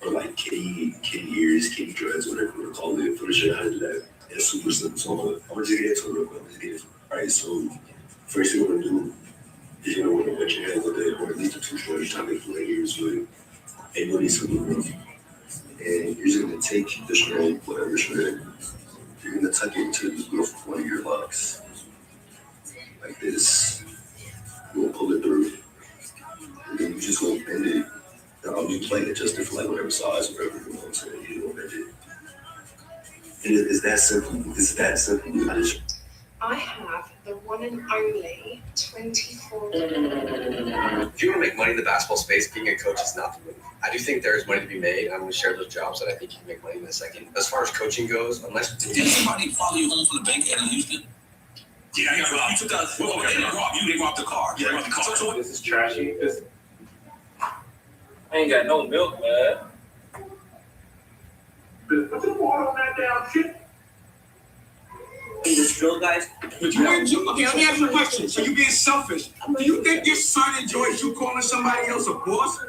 Or like kitty ears, kitty dreads, whatever you want to call it. I'm finna show you how to do that. It's super simple. So I'm gonna just get into it real quick. Alright, so first thing we're gonna do is you're gonna want to wet your hands a bit, or at least a toothbrush each time they pull their ears with. And you'll need some rough. And you're just gonna take the strand, whatever strand, you're gonna tuck it into the roof of one of your locks. Like this. You'll pull it through. And then you just gonna bend it. You play it just for like whatever size, whatever you know what I'm saying. You don't bend it. And it's that simple. It's that simple. I have the one and only 24. If you want to make money in the basketball space, being a coach is not the move. I do think there is money to be made. I'm going to share those jobs that I think you can make money in a second. As far as coaching goes, unless... Did somebody follow you home from the bank in Houston? Yeah, I got robbed. You took that. Well, they didn't rob you. They robbed the car. Yeah, they robbed the car. So this is trashy. I ain't got no milk, man. Put the water on that damn shit. This drill, guys. But you ain't. Okay, let me ask you a question. So you being selfish? Do you think your son enjoys you calling somebody else a boss?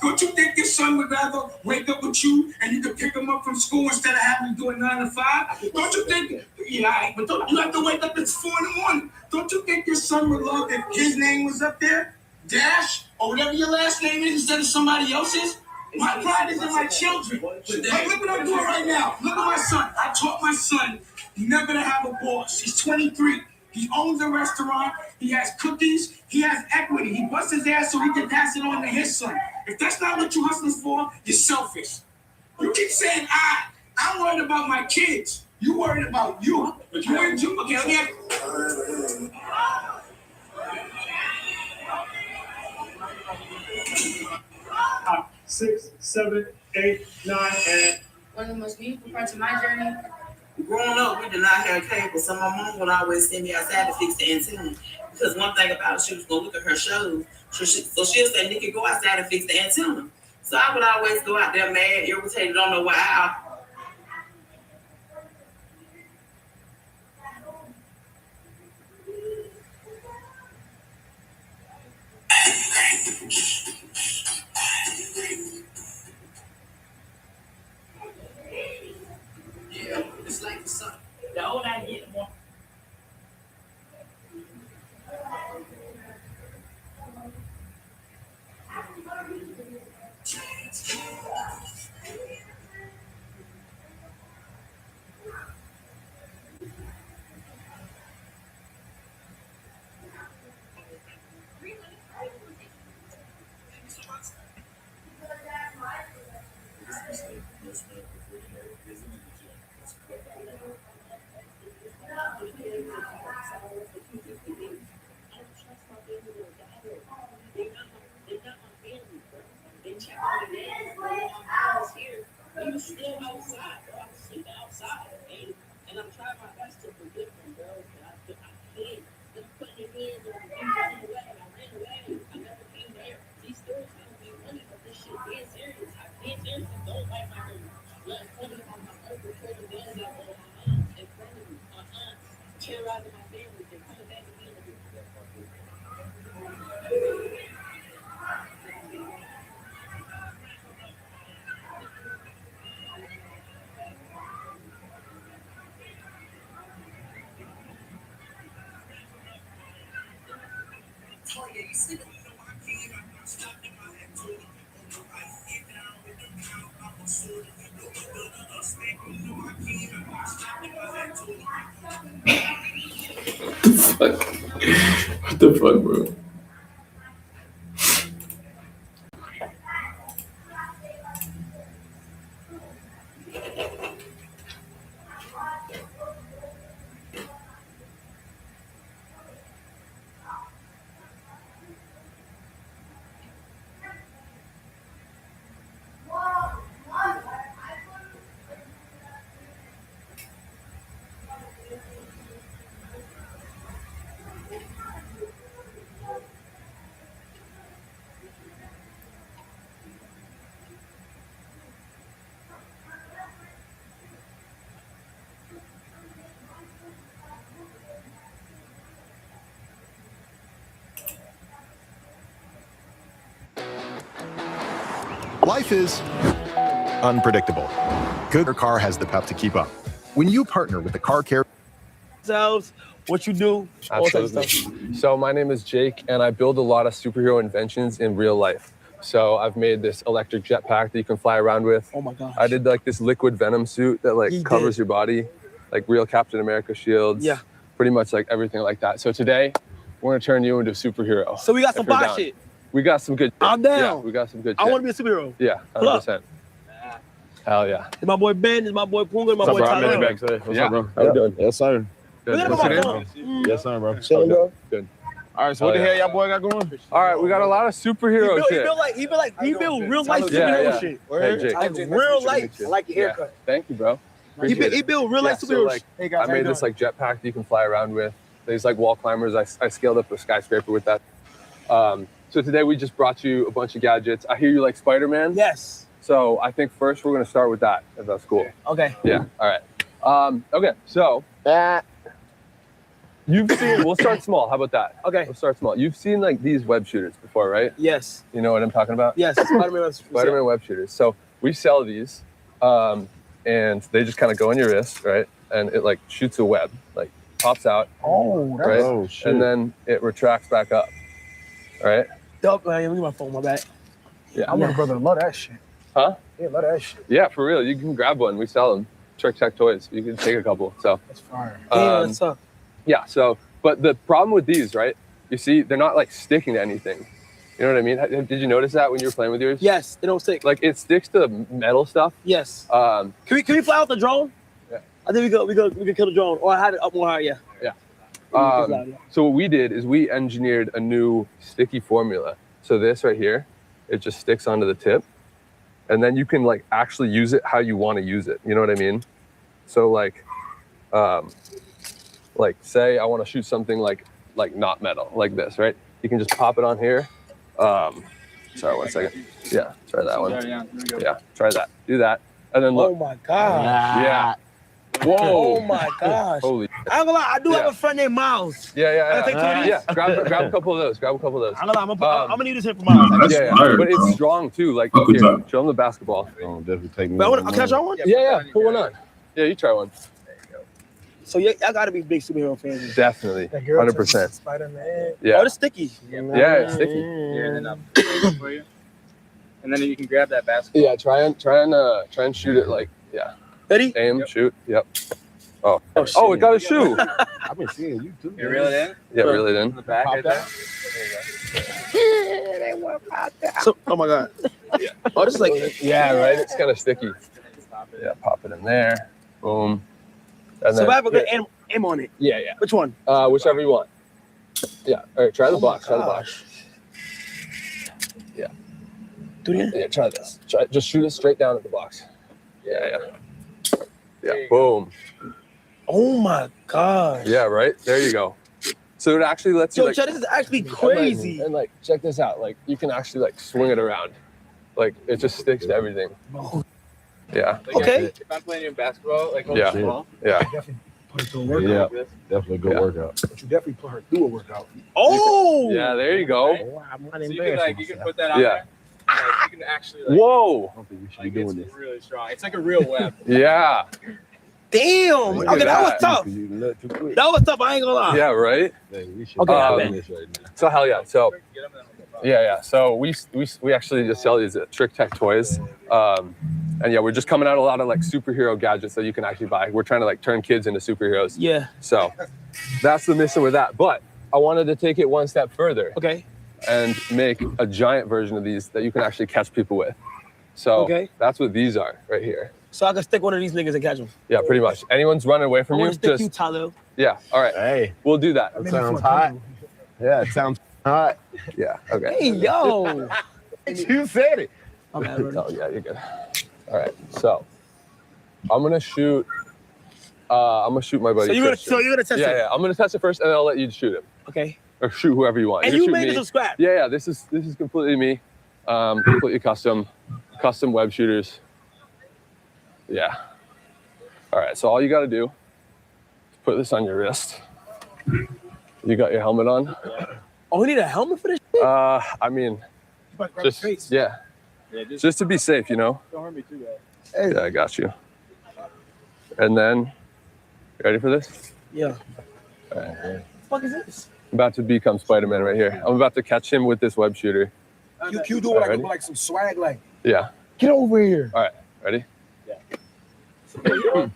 Don't you think your son would rather wake up with you and you could pick him up from school instead of having him do it 9 to 5? Don't you think? Yeah, but don't you have to wake up at 4 in the morning? Don't you think your son would love if his name was up there, Dash, or whatever your last name is, instead of somebody else's? My pride is in my children. Like, look what I'm doing right now. Look at my son. I taught my son never to have a boss. He's 23. He owns a restaurant. He has cookies. He has equity. He busts his ass so he can pass it on to his son. If that's not what you hustling for, you're selfish. You keep saying I'm worried about my kids. You worried about you. But you ain't you. Okay, let me ask. 6, 7, 8, 9, and One of the most beautiful parts of my journey. Growing up, we did not have cable, so my mom would always send me outside to fix the antenna. Because one thing about it, she was going to look at her shows. So she'll say, Nikki, go outside and fix the antenna. So I would always go out there mad, irritated, don't know why. Yeah, it's like the sun. The older I get, the more. and check on the man. I was here. We was still outside, bro. I was sleeping outside, okay? And I'm trying my best to forgive him, bro. But I can't. Them putting your hands on me, running away. I ran away. I never came there. These stories don't be funny, but this shit being serious. I can't seriously don't like my baby. Let's put it on my uncle, put the guns up on my aunt in front of me. My aunt terrorizing my family. They're coming back to me. What the fuck, bro? Life is unpredictable. Good car has the pep to keep up. When you partner with the car care, what you do, all types of stuff. So my name is Jake, and I build a lot of superhero inventions in real life. So I've made this electric jetpack that you can fly around with. Oh my gosh. I did like this liquid venom suit that like covers your body, like real Captain America shields. Yeah. Pretty much like everything like that. So today, we're gonna turn you into a superhero. So we got some if you're box down. shit. We got some good. I'm down. Yeah, we got some good. I shit. want to be a superhero. Yeah, Pull up. 100%. Hell yeah. It's my boy Ben. It's my boy Punga. It's my boy What's up, bro? Tyler. What's up, Yeah. bro? How you doing? Yes, sir. Look at What's my your phone. Yes, sir, bro. Chilling, bro. Good. All right, so what the hell y'all boy got going? All right, we got a lot of superhero shit. He built real life superhero shit. Hey, Jake. Like real life. I like your haircut. Thank you, bro. He built real life So, superhero like, shit. Hey guys, I made this like jetpack that you can fly around with. These like wall climbers. I scaled up a skyscraper with that. So today we just brought you a bunch of gadgets. I hear you like Spider-Man. Yes. So I think first we're gonna start with that, if that's cool. Okay. Yeah. All right. Okay. So you've seen. We'll start small. How about that? Okay. We'll start small. You've seen like these web shooters before, right? Yes. You know what I'm talking about? Yes. Spider-Man web shooters. So we sell these, and they just kind of go on your wrist, right? And it like shoots a web, like pops out. Oh, that's right? Oh, shit. And then it retracts back up. All right. Dope, man. Look at my phone. My bad. Yeah. I want a brother to love that shit. Huh? Yeah, love that shit. Yeah, for real. You can grab one. We sell them. Trick Tech Toys. You can take a couple. So. That's fire. That's up. Yeah. So, but the problem with these, right? You see, they're not like sticking to anything. You know what I mean? Did you notice that when you were playing with yours? Yes, they don't stick. Like it sticks to metal stuff. Yes. Um. Can we fly out the drone? Yeah. I think we could kill the drone. Or I had it up more higher. Yeah. Yeah. So what we did is we engineered a new sticky formula. So this right here, it just sticks onto the tip, and then you can like actually use it how you want to use it. You know what I mean? So like say I want to shoot something like not metal, like this, right? You can just pop it on here. Sorry, 1 second. Yeah, try that one. Yeah, try that. Do that, and then look. Oh my god. Yeah. Whoa. Oh my gosh. Holy. I ain't gonna lie, I do have Yeah. a friend named Miles. Yeah. I take 2 of these? Yeah, grab a couple of those. I'm gonna need this here for Miles. Yeah, but it's strong too. Like, here, show them the basketball. Oh, definitely take me. But can I try one? Yeah, put one on. Yeah, you try one. So yeah, I gotta be big superhero fans. Definitely, 100%. Spider-Man. Yeah. Oh, it's sticky. Yeah, it's sticky. Yeah, and then I'll put it for you. And then you can grab that basketball. Yeah, try and shoot it like Ready? Aim, shoot. Yep. Oh, shit. it got a shoe. I've been seeing you too. You reel it in? Yeah, reel it in. The back right there. So, oh my god. Yeah. Oh, this is like Yeah, right. It's kind of sticky. Yeah, pop it in there. Boom. And so then, I have a good aim on it. Yeah. Which one? Whichever you want. Yeah. All right. Try the box. Try the box. Yeah. Do it again. Yeah, try this. Just shoot it straight down at the box. Yeah. Boom. Oh my gosh. Yeah, right. There you go. So it actually lets you. Yo, Like, Chad, this is actually crazy. And like, check this out. Like, you can actually like swing it around. Like, it just sticks to everything. Yeah. Okay. If I'm playing in basketball, like Yeah. Yeah. Definitely put it through a workout. Yeah, definitely good workout. But you definitely put her through a workout. Oh. Yeah. There you go. Oh, I'm not So you can embarrassed. you can put that out Yeah. there. Like, you can actually like, Whoa. I don't think you should like be doing it's this. really strong. It's like a real web. Yeah. Damn. Look Okay, at that was that. tough. You nut too quick. That was tough. I ain't gonna lie. Yeah. Right. We should Okay, be I doing bet. this right now. So hell yeah. So yeah. So we actually just sell these at Trick Tech Toys. And yeah, we're just coming out a lot of like superhero gadgets that you can actually buy. We're trying to like turn kids into superheroes. Yeah. So that's the mission with that. But I wanted to take it one step further Okay. and make a giant version of these that you can actually catch people with. So Okay. that's what these are right here. So I can stick one of these niggas and catch him. Yeah, pretty much. Anyone's running away I from want you, to stick just you, Tyler. yeah. All right, Hey, we'll do that. that sounds hot. Yeah, it sounds hot. Yeah. Okay. Hey, yo. You said it. My bad, bro. Oh yeah, you're good. All right. So I'm gonna shoot. I'm gonna shoot my buddy. So you're Christian. gonna test Yeah, it. yeah. I'm gonna test it first, and then I'll let you shoot him Okay. or shoot whoever you want. And can you shoot made me. this from scratch. Yeah, yeah. This is completely me. Completely custom web shooters. Yeah. All right. So all you got to do is put this on your wrist. You got your helmet on. Oh, we need a helmet for this shit? I mean, just yeah, just to be safe, you know. Don't hurt me too bad. Hey. Yeah, I got you. And then, you ready for this? Yeah. All right. What the fuck is this? I'm about to become Spider-Man right here. I'm about to catch him with this web shooter. You do Alrighty. like some swag, like Yeah. Get over here. All right. Ready? Yeah.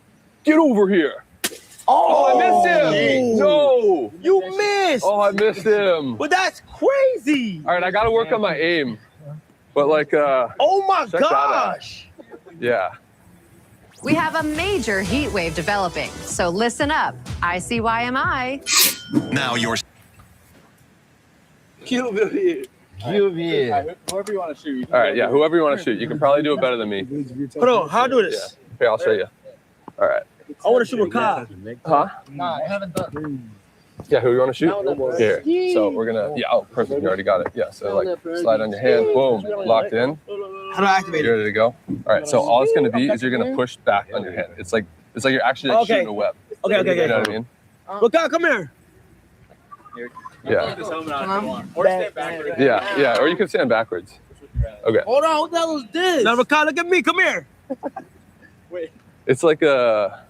Get over here. Oh, I missed him. No. You missed. Oh, I missed him. But that's crazy. All right, I got to work on my aim. But like, Oh my check that out. gosh. Yeah. We have a major heat wave developing, so listen up. ICYMI. Now you're Cube here. Whoever you want to shoot. You can All right, yeah, whoever you want to shoot. You can probably do it better than me. Hold on. How do I do Yeah. this? Okay, I'll show you. All right. I want to shoot with Kai. Huh? Nah, I haven't done. Yeah, who you want to shoot? Here. So we're gonna. Yeah. Oh, perfect. You already got it. Yeah. So like, slide on your hand. Boom. Locked in. How do I activate You it? ready to go? All right. So all it's gonna be is you're gonna push back on your hand. It's like you're actually like Okay. shooting a web. Okay. You know what I mean? But Kai, come here. Yeah. This helmet on if you want. Or stand backwards. Yeah. Yeah. Or you can stand backwards. Okay. Hold on. What the hell is this? Now, Kai, look at me. Come here. It's like a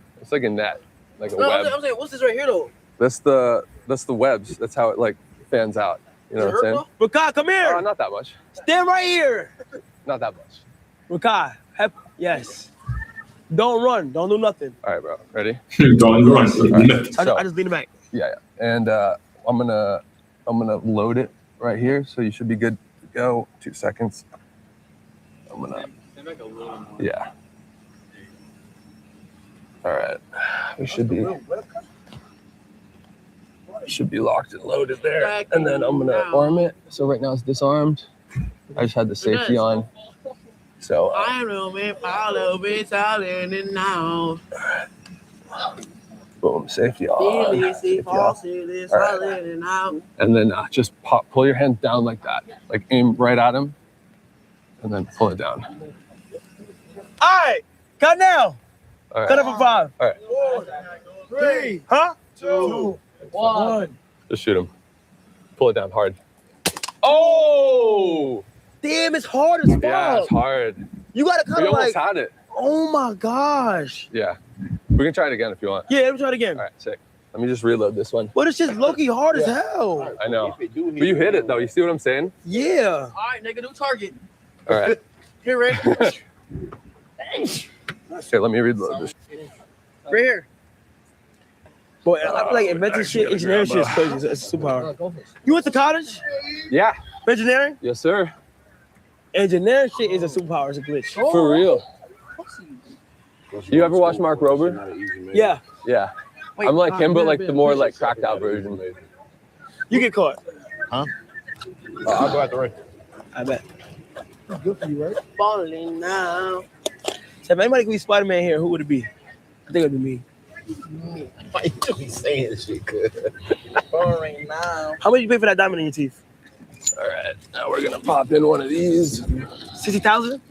net, like a No, web. I'm saying, what's this right here though? That's the webs. That's how it like fans out. You know what I'm saying? But Kai, come here. Not that much. Stand right here. Not that much. Kai, yes. Don't run. Don't do nothing. All right, bro. Ready? Don't run. I just lean it back. Yeah. And I'm gonna load it right here, so you should be good to go. 2 seconds. I'm gonna. Yeah. All right. We should be locked and loaded there. And then I'm gonna arm it. So right now it's disarmed. I just had the safety on. So I know me follow me silent and now. boom, safety on. Safety off. Silent and now. And then just pull your hand down like that. Like aim right at him. And then pull it down. All right, cut now. All right. Cut it for 5. All right. 4, 3, huh? 2, 1. Just shoot him. Pull it down hard. Oh! Damn, it's hard as fuck. Yeah, it's hard. You gotta We kind of almost like. had it. Oh my gosh. Yeah. We can try it again if you want. Yeah, let me try it again. All right, sick. Let me just reload this one. But it's just low-key hard as hell. I know. But you hit it though. You see what I'm saying? Yeah. All right, nigga, new target. All right. Here, Rick. Okay, let me reload this. Right here. Boy, I feel like inventing shit, engineering shit is crazy. It's super hard. You went to college? Yeah. Engineering? Yes, sir. Engineering shit is a superpower. It's a glitch. For real. You ever watch Mark Rober? Yeah. Yeah. I'm like him, but like the more like cracked out version. You get caught. Huh? I'll go out the right. I bet. Good for you, right? Falling now. So if anybody could be Spider-Man here, who would it be? I think it would be me. Why you be saying this shit good? Falling now. How much you pay for that diamond in your teeth? All right, now we're gonna pop in one of these. 60,000?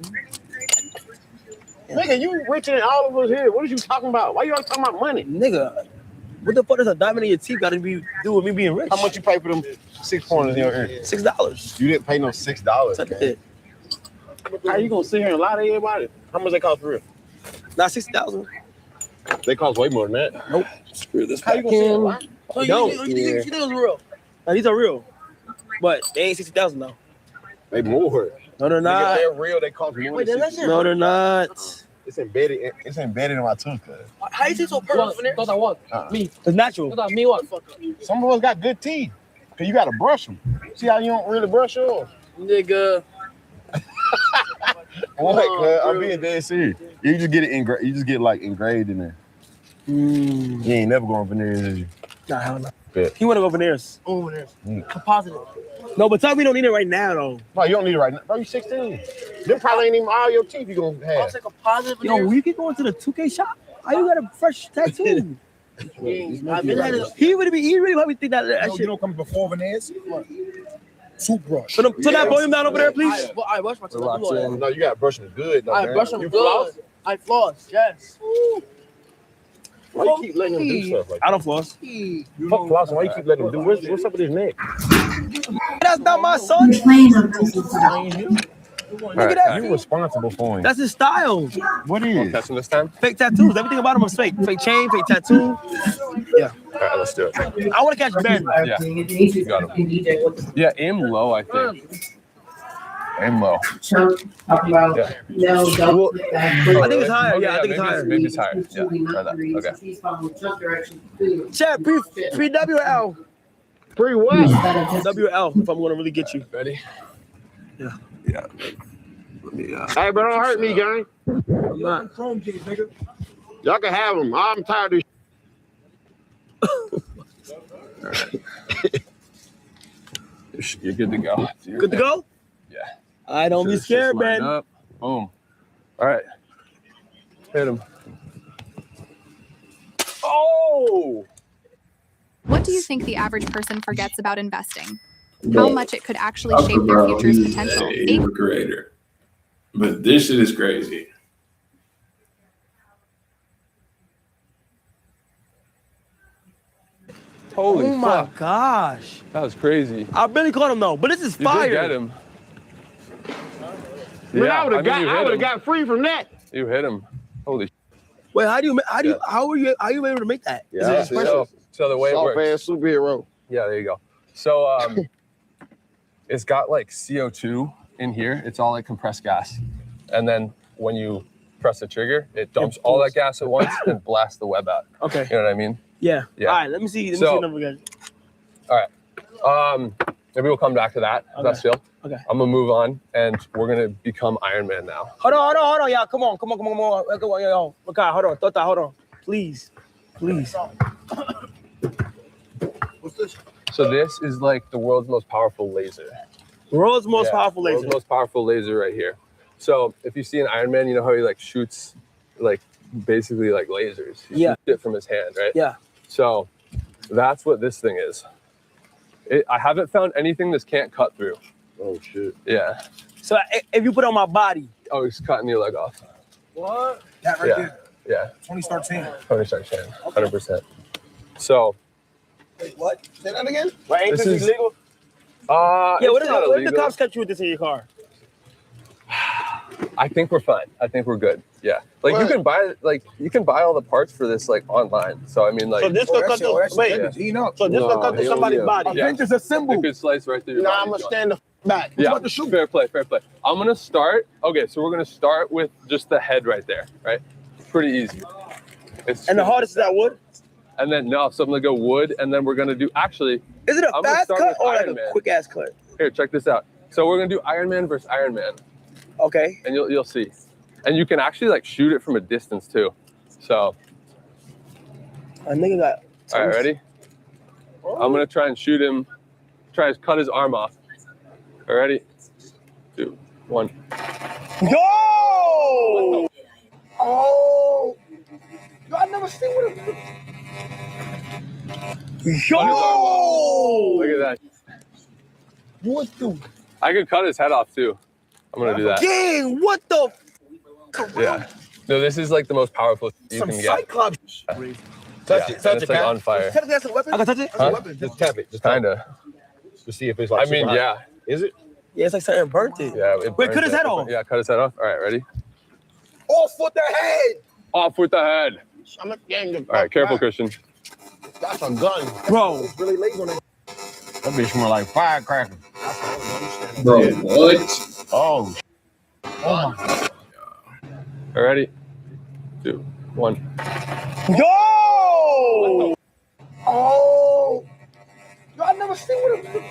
Nigga, you richer than all of us here. What are you talking about? Why you always talking about money? Nigga, what the fuck does a diamond in your teeth got to do with me being rich? How much you pay for them 6 pointers in your ear? $6. You didn't pay no $6. How you gonna sit here and lie to everybody? How much they cost for real? Not 60,000. They cost way more than that. Nope. Screw this. How you gonna sit here and lie? So you think it was real? Now, these are real, but they ain't 60,000 though. They more. No, they're not. If they're real, they cost more. Wait, no, they're not. It's embedded. It's embedded in my tooth. How you think so perfect? Thought I was. Me. It's natural. Me what? Some of us got good teeth. Cause you gotta brush them. See how you don't really brush yours? Nigga. What? I'm being dead serious. You just get it engraved. You just get like engraved in there. You ain't never going veneers, is you? Nah, hell no. Bet. You want to go veneers? Oh, veneers. Composite. No, but tell me you don't need it right now, though. No, you don't need it right now. Bro, you 16. Them probably ain't even all your teeth you gonna have. I'll take a positive. Yo, we can go into the 2K shop. How you got a fresh tattoo? He really probably think that shit. You don't come before veneers? Toothbrush. So that volume down over there, please. I brush my teeth. No, you gotta brush them good. Though, I brush them good. I floss, yes. Why you keep letting him do stuff like that? I don't floss. Fuck flossing. Why you keep letting him do? What's up with his neck? That's not my son. Look at that. You responsible for him. That's his style. What is? Catch him this time? Fake tattoos. Everything about him is fake. Fake chain, fake tattoo. Yeah. All right, let's do it. I want to catch Ben. Yeah. Got him. Yeah, aim low, I think. Aim low. Yeah. No, don't. I think it's higher. Okay, Yeah, I think it's higher. Maybe it's higher. Yeah, try that. Okay. Chat, pre-WL. Pre-what? WL, if I'm going to really get you. Ready? Yeah. Yeah. Let me, hey, but don't hurt me, gang. I'm not. Y'all can have them. I'm tired of this. You're good to go. Good to go? Yeah. I don't be scared, man. Boom. All right. Hit him. Oh! What do you think the average person forgets about investing? How much it could actually shape their future's potential? A creator. But this shit is crazy. Holy oh my fuck. gosh. That was crazy. I barely caught him though, but this is fire. You did get him. Man, I would have got free from that. You hit him. Holy shit. Wait, how are you able to make that? Yeah. So the way it works. Soft-ass superhero. Yeah, there you go. So it's got like CO2 in here. It's all like compressed gas. And then when you press the trigger, it dumps all that gas at once and blasts the web out. Okay. You know what I mean? Yeah. Yeah. All right, let me see the number again. All right. Maybe we'll come back to that. Okay. That's still. Okay. I'm gonna move on, and we're gonna become Iron Man now. Hold on, y'all. Come on. Yo. Okay, hold on. Tota, hold on. Please. What's this? So this is like the world's most powerful laser. World's most powerful laser. World's most powerful laser right here. So if you see an Iron Man, you know how he like shoots like basically like lasers. He shoots it from his hand, right? Yeah. So that's what this thing is. I haven't found anything this can't cut through. Oh shit. Yeah. So if you put it on my body. Oh, he's cutting your leg off. What? That right there. Yeah. Tony Stark's hand. Tony Stark's hand. 100%. So. Wait, what? Say that again? Wait, ain't this illegal? Yeah, what if the cops catch you with this in your car? I think we're fine. I think we're good. Yeah. Like you can buy all the parts for this like online. So I mean like. So this could cut through. So this could cut through somebody's body. Yeah. I think it's a symbol. It could slice right through your body. I'm gonna stand the back. Yeah. Fair play. I'm gonna start. Okay, so we're gonna start with just the head right there. Right. Pretty easy. And the hardest is that wood. And then so I'm gonna go wood, and then we're gonna do actually. Is it a fast cut or like a quick ass cut? Here, check this out. So we're gonna do Iron Man versus Iron Man. Okay. And you'll see, and you can actually like shoot it from a distance too. So. A nigga got. All right, ready? I'm gonna try and shoot him. Try to cut his arm off. All right, ready? 2, 1. Yo! Oh! Yo, I never seen what it. Yo! Look at that. What the? I could cut his head off too. I'm gonna do that. Dang, what the? Yeah. No, this is like the most powerful you Some can get. Cyclops. Touch it. It's like on fire. Technically, that's a weapon. I can touch it. Huh? Just tap it. Just Kinda. to see if it's like. I mean, super yeah. hot. Is it? Yeah, it's like something burnt it. Yeah. Wait, cut burns his it. head off. Yeah, cut his head off. All right, ready? Off with the head. Off with the head. I'm a gang. All right, careful, Christian. That's a gun, bro. It's really late on it. That bitch smell like firecracker. Bro, what? Oh. Oh my. All ready? 2, 1. Yo! Oh! Yo, I never seen what it.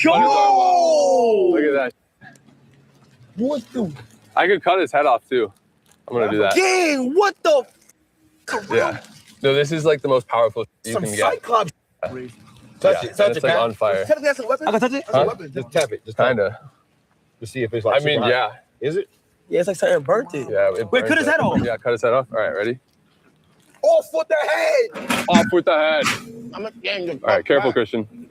Yo! Look at that. What the? I could cut his head off too. I'm gonna do that. Dang, what the? Yeah. No, this is like the most powerful you Some can get. Cyclops. Touch Yeah, it. and Touch it's it. like Cap. on fire. Technically, that's a weapon. I can touch it. Huh? Just tap it. Just Kinda. to see if it's like. I mean, super hot. yeah. Is it? Yeah, it's like something burnt it. Yeah. Wait, burns cut his it. head off. Yeah, cut his head off. All right, ready? Off with the head. Off with the head. I'm a gang. All right, careful, Christian.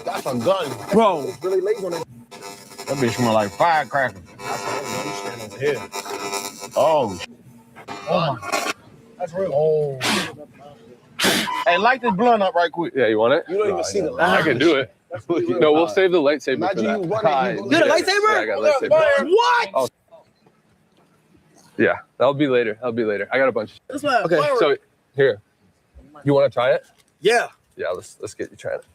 That's a gun, bro. It's really late on it. That bitch smell like firecracker. Oh. Oh. That's real. Oh. Hey, light this blunt up right quick. Yeah, you want it? You don't even see the I can do it. No, we'll save the lightsaber Imagine for you that. running, you You're the lightsaber? Yeah, I got a lightsaber. What? Oh. Yeah, that'll be later. That'll be later. I got a bunch. That's what. Okay, so here, you want to try it? Yeah. Yeah, let's get you trying it.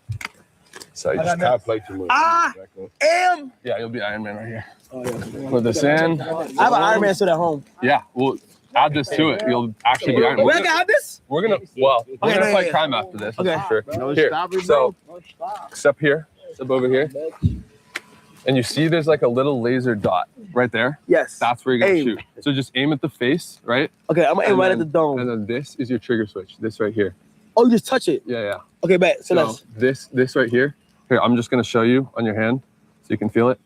So you I just got play too much. I am. Yeah, you'll be Iron Man right here. Oh, yeah. Put this in. I have an Iron Man suit at home. Yeah, we'll add this to it. You'll actually be Iron Man. Wait, I can have this? We're gonna Okay, play yeah. crime after this. Okay. That's for sure. Here, so step here, step over here, and you see there's like a little laser dot right there. Yes. That's where you're gonna Aim. shoot. So just aim at the face, right? Okay, I'm gonna aim And right at then- the dome. And then this is your trigger switch. This right here. Oh, you just touch it. Yeah, yeah. Okay, bet. So let's. This right here. Here, I'm just gonna show you on your hand so you can feel it.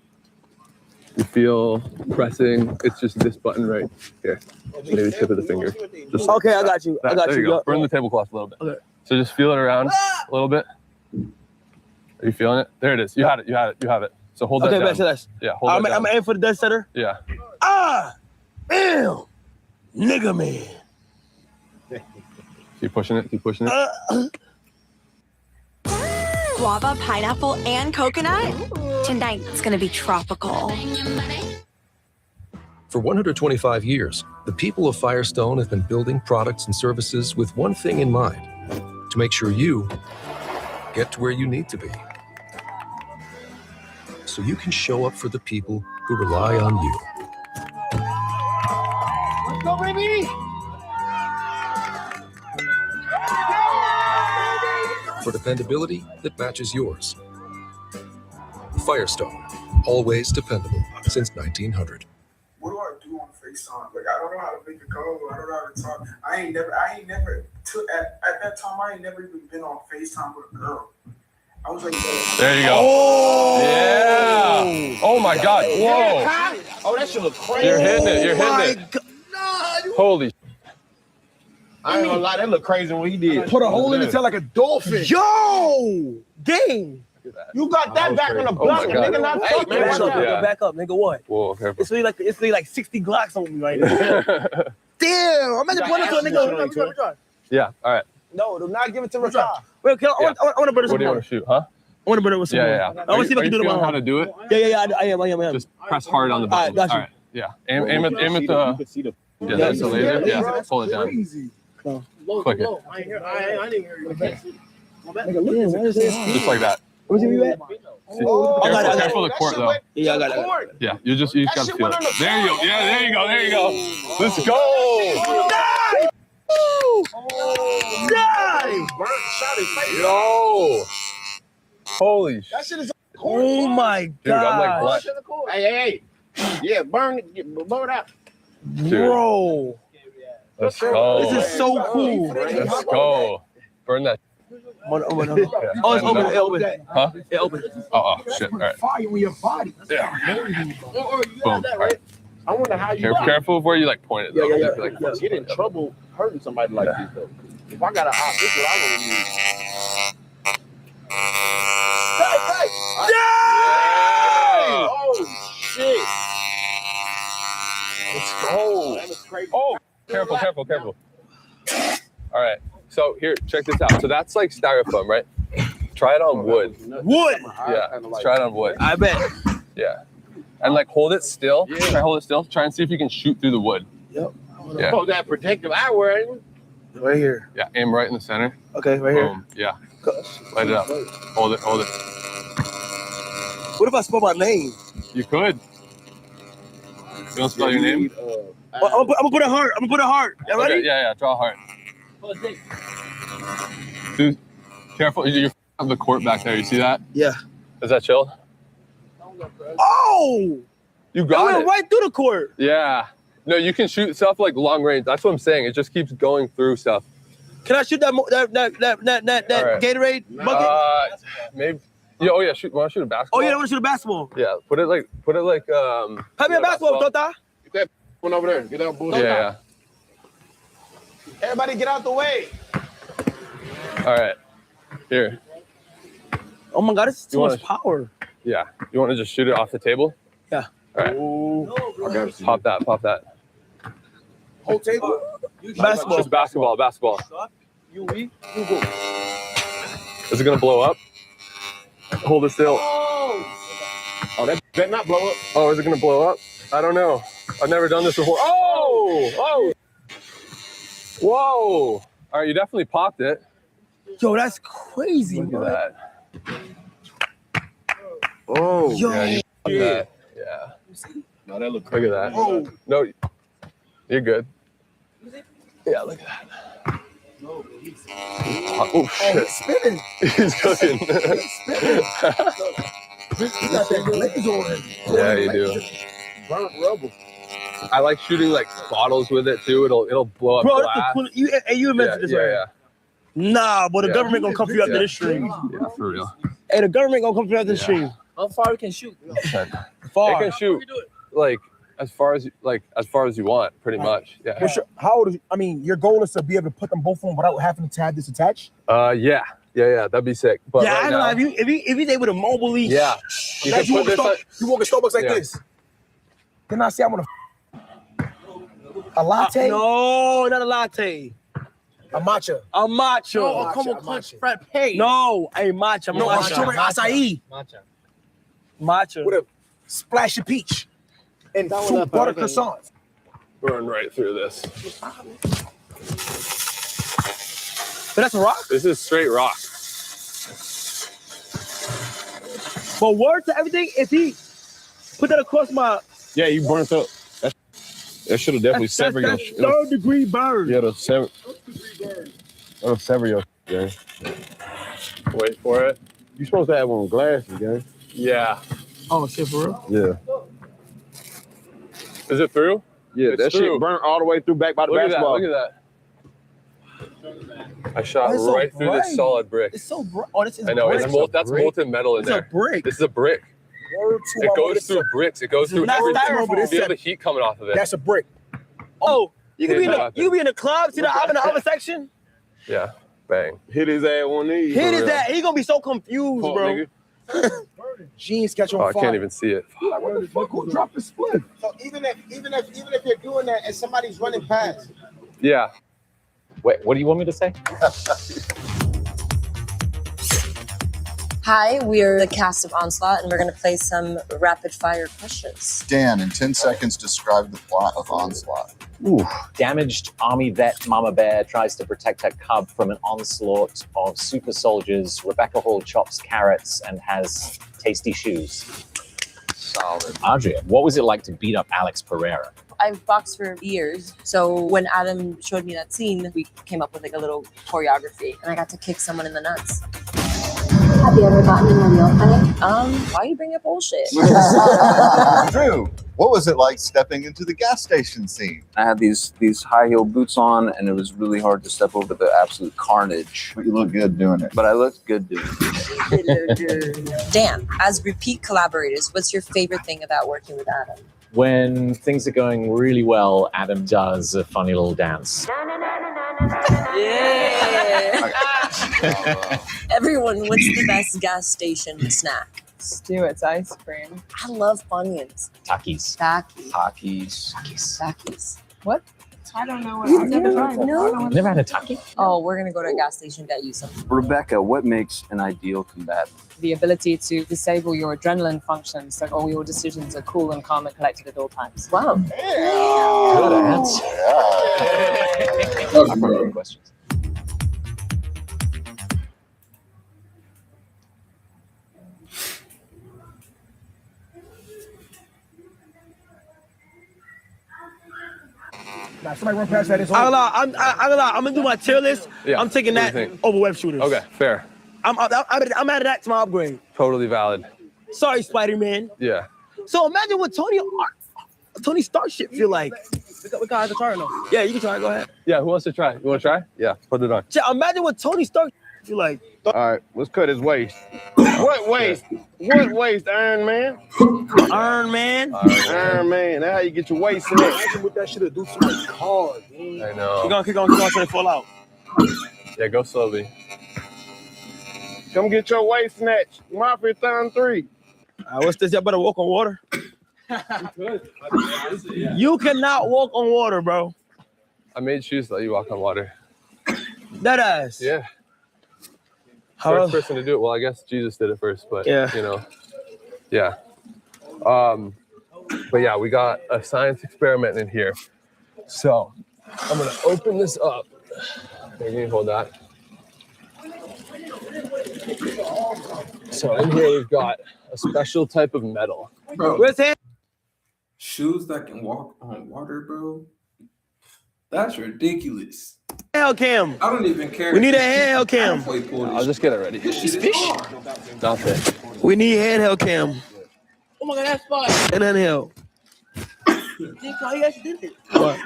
You feel pressing. It's just this button right here. Maybe tip of the finger. Just Okay, I got you. I got there you. you go. Yup. Burn the tablecloth a little bit. Okay. So just feel it around a little bit. Are you feeling it? There it is. You had it. You had it. You have it. So hold that Okay, down. bet. So let's. Yeah, hold I'm that down. aiming for the dead center. Yeah. Ah, ew, nigga man. Keep pushing it. Keep pushing it. Guava, pineapple, and coconut? Tonight, it's gonna be tropical. For 125 years, the people of Firestone have been building products and services with one thing in mind, to make sure you get to where you need to be. So you can show up for the people who rely on you. Let's go, baby. For dependability that matches yours. Firestone, always dependable since 1900. What do I do on FaceTime? Like, I don't know how to make a call. I don't know how to talk. I ain't never took at that time. I ain't never even been on FaceTime with a girl. I was like, There you go. Oh. Yeah. Oh my God. Whoa. Oh, that shit look crazy. You're hitting it. You're hitting it. Holy. I ain't gonna lie, that look crazy when he did. Put a hole in his tail like a dolphin. Yo, dang. You got that back on the block, Oh my God. nigga. Not Hey, fuck, man, man. Yeah. back up, nigga. What? Whoa, careful. It's really like 60 Glocks on me right now. Damn, I'm at the point to a nigga. Let me try. Yeah. All right. No, do not give it to Rashad. Wait, I want to burn this. What do you want to shoot, huh? I want to burn it with some. Yeah. I want to see if I can do it feeling on how to do it? Yeah. I am. Just press hard on the All right, button. got you. All right. Yeah. Aim at the. Yeah, that's the laser. Yeah. Hold it down. Click it. I didn't hear you. Just like that. Where's you at? Careful the court though. Yeah, I got it. Yeah, you just gotta feel it. There you go. Yeah, there you go. Let's go. Die! Die! Yo. Holy shit. That shit is Oh my Dude, I'm like god. what? Hey. Yeah, burn it out. Bro. Let's go. This is so cool. Let's go. Burn that. Oh, it's open. It open. Huh? It open. Oh, shit. All right. Fire with your body. Yeah. Boom. All right. I wonder how you Careful of where you like point it. Though. Yeah. Like, Get in trouble hurting somebody like this though. If I got an op, this is what I want to use. Yeah! Oh shit! Let's go. Oh, careful. All right. So here, check this out. So that's like styrofoam, right? Try it on wood. Wood. Yeah. Let's try it on wood. I bet. Yeah. And like hold it still. Yeah. Try hold it still. Try and see if you can shoot through the wood. Yep. Yeah. Oh, that protective eyewear, ain't it? Right here. Yeah. Aim right in the center. Okay, right here. Boom. Yeah. Light it up. Hold it. What if I spell my name? You could. You don't spell your name? I'm gonna put a heart. You ready? Okay, yeah. Draw a heart. Dude, careful. You're on the court back there. You see that? Yeah. Is that chill? Oh! You got I went it. right through the court. Yeah. No, you can shoot stuff like long range. That's what I'm saying. It just keeps going through stuff. Can I shoot that right. Gatorade bucket? Maybe. Yeah. Oh yeah. Shoot. Want to shoot a basketball? Oh yeah, I want to shoot a basketball. Yeah. Put it like. Have me a basketball, Tota. Get that one over there. Get that bullshit. Yeah. Everybody, get out the way. All right. Here. Oh my God, this is too much power. Yeah. You want to just shoot it off the table? Yeah. All right. Pop that. Whole table. Basketball. Just basketball. You go. Is it gonna blow up? Hold it still. Oh, that better not blow up. Oh, is it gonna blow up? I don't know. I've never done this before. Oh! Whoa! All right, you definitely popped it. Yo, that's crazy. Look at that. Oh, yo, yeah, you popped that. Yeah. No, that look Look at that. Oh. No, you're good. Yeah, look at that. Oh shit! He's spinning. He's cooking. He got that glaze on him. Yeah, you do. Burnt rubber. I like shooting like bottles with it too. It'll blow up Bro, glass. that's the cool. You invented this, right? Yeah. Nah, but the government gonna come for you after this stream. Yeah, for real. Hey, the government gonna come for you after this stream. How far we can shoot? Far. It can shoot like as far as you want, pretty much. Yeah. What's how old is you? I mean, your goal is to be able to put them both on without having to have this attached? Yeah. That'd be sick. But yeah, right I know. now, If he's able to mobily. yeah. You can put this on. You walk in Starbucks like Yeah. this. Then I say I want a latte. No, not a latte. A matcha. A matcha. Oh, come on, clutch frappe. No, a matcha. No, matcha. strawberry acai. Matcha. With a splash of peach and That one fruit up, butter okay. croissants. Burn right through this. But that's a rock. This is straight rock. But word to everything, if he put that across my. Yeah, you burnt up. That should have definitely severed your. That's third-degree burn. Yeah, it'll sever your. Yeah. Wait for it. You supposed to have on glasses, gang. Yeah. Oh shit, for real? Yeah. Is it through? Yeah, It's that through. shit burnt all the way through back by the Look basketball. at that. I shot That's so right through this bright. solid brick. It's so bright. Oh, this is. I know. brick. That's molten metal in It's there. a brick. This is a brick. Word to It my goes mother. through bricks. It goes This is through not everything. styrofoam. Feel the heat coming off of it. That's a brick. Oh, you can be in Yeah, the you can be in the club. See the I'm in the other section. Yeah. Bang. Hit his ass on these. Hit for his real. that. He gonna be so confused, Fuck, bro. nigga. Jeans catch on Oh, I fire. can't even see it. Like, what the fuck? Who dropped the split? So even if you're doing that and somebody's running past, Yeah. Wait, what do you want me to say? Hi, we're the cast of Onslaught, and we're going to play some rapid fire questions. Dan, in 10 seconds, describe the plot of Onslaught. Ooh, damaged army vet Mama Bear tries to protect her cub from an onslaught of super soldiers. Rebecca Hall chops carrots and has tasty shoes. Solid. Adria, what was it like to beat up Alex Pereira? I've boxed for years, so when Adam showed me that scene, we came up with like a little choreography, and I got to kick someone in the nuts. Have you ever gotten in a real fight? Why you bring up bullshit? Drew, what was it like stepping into the gas station scene? I had these high heel boots on, and it was really hard to step over the absolute carnage. But you look good doing it. But I looked good doing it. Dan, as repeat collaborators, what's your favorite thing about working with Adam? When things are going really well, Adam does a funny little dance. Yeah. Everyone, what's the best gas station snack? Stewart's ice cream. I love Funyuns. Takis. Takis. What? I don't know what I've never tried. No. Never had a Taki? Oh, we're gonna go to a gas station get you some. Rebecca, what makes an ideal combatant? The ability to disable your adrenaline functions so all your decisions are cool and calm and collected at all times. Wow. Good answer. I'm ready for questions. Nah, somebody run past that. It's I'm gonna do my tier list. Yeah. I'm taking What do that you think? over web shooters. Okay, fair. I'm adding that to my upgrade. Totally valid. Sorry, Spider-Man. Yeah. So imagine what Tony Stark shit feel like. We got to try it now. Yeah, you can try it. Go ahead. Yeah, who wants to try? You want to try? Yeah, put it on. Imagine what Tony Stark feel like. All right, let's cut his waist. What waist? What waist, Iron Man? Iron Man? Iron Man. That's how you get your waist in it. Imagine what that shit do to my car, man. I know. Keep on, so they fall out. Yeah, go slowly. Come get your waist snatched. Mafia Time 3. What's this? Y'all better walk on water. You cannot walk on water, bro. I made shoes that let you walk on water. That ass. Yeah. How First person to do it. Well, I guess Jesus did it first, but yeah. You know. Yeah. But yeah, we got a science experiment in here. So I'm gonna open this up. Here, can you hold that? So in here we've got a special type of metal. Bro, where's that? Shoes that can walk on water, bro. That's ridiculous. Handheld cam. I don't even care. We need a handheld cam. I'll just get it ready. It's fish. Nothing. We need handheld cam. Oh my god, that's fun. And handheld. He actually did it. What?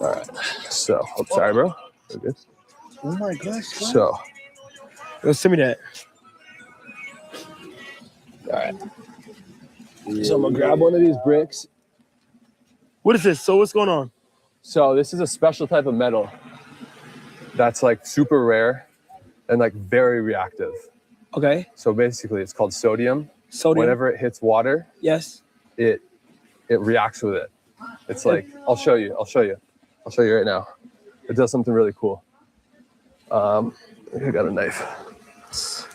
All right. So, sorry, bro. We're good. Oh my gosh. So, send me that. All right. So I'm gonna grab one of these bricks. What is this? So what's going on? So this is a special type of metal that's like super rare and like very reactive. Okay. So basically it's called sodium. Sodium. Whenever it hits water, yes, it reacts with it. It's like, I'll show you right now. It does something really cool. I got a knife.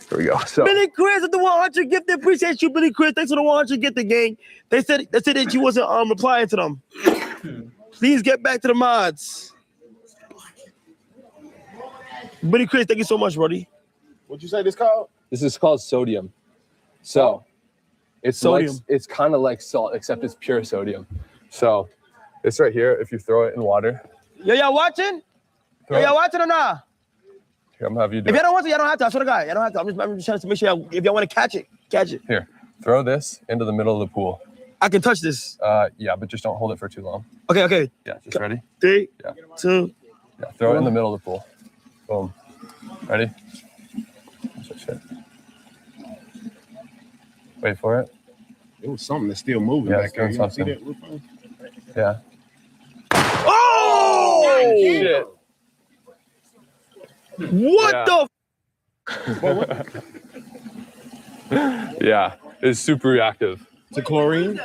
Here we go. So Billy Chris at the 100 gift. Appreciate you, Billy Chris. Thanks for the 100 gift gang. They said that you wasn't replying to them. Please get back to the mods. Billy Chris, thank you so much, Brody. What'd you say this called? this is called sodium. So it's Sodium. like, it's kind of like salt, except it's pure sodium. So this right here, if you throw it in water. Yo, y'all watching? Yo, y'all watching or not? Here, I'm gonna have you do If it. y'all don't want to, y'all don't have to. I swear to God, y'all don't have to. I'm just trying to make sure if y'all want to catch it, catch it. Here, throw this into the middle of the pool. I can touch this. Yeah, but just don't hold it for too long. Okay, okay. Yeah, just ready? 3, Yeah. 2. Yeah, throw it in the middle of the pool. Boom. Ready? Wait for it. It was something that's still moving Yeah, back there. it's You see doing that? Yeah. Oh! Shit. What Yeah, it's super reactive. To chlorine?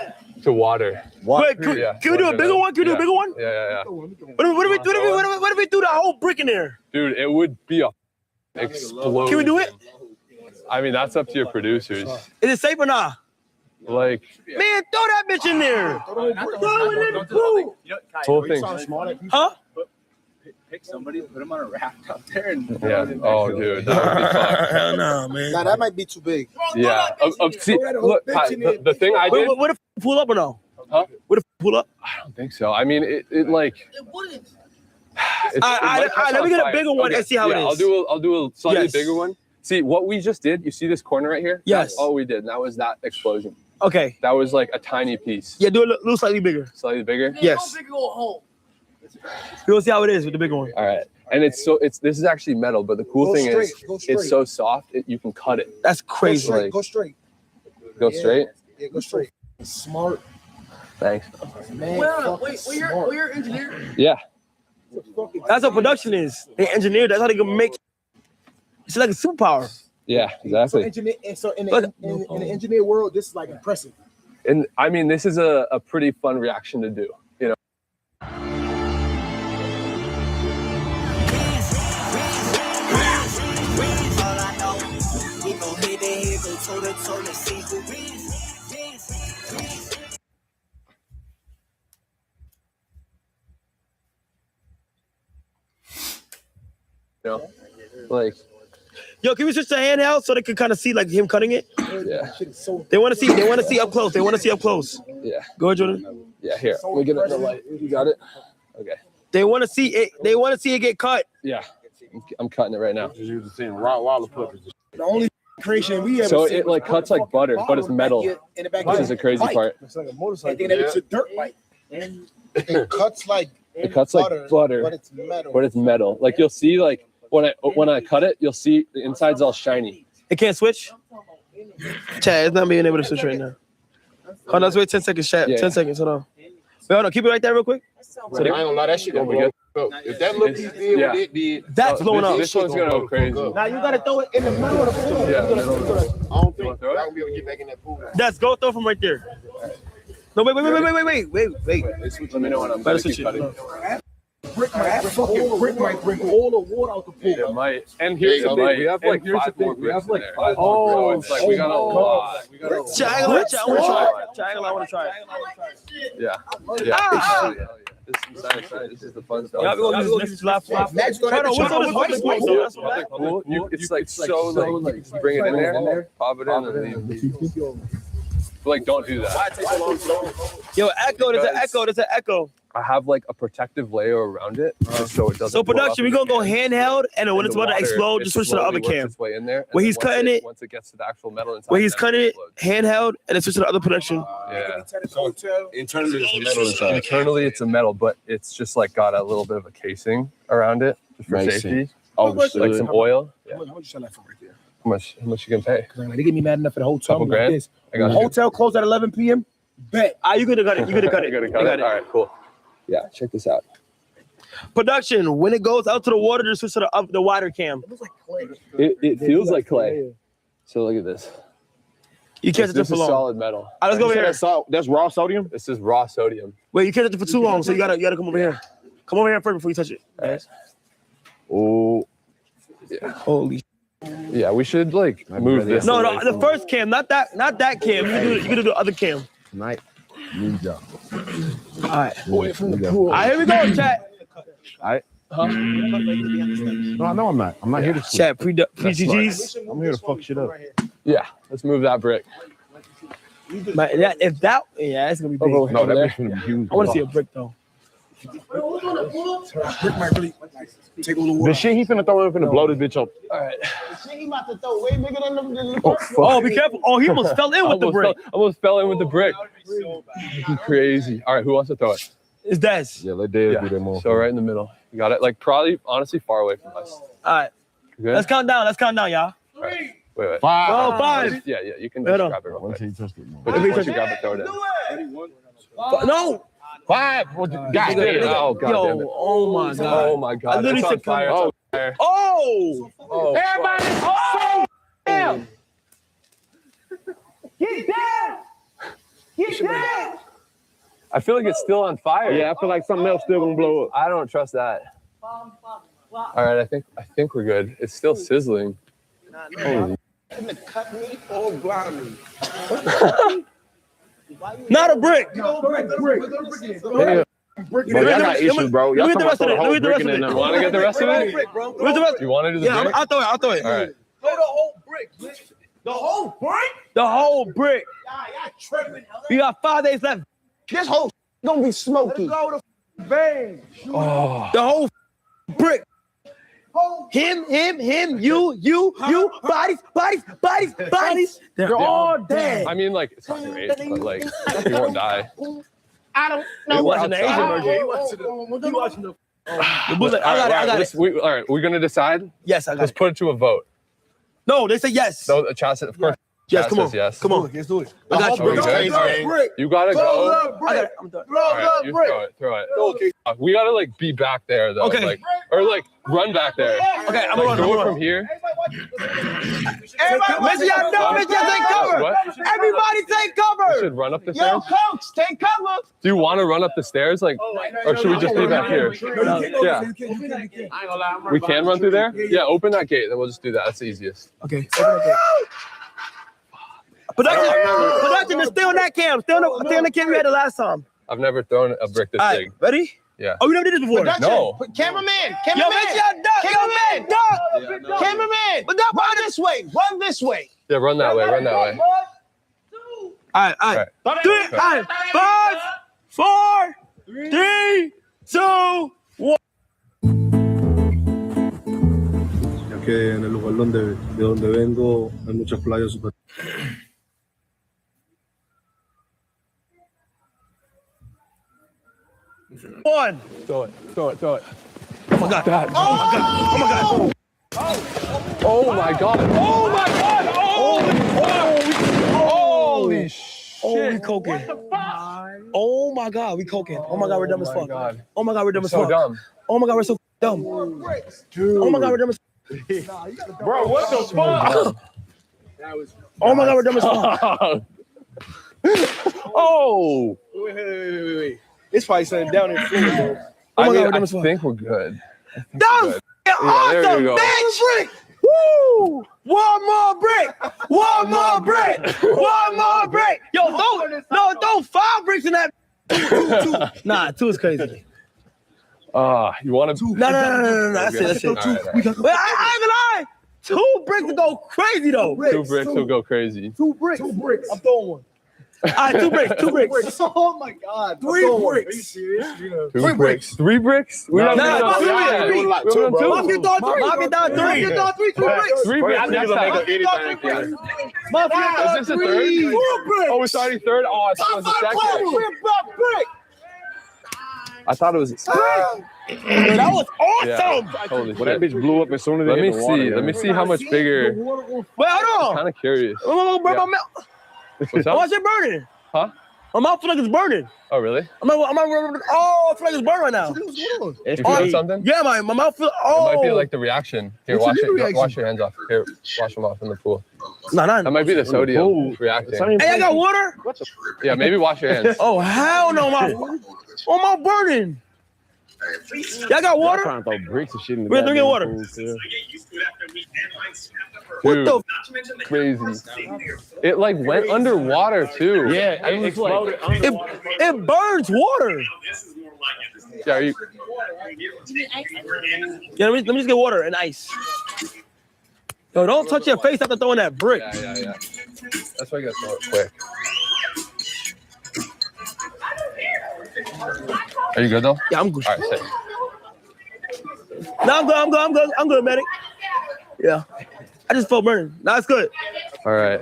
To water. Wait, can we do a bigger one? Can we do a bigger one? Yeah. What if we do the whole brick in there? Dude, it would be a explosion. Can we do it? I mean, that's up to your producers. Is it safe or not? Like, Man, throw that bitch in there. Throw it in the pool. whole thing. Huh? Pick somebody, put them on a raft out there, and Yeah. Oh, dude, that would be fun. Hell no, man. Nah, that might be too big. Yeah. See, look, the thing I did. What if we pull up or no? Huh? What if we pull up? I don't think so. I mean, it like. Let me get a bigger one and see how it is. I'll do a slightly Yes. bigger one See, what we just did, you see this corner right here? Yes. That's all we did. And that was that explosion. Okay. That was like a tiny piece. Yeah, do it a little slightly bigger. Slightly bigger? Yes. We'll see how it is with the bigger one. All right. And this is actually metal, but the cool thing is it's so soft you can cut it. That's crazy. Go straight. Go straight? Yeah, go straight. Smart. Thanks. Man, We're your engineer. Yeah. That's what production is. They engineer. That's how they can make. It's like a superpower. Yeah, exactly. So in the engineer world, this is like impressive. And I mean, this is a pretty fun reaction to do, you know. You know, like, yo, can we switch to handheld so they can kind of see like him cutting it? Yeah. They want to see up close. Yeah. Go ahead, Jordan. Yeah, here. Let me get it the light. You got it? Okay. They want to see it. They want to see it get cut. Yeah. I'm cutting it right now. Just seeing Rottweiler puppies. The only creation we ever So seen it like cuts like butter, but it's metal. Which is the crazy part. It's like a motorcycle. I think that it's a dirt bike. It cuts like butter, but it's metal. Like you'll see, like when I cut it, you'll see the inside's all shiny. It can't switch. Chad, it's not being able to switch right now. Hold on, let's wait 10 seconds, Chad. Yeah. 10 seconds. Hold on. Wait, hold on. Keep it right there, real quick. So I ain't gonna lie, that shit gonna blow up. If that look piece did what it did, that's blowing up. This one's gonna go crazy. Now you gotta throw it in the middle of the pool. Yeah. I don't think I will be able to get back in that pool. That's go throw from right there. No, wait. Let me know when I'm better gonna switch keep cutting. Brick might bring all the water out the pool. It might. And here's the thing. We have like 5 more bricks in there. So it's like we got a lot. Chad, I want to try it. Yeah. This is the fun stuff. Yeah, we're gonna use this last one. Matt's gonna have to try all this Cool. It's like so like you just bring it in there, pop it in, and then like don't do that. Yo, echo. There's an echo. I have like a protective layer around it, just so it doesn't. So production, we're gonna go blow up. handheld, and then when And it's the about to water, explode, it just switch to the slowly other works cam. its way in there, and Where then he's cutting it. Once it gets to the actual metal inside. Where he's cutting it, handheld, and then switch to the other production. Yeah. Internally, it's metal inside. Internally, it's a metal, but it's just like got a little bit of a casing around it just for Nice. safety. Oh, like some oil. Yeah. How much you sell that for right there? How much you can pay? They get me mad enough for the hotel. Couple grand? This. I got The you. hotel closed at 11 p.m. Bet. You could have got it. You're gonna cut it. All right, cool. Yeah, check this out. Production, when it goes out to the water, just switch to the water cam. It feels like clay. So look at this. You can't touch it This for is long. solid metal. Let's go over here. That's raw sodium? This is raw sodium. Wait, you can't touch it for too long, so you gotta come over here. Come over here first before you touch it. Right. Oh. Yeah. Holy. Yeah, we should like move this. No, away the from- first cam, not that cam. You can do the other cam. Tonight, ninja. All right. Away from the pool. All right, here we go, chat. All right. Huh? No, I'm not. I'm not here to sleep. Chat, pre-GGs. I'm here to fuck shit up. Yeah, let's move that brick. Yeah, it's gonna be big. No, that bitch gonna be huge. I want to see a brick though. Brick might really take all the The water. shit he finna throw in finna blow this bitch up. All right. The shit he about to throw way bigger than the Oh, first fuck. Oh, be careful. Oh, he almost fell in with the brick. Almost fell in with the brick. Crazy. All right, who wants to throw it? It's Des. Yeah, let Dad do that more. So right in the middle. You got it. Like probably, honestly, far away from us. All right. Good? Let's count down, y'all. Wait. 5. Oh, 5. Yeah, you can Hold just on. grab it real Once quick. he touched it, man. But once you grab it, throw it in. No. 5. God damn it. Oh, God damn it. Oh my God. Oh, my God. I literally It's on said fire. come- It's on fire. Oh. Oh, Everybody, Oh. damn. Get down. Get down. I feel like it's still on fire. Yeah, I feel like something else still gonna blow up. I don't trust that. All right, I think we're good. It's still sizzling. Holy. Cut me or blind me. Not a brick. Damn. Bro, y'all got issues, bro. Y'all talking about the whole brick in there You now. want to get the rest of it? Where's the rest? You want to do the Yeah, brick? I'll throw it. All right. Throw the whole brick. The whole brick? The whole brick. Y'all tripping. We got 5 days left. This whole gonna be smoky. Let's go to bang. Oh. The whole brick. him, you, bodies. They're all dead. I mean, like, it's not great, but like, you won't die. I don't know. Watching the Asian version. You watching the. I got it. All right, we're gonna decide. Yes, I got it. Let's put it to a vote. No, they say yes. No, chat said, of course. Yes, come on. Yes. Come on. Let's do it. I got you. You gotta go. I got it. I'm done. Right, you throw it. Okay. We gotta like be back there though. Okay. Like, or like run back there. Okay, I'm like, gonna go run from here. Everybody, make sure y'all know, make sure y'all take cover. What? Everybody take cover. We should run up the stairs. Yo, coach, take cover. Do you want to run up the stairs, like, or should we just be back here? Yeah. We can run through there. Yeah, open that gate, then we'll just do that. That's the easiest. Okay. Production, stay on that cam. Stay on the cam you had the last time. I've never thrown a brick this big. Ready? Yeah. Oh, you never did this before? No. Cameraman. Yo, make sure y'all duck. Cameraman. Duck. Cameraman. But run this way. Run this way. Yeah, run that way. Run that way. All right. 5, 4, 3, 2, 1. Ya que en el lugar de donde vengo hay muchas playas super. One. Throw it. Oh my God. Oh my God. Oh my God. Oh my God. Holy shit. Oh, we coking. Oh my God, we coking. Oh my God, we're dumb as fuck. Oh my God, we're dumb as fuck. So dumb. Oh my God, we're so dumb. Dude. Oh my God, we're dumb as fuck. Bro, what the fuck? Oh my God, we're dumb as fuck. Oh. Wait. It's probably something down in Florida. I think we're good. Dumb. Awesome, bitch. Woo! One more brick. Yo, don't 5 bricks in that. Two. Nah, 2 is crazy. You want to? No. That's it. But I ain't gonna lie. 2 bricks will go crazy though. 2 bricks will go crazy. 2 bricks. I'm throwing one. All right, 2 bricks. Oh my God. 3 bricks. Are you serious? 3 bricks. 3 bricks? We haven't done 2 yet. Mafia done 3. 3 bricks. Mafia Is this a third? 4 bricks. Oh, we're starting third? Oh, I thought it was the second. I thought it was. That was awesome. Yeah. Holy shit. That bitch blew up as soon as Let me see how much bigger. Wait, hold on. Kind of curious. What's it burning? Huh? My mouth feels like it's burning. Oh, really? I feel like it's burning right now. You feeling something? Yeah, my mouth feels. It might be like the reaction. Here, wash your hands off. Here, wash them off in the pool. Nah. That might be the sodium reacting. Hey, I got water? Yeah, maybe wash your hands. Oh, hell no, my mouth burning. Y'all got water? I'm trying to throw bricks and shit in the We're drinking water. Dude, crazy. It like went underwater too. Yeah, it burns water. Yeah, are you? Yeah, let me just get water and ice. Yo, don't touch your face after throwing that brick. Yeah. That's why I gotta throw it quick. Are you good though? Yeah, I'm good. All right, sick. No, I'm good, medic. Yeah. I just felt burning. No, it's good. All right.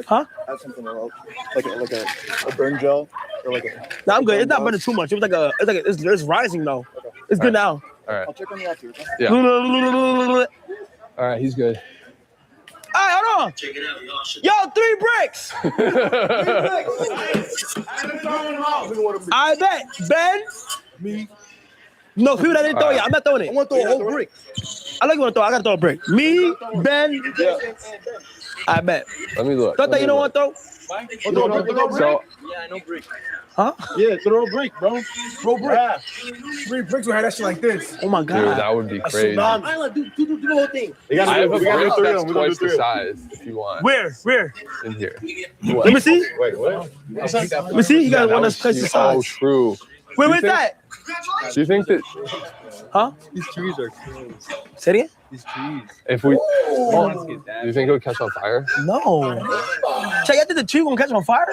Huh? Have something like a burn gel or like a. No, I'm good. It's not burning too much. It's rising though. It's good now. All right. I'll check on you after. Yeah. All All right, he's good. right, hold on. Check it out, y'all. Yo, 3 bricks. I bet. Ben? Me. No, people that didn't throw it. I'm not throwing it. I want to throw a whole brick. I like you want to throw. I got to throw a brick. Me, Ben. Yeah. I bet. Let me look. Thought that you don't want to throw? So, Yeah, I know brick. Huh? Yeah, throw a brick, bro. Throw a brick. Yeah. 3 bricks will have that shit like this. Oh my God. dude, that would be crazy. I like do the whole thing. I have a brick that's twice the size if you want. Where? In here. Let me see. Wait, what? Let me see. You got one that's twice the size. Oh, true. Where's that? Do you think that? Huh? These trees are crazy. Say it again? These trees. If we, do you think it would catch on fire? No. Check, I think the tree won't catch on fire.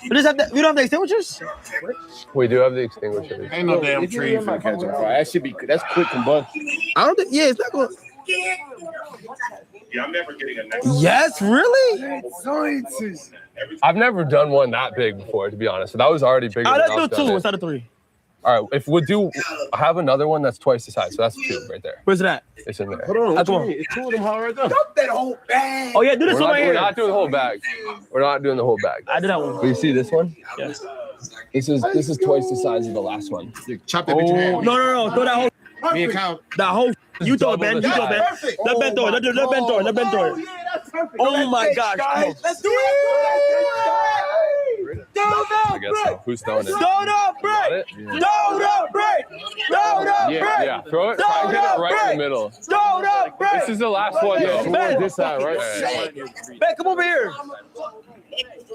We just have we don't have the extinguishers. We do have the extinguishers. Ain't no damn tree for catch on fire. That should be. That's quick combustion. I don't think. Yeah, it's not going. Yeah, I'm never getting a next. Yes, really? I've never done one that big before, to be honest. So that was already bigger. Let's do 2 instead of 3. All right, if we do, I have another one that's twice the size, so that's 2 right there. Where's it at? It's in there. Hold on, That's one. it's 2 of them right there. Dump that whole bag. Oh yeah, do this one right We're here. not doing the whole bag. We're not doing the whole bag. I did that one. But you see this one? Yeah. This is twice the size of the last one. Chop that bitch in half. No, throw that whole. Me and Kyle. That whole. You throw it, Ben. You throw it, Ben. Perfect. Let Ben throw it. Let Ben throw it. Let Ben throw it. Yeah, that's perfect. Oh my gosh. Let's do it. I guess so. Who's throwing it? Don't up break. Don't up break. Don't up break. Yeah. Throw it. Try and get it right in the middle. Don't up break. This is the last one, though. Ben, This side, right? Ben, come over here.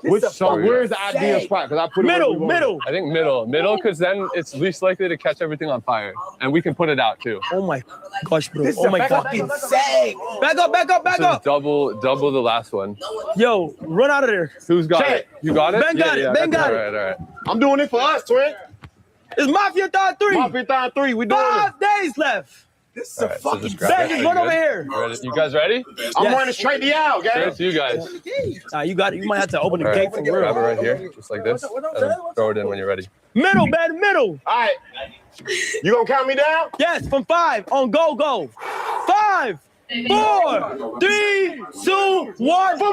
Where's the ideal spot? Because I put it Middle. I think middle, because then it's least likely to catch everything on fire, and we can put it out too. Oh my gosh, bro. This Oh my is god. fucking sick. Back up. This is double the last one. Yo, run out of there. Who's got it? You got it? Ben got it. Ben got it. All right. I'm doing it for us, twin. It's Mafia Thon 3. Mafia Thon 3. We doing it. 5 days left. This is a fucking Ben, just run over here. You guys ready? I'm running straight to y'all, Straight guys. to you guys. You got it. You might have to open the All gate right, for grab it real. right here, just like this, and throw it in when you're ready. Middle, Ben, middle. All right. You gonna count me down? Yes, from 5 on go. 5, 4, 3, 2, 1, go.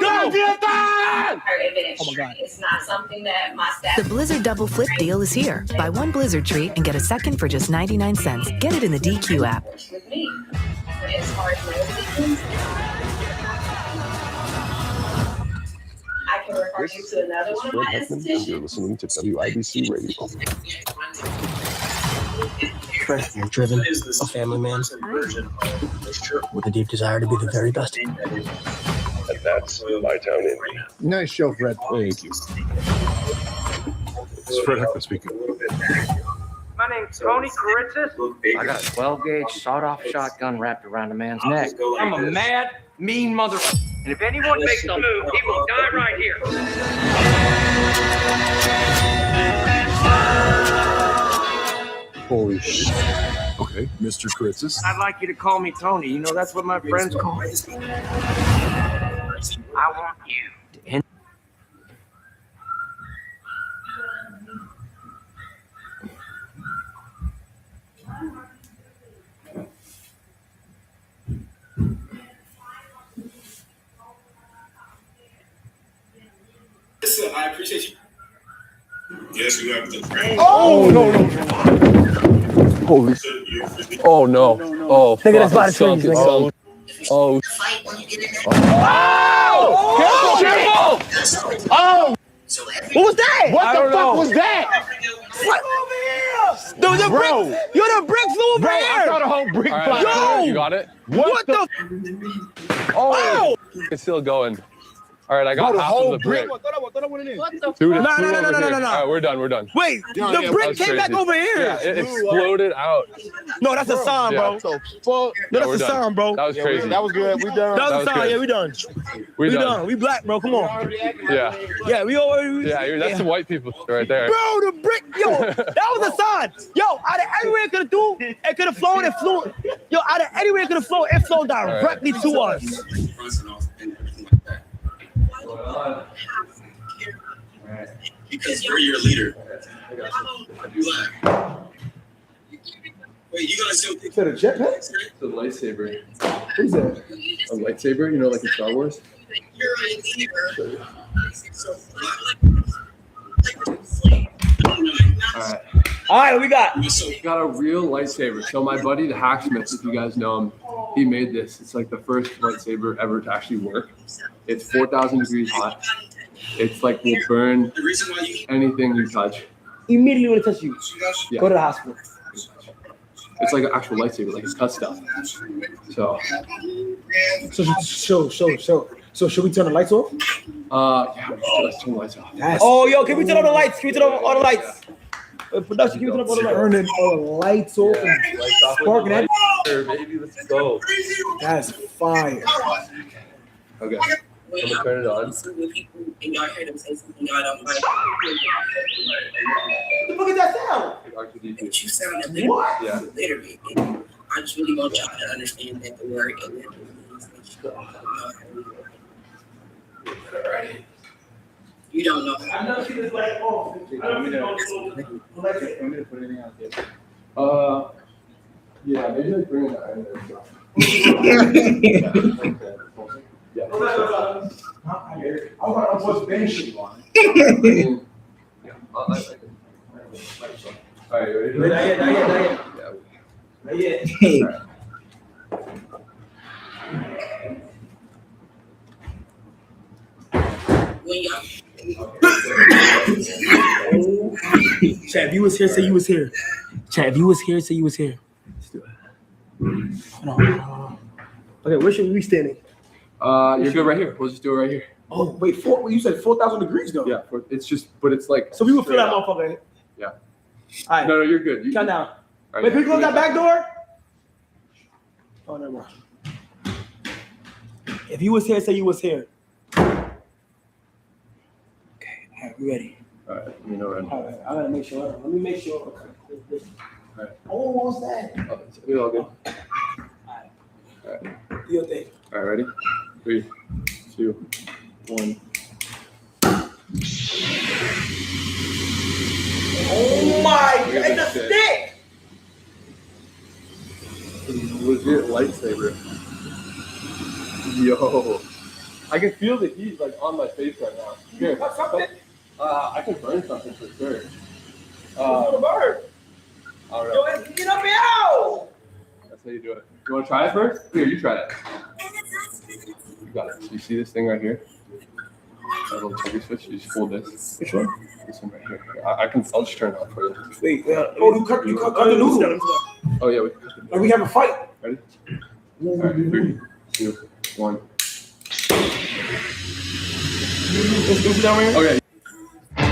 Oh my God. It's not something that my staff. The Blizzard Double Flip deal is here. Buy 1 Blizzard treat and get a second for just 99 cents. Get it in the DQ app. With me. As far as my opinions, I can refer you to another one of my institutions. You're listening to WIBC Radio. You're driven, a family man, with a deep desire to be the very best. And that's my town in. Nice show, Fred. Thank you. It's Fred Heckman speaking. My name's Tony Karitzis. I got a 12-gauge sawed-off shotgun wrapped around a man's neck. I'm a mad, mean mother. And if anyone makes a move, he will die right here. Holy shit. Okay, Mr. Karitzis. I'd like you to call me Tony. You know, that's what my friends call me. I want you to end. Listen, I appreciate you. Yes, you have to. Oh no! Holy! Oh no! Oh! Look at this body sunk, swing. Oh! Oh! Careful! Oh! What was that? What the fuck was that? What? The brick. Yo, the brick flew over Bro, here. I saw the whole brick All fly. right, Yo! you got it. What the? Oh! It's still going. All right, I got half of the brick. What the? Dude, No. All right, we're done. Wait, Yeah, the yeah, brick That's came back crazy. over here. Yeah, it exploded out. No, that's a sign, bro. Yeah. No, we're that's a done. sign, bro. That was crazy. That was good. We done. That was was a sign. good. Yeah, we done. We done. done. We black, bro. Come on. Yeah. Yeah, we already. Yeah, that's some white people right there. Bro, the brick, yo, that was a sign. Yo, out of everywhere it could have do, it could have flown. It flew. Yo, out of anywhere it could have flown, it flew directly to us. Because you're your leader. Wait, you gonna still think that a jetpack? It's a lightsaber. What is that? A lightsaber, you know, like in Star Wars? you're a leader? All right, we got a real lightsaber. So my buddy, the hacksmith, if you guys know him, he made this. It's like the first lightsaber ever to actually work. It's 4,000 degrees hot. It's like will burn anything you touch. immediately when it touches you. Yeah. Go to the hospital. It's like an actual lightsaber, like it cuts stuff. So So should we turn the lights off? yeah, let's turn the lights off. Oh, yo, can we turn on the lights? Can we turn on all the lights? Production, give me the bottle. Turning all the lights off and sparking that. Baby, let's go. That's fire. Okay. I'm gonna turn it on. When people and y'all hear them say something y'all don't like. What the fuck is that sound? But you sound illiterate. What? Yeah. Illiterate. And I just really want y'all to understand that the word illiterate means that you don't know. I know she was like, oh, I don't know. Want me to put anything out there? Yeah, maybe like bring it out in there. Yeah. I was benching one. All right, you ready? Not yet. When y'all. Chad, if you was here, say you was here. Chad, if you was here, say you was here. Let's do it. Hold on. Okay, where should we be standing? You're good right here. We'll just do it right here. Oh, wait, you said 4,000 degrees though. Yeah, it's just, but it's like. So we will fill that motherfucker. Yeah. All right. No, you're good. Count down. Right, wait, can we close that back door? Oh, never mind. If you was here, say you was here. Okay, all right, we ready. All right, let me know when. All right, I gotta make sure. Let me make sure. All right. Oh, what's that? Oh, it's all good. All right. Do your thing. All right, ready? 3, 2, 1. Oh my God, it's a stick! Legit lightsaber. Yo. I can feel the heat like on my face right now. Here. Something? I can burn something for sure. Bird. All right. Yo, get up here! Ow! That's how you do it. You want to try it first? Here, you try it. You got it. You see this thing right here? That little trigger switch. You just hold this. Which one? This one right here. I'll just turn it on for you. Wait. Oh, you cut the noodle. Oh yeah. We have a fight. Ready? All right. 3, 2, 1. Okay.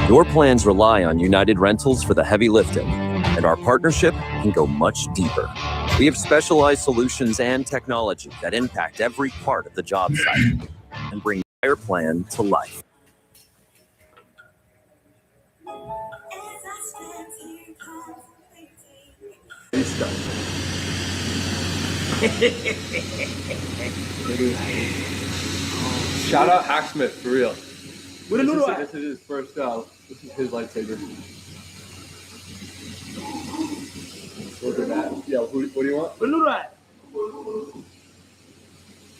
Your plans rely on United Rentals for the heavy lifting, and our partnership can go much deeper. We have specialized solutions and technology that impact every part of the job site and bring your plan to life. Shout out Hacksmith for real. What a noodle at? This is his first. This is his lightsaber. Look at that. Yeah. What do you want? What a noodle at?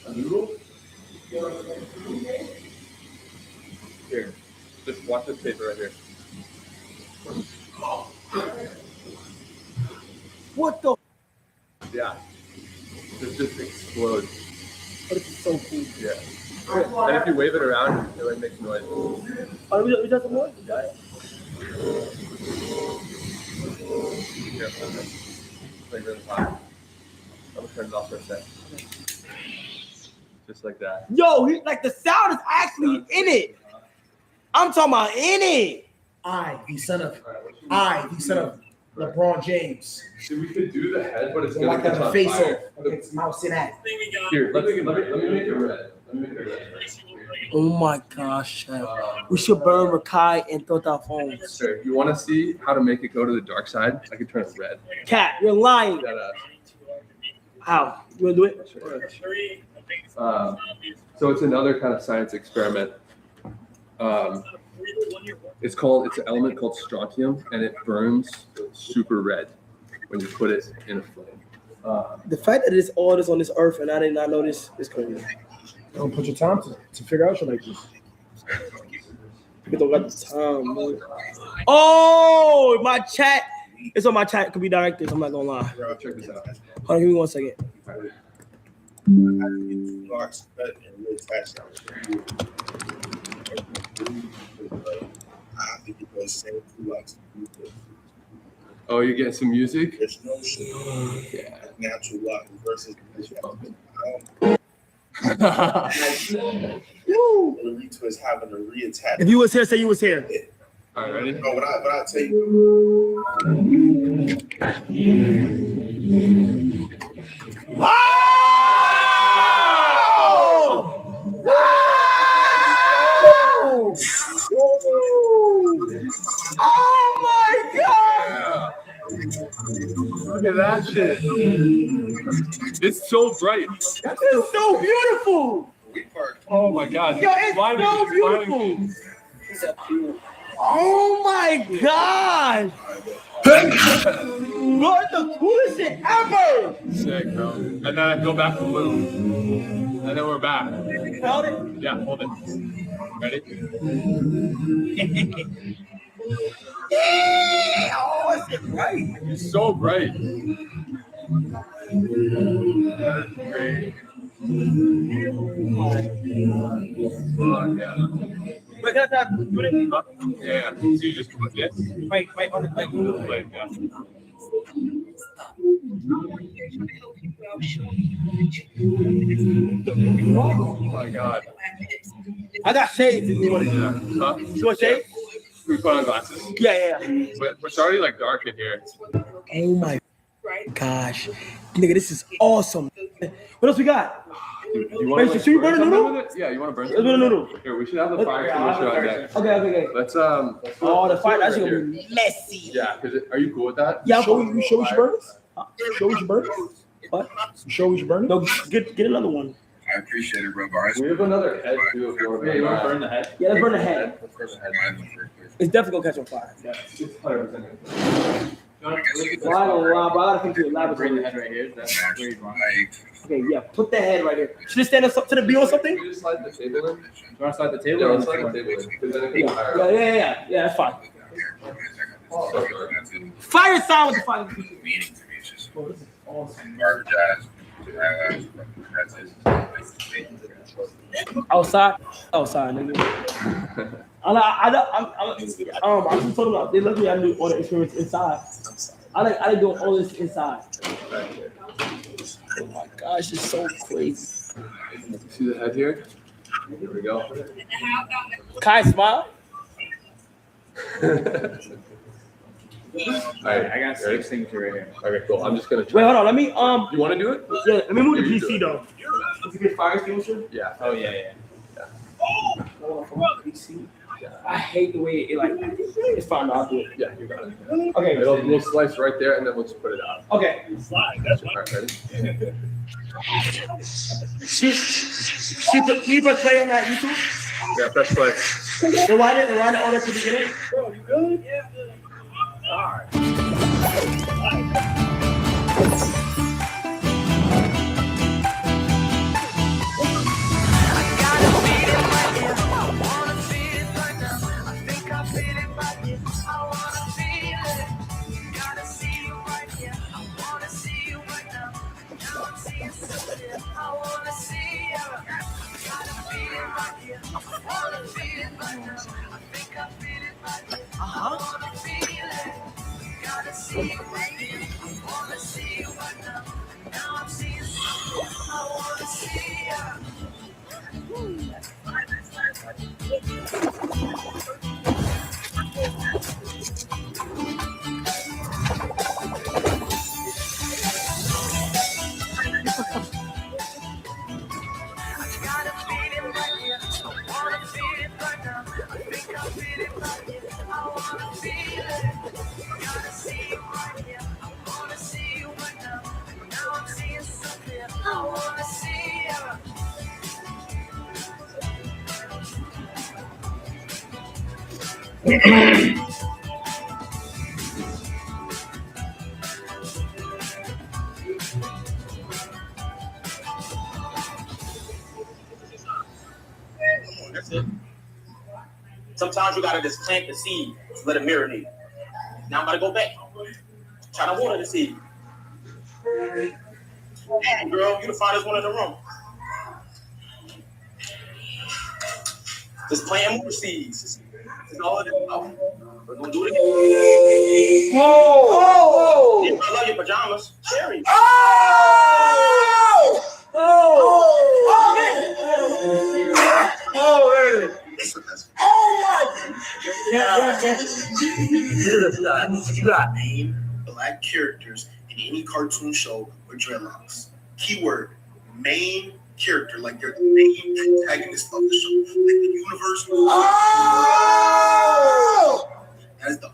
A noodle? Here. Just watch this paper right here. What the? Yeah. Just explodes. This is so cool. Yeah. And if you wave it around, it like makes noise. Oh, we got some more? Got it. Yeah, okay. Like really hot. I'm gonna turn it off for a sec. Just like that. Yo, like the sound is actually in it. I'm talking about in it. The son of LeBron James. See, we could do the head, but it's So gonna like catch the on face fire. off. It's mouse in that. Here, let me make it red. Let me make it red. Oh my gosh, Chef. We should burn Rakai and throw our phones. Sure. You want to see how to make it go to the dark side? I can turn it red. Cat, you're lying. That, How? You wanna do it? So it's another kind of science experiment. It's an element called strontium, and it burns super red when you put it in a flame. The fact that it's all this on this earth and I did not know this is crazy. Don't put your time to figure out shit like this. People don't got the time, man. Oh, my chat. It's on my chat. It could be directors. I'm not gonna lie. Check this out. Hold on, give me 1 second. Oh, you're getting some music? There's no natural lock versus the retwist having to reattach. If you was here, say you was here. All right, ready? No, but I tell you. Oh my God! Look at that shit. It's so bright. It's so beautiful. Oh my God. Yo, it's so beautiful. Oh my God! What the coolest shit ever! Sick, bro. And then I go back to blue. And then we're back. Held it? Yeah, hold it. Ready? Yeah! Oh, it's bright. It's so bright. That's great. Wait, can I do it? Yeah. So you just put this? Wait, on the plate. Yeah. Oh my God. I got shades if you want to. Huh? You want shades? We put on glasses. Yeah. But it's already like dark in here. Oh my gosh. Nigga, this is awesome. What else we got? You want Wait, should we burn a noodle? Yeah, you want to burn Let's burn a noodle. Here, we should have the fire extinguisher on deck. Okay. Let's Oh, the fire, that's gonna be messy. Yeah, are you cool with that? Yeah, you sure we should burn it? Sure we should burn it? What? You sure we should burn it? No, get another one. I appreciate it, bro. We have another head too. If you want to burn the head? Yeah, let's burn the head. It's definitely gonna catch on fire. Yeah. Well, I gotta come to the lab. Bring the head right here. That's where you want. Okay, yeah, put the head right here. Should it stand up to the B or something? Can we just slide the table in? You want to slide the table? Yeah, let's slide the table in. Because then it can fire. Yeah, that's fine. So good. Fire sign with the fire. Outside, nigga. I'm just talking about. They let me do all the experience inside. I like doing all this inside. Oh my gosh, it's so crazy. See the head here? Here we go. Kai, smile. Alright, I got 6 things right here. Okay, cool. I'm just gonna try. Wait, hold on. Let me You want to do it? Yeah, let me move the PC though. Did you get fire extinguisher? Yeah. Oh yeah. PC. I hate the way it like. It's fine. I'll do it. Yeah, you got it. Okay. We'll slice right there and then we'll just put it out. Okay. Slide. That's right. Ready? Can you press play on that YouTube? Yeah, press play. Rewind it all at the beginning. Bro, you good? Yeah. All right. That's it. Sometimes you gotta just plant the seed, let it marinate. Now I'm about to go back. Try to water the seed. Hey, girl, you the finest one in the room. Just plant more seeds. That's all it is. We're gonna do it again. Whoa! Yeah, I love your pajamas. Cherry. Oh my! You got name black characters in any cartoon show with dreadlocks. Keyword main character, like they're the main protagonist of the show, like the universe. Oh! That's the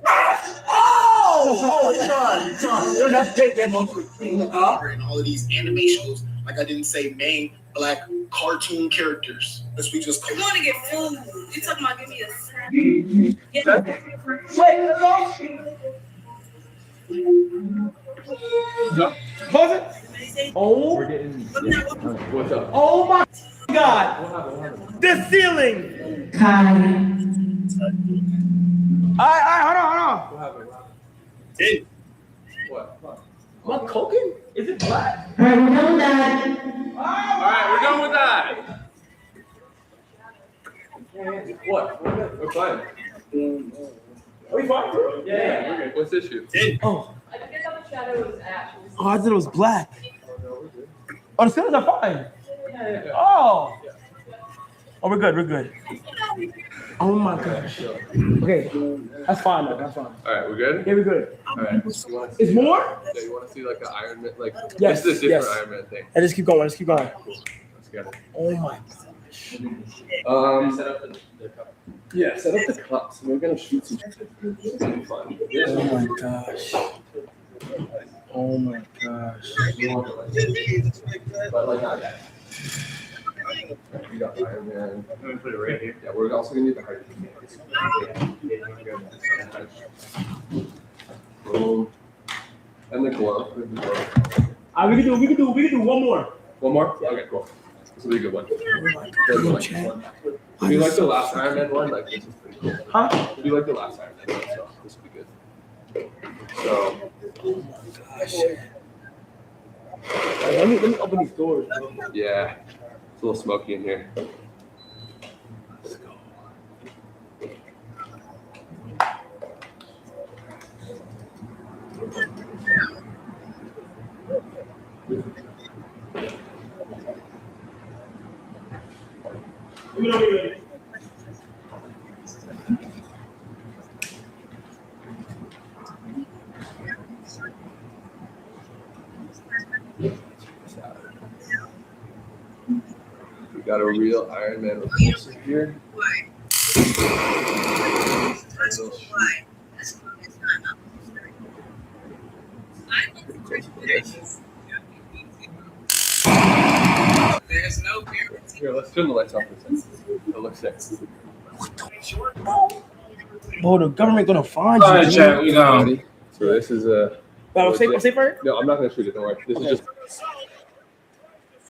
You're not taking one. in all of these anime shows, like I didn't say main black cartoon characters. Let's we just You want to get food? You talking about give me a Pause it. Oh. What's up? Oh my God. The ceiling. Alright, hold on. What happened? What? What coking? Is it black? All right, we're done with that. What? We're fine. Are we fine, bro? Yeah, we're good. What's the issue? Oh. I guess the shadow was actually. Oh, I thought it was black. Oh, the ceilings are fine. Oh. Oh, we're good. Oh my gosh. Okay, that's fine. That's fine. All right, we're good? Yeah, we're good. All right. Is more? Yeah, you want to see like the Iron Man, like Yes, this is a different yes. Iron Man thing. And just keep going. Let's get it. Oh my. Set up the cup. Yeah, set up the cups. We're gonna shoot some fun. Oh my gosh. Oh my gosh. But like not that. We got Iron Man. I'm gonna put it right here. Yeah, we're also gonna need the hard. Boom. And the glove. We can do one more. One more? Okay, cool. This will be a good one. If you like the last Iron Man one, like this is pretty cool. Huh? If you like the last Iron Man one, so this will be good. So. Let me open these doors. Yeah, it's a little smoky in here. Let's go. We got a real Iron Man repulsor here. There's no guarantee. Here, let's turn the lights off for a second. It looks sick. Oh, the government gonna find you. All right, chat, we gone. So this is a. I'm safe right? No, I'm not gonna shoot it. Don't worry. This is just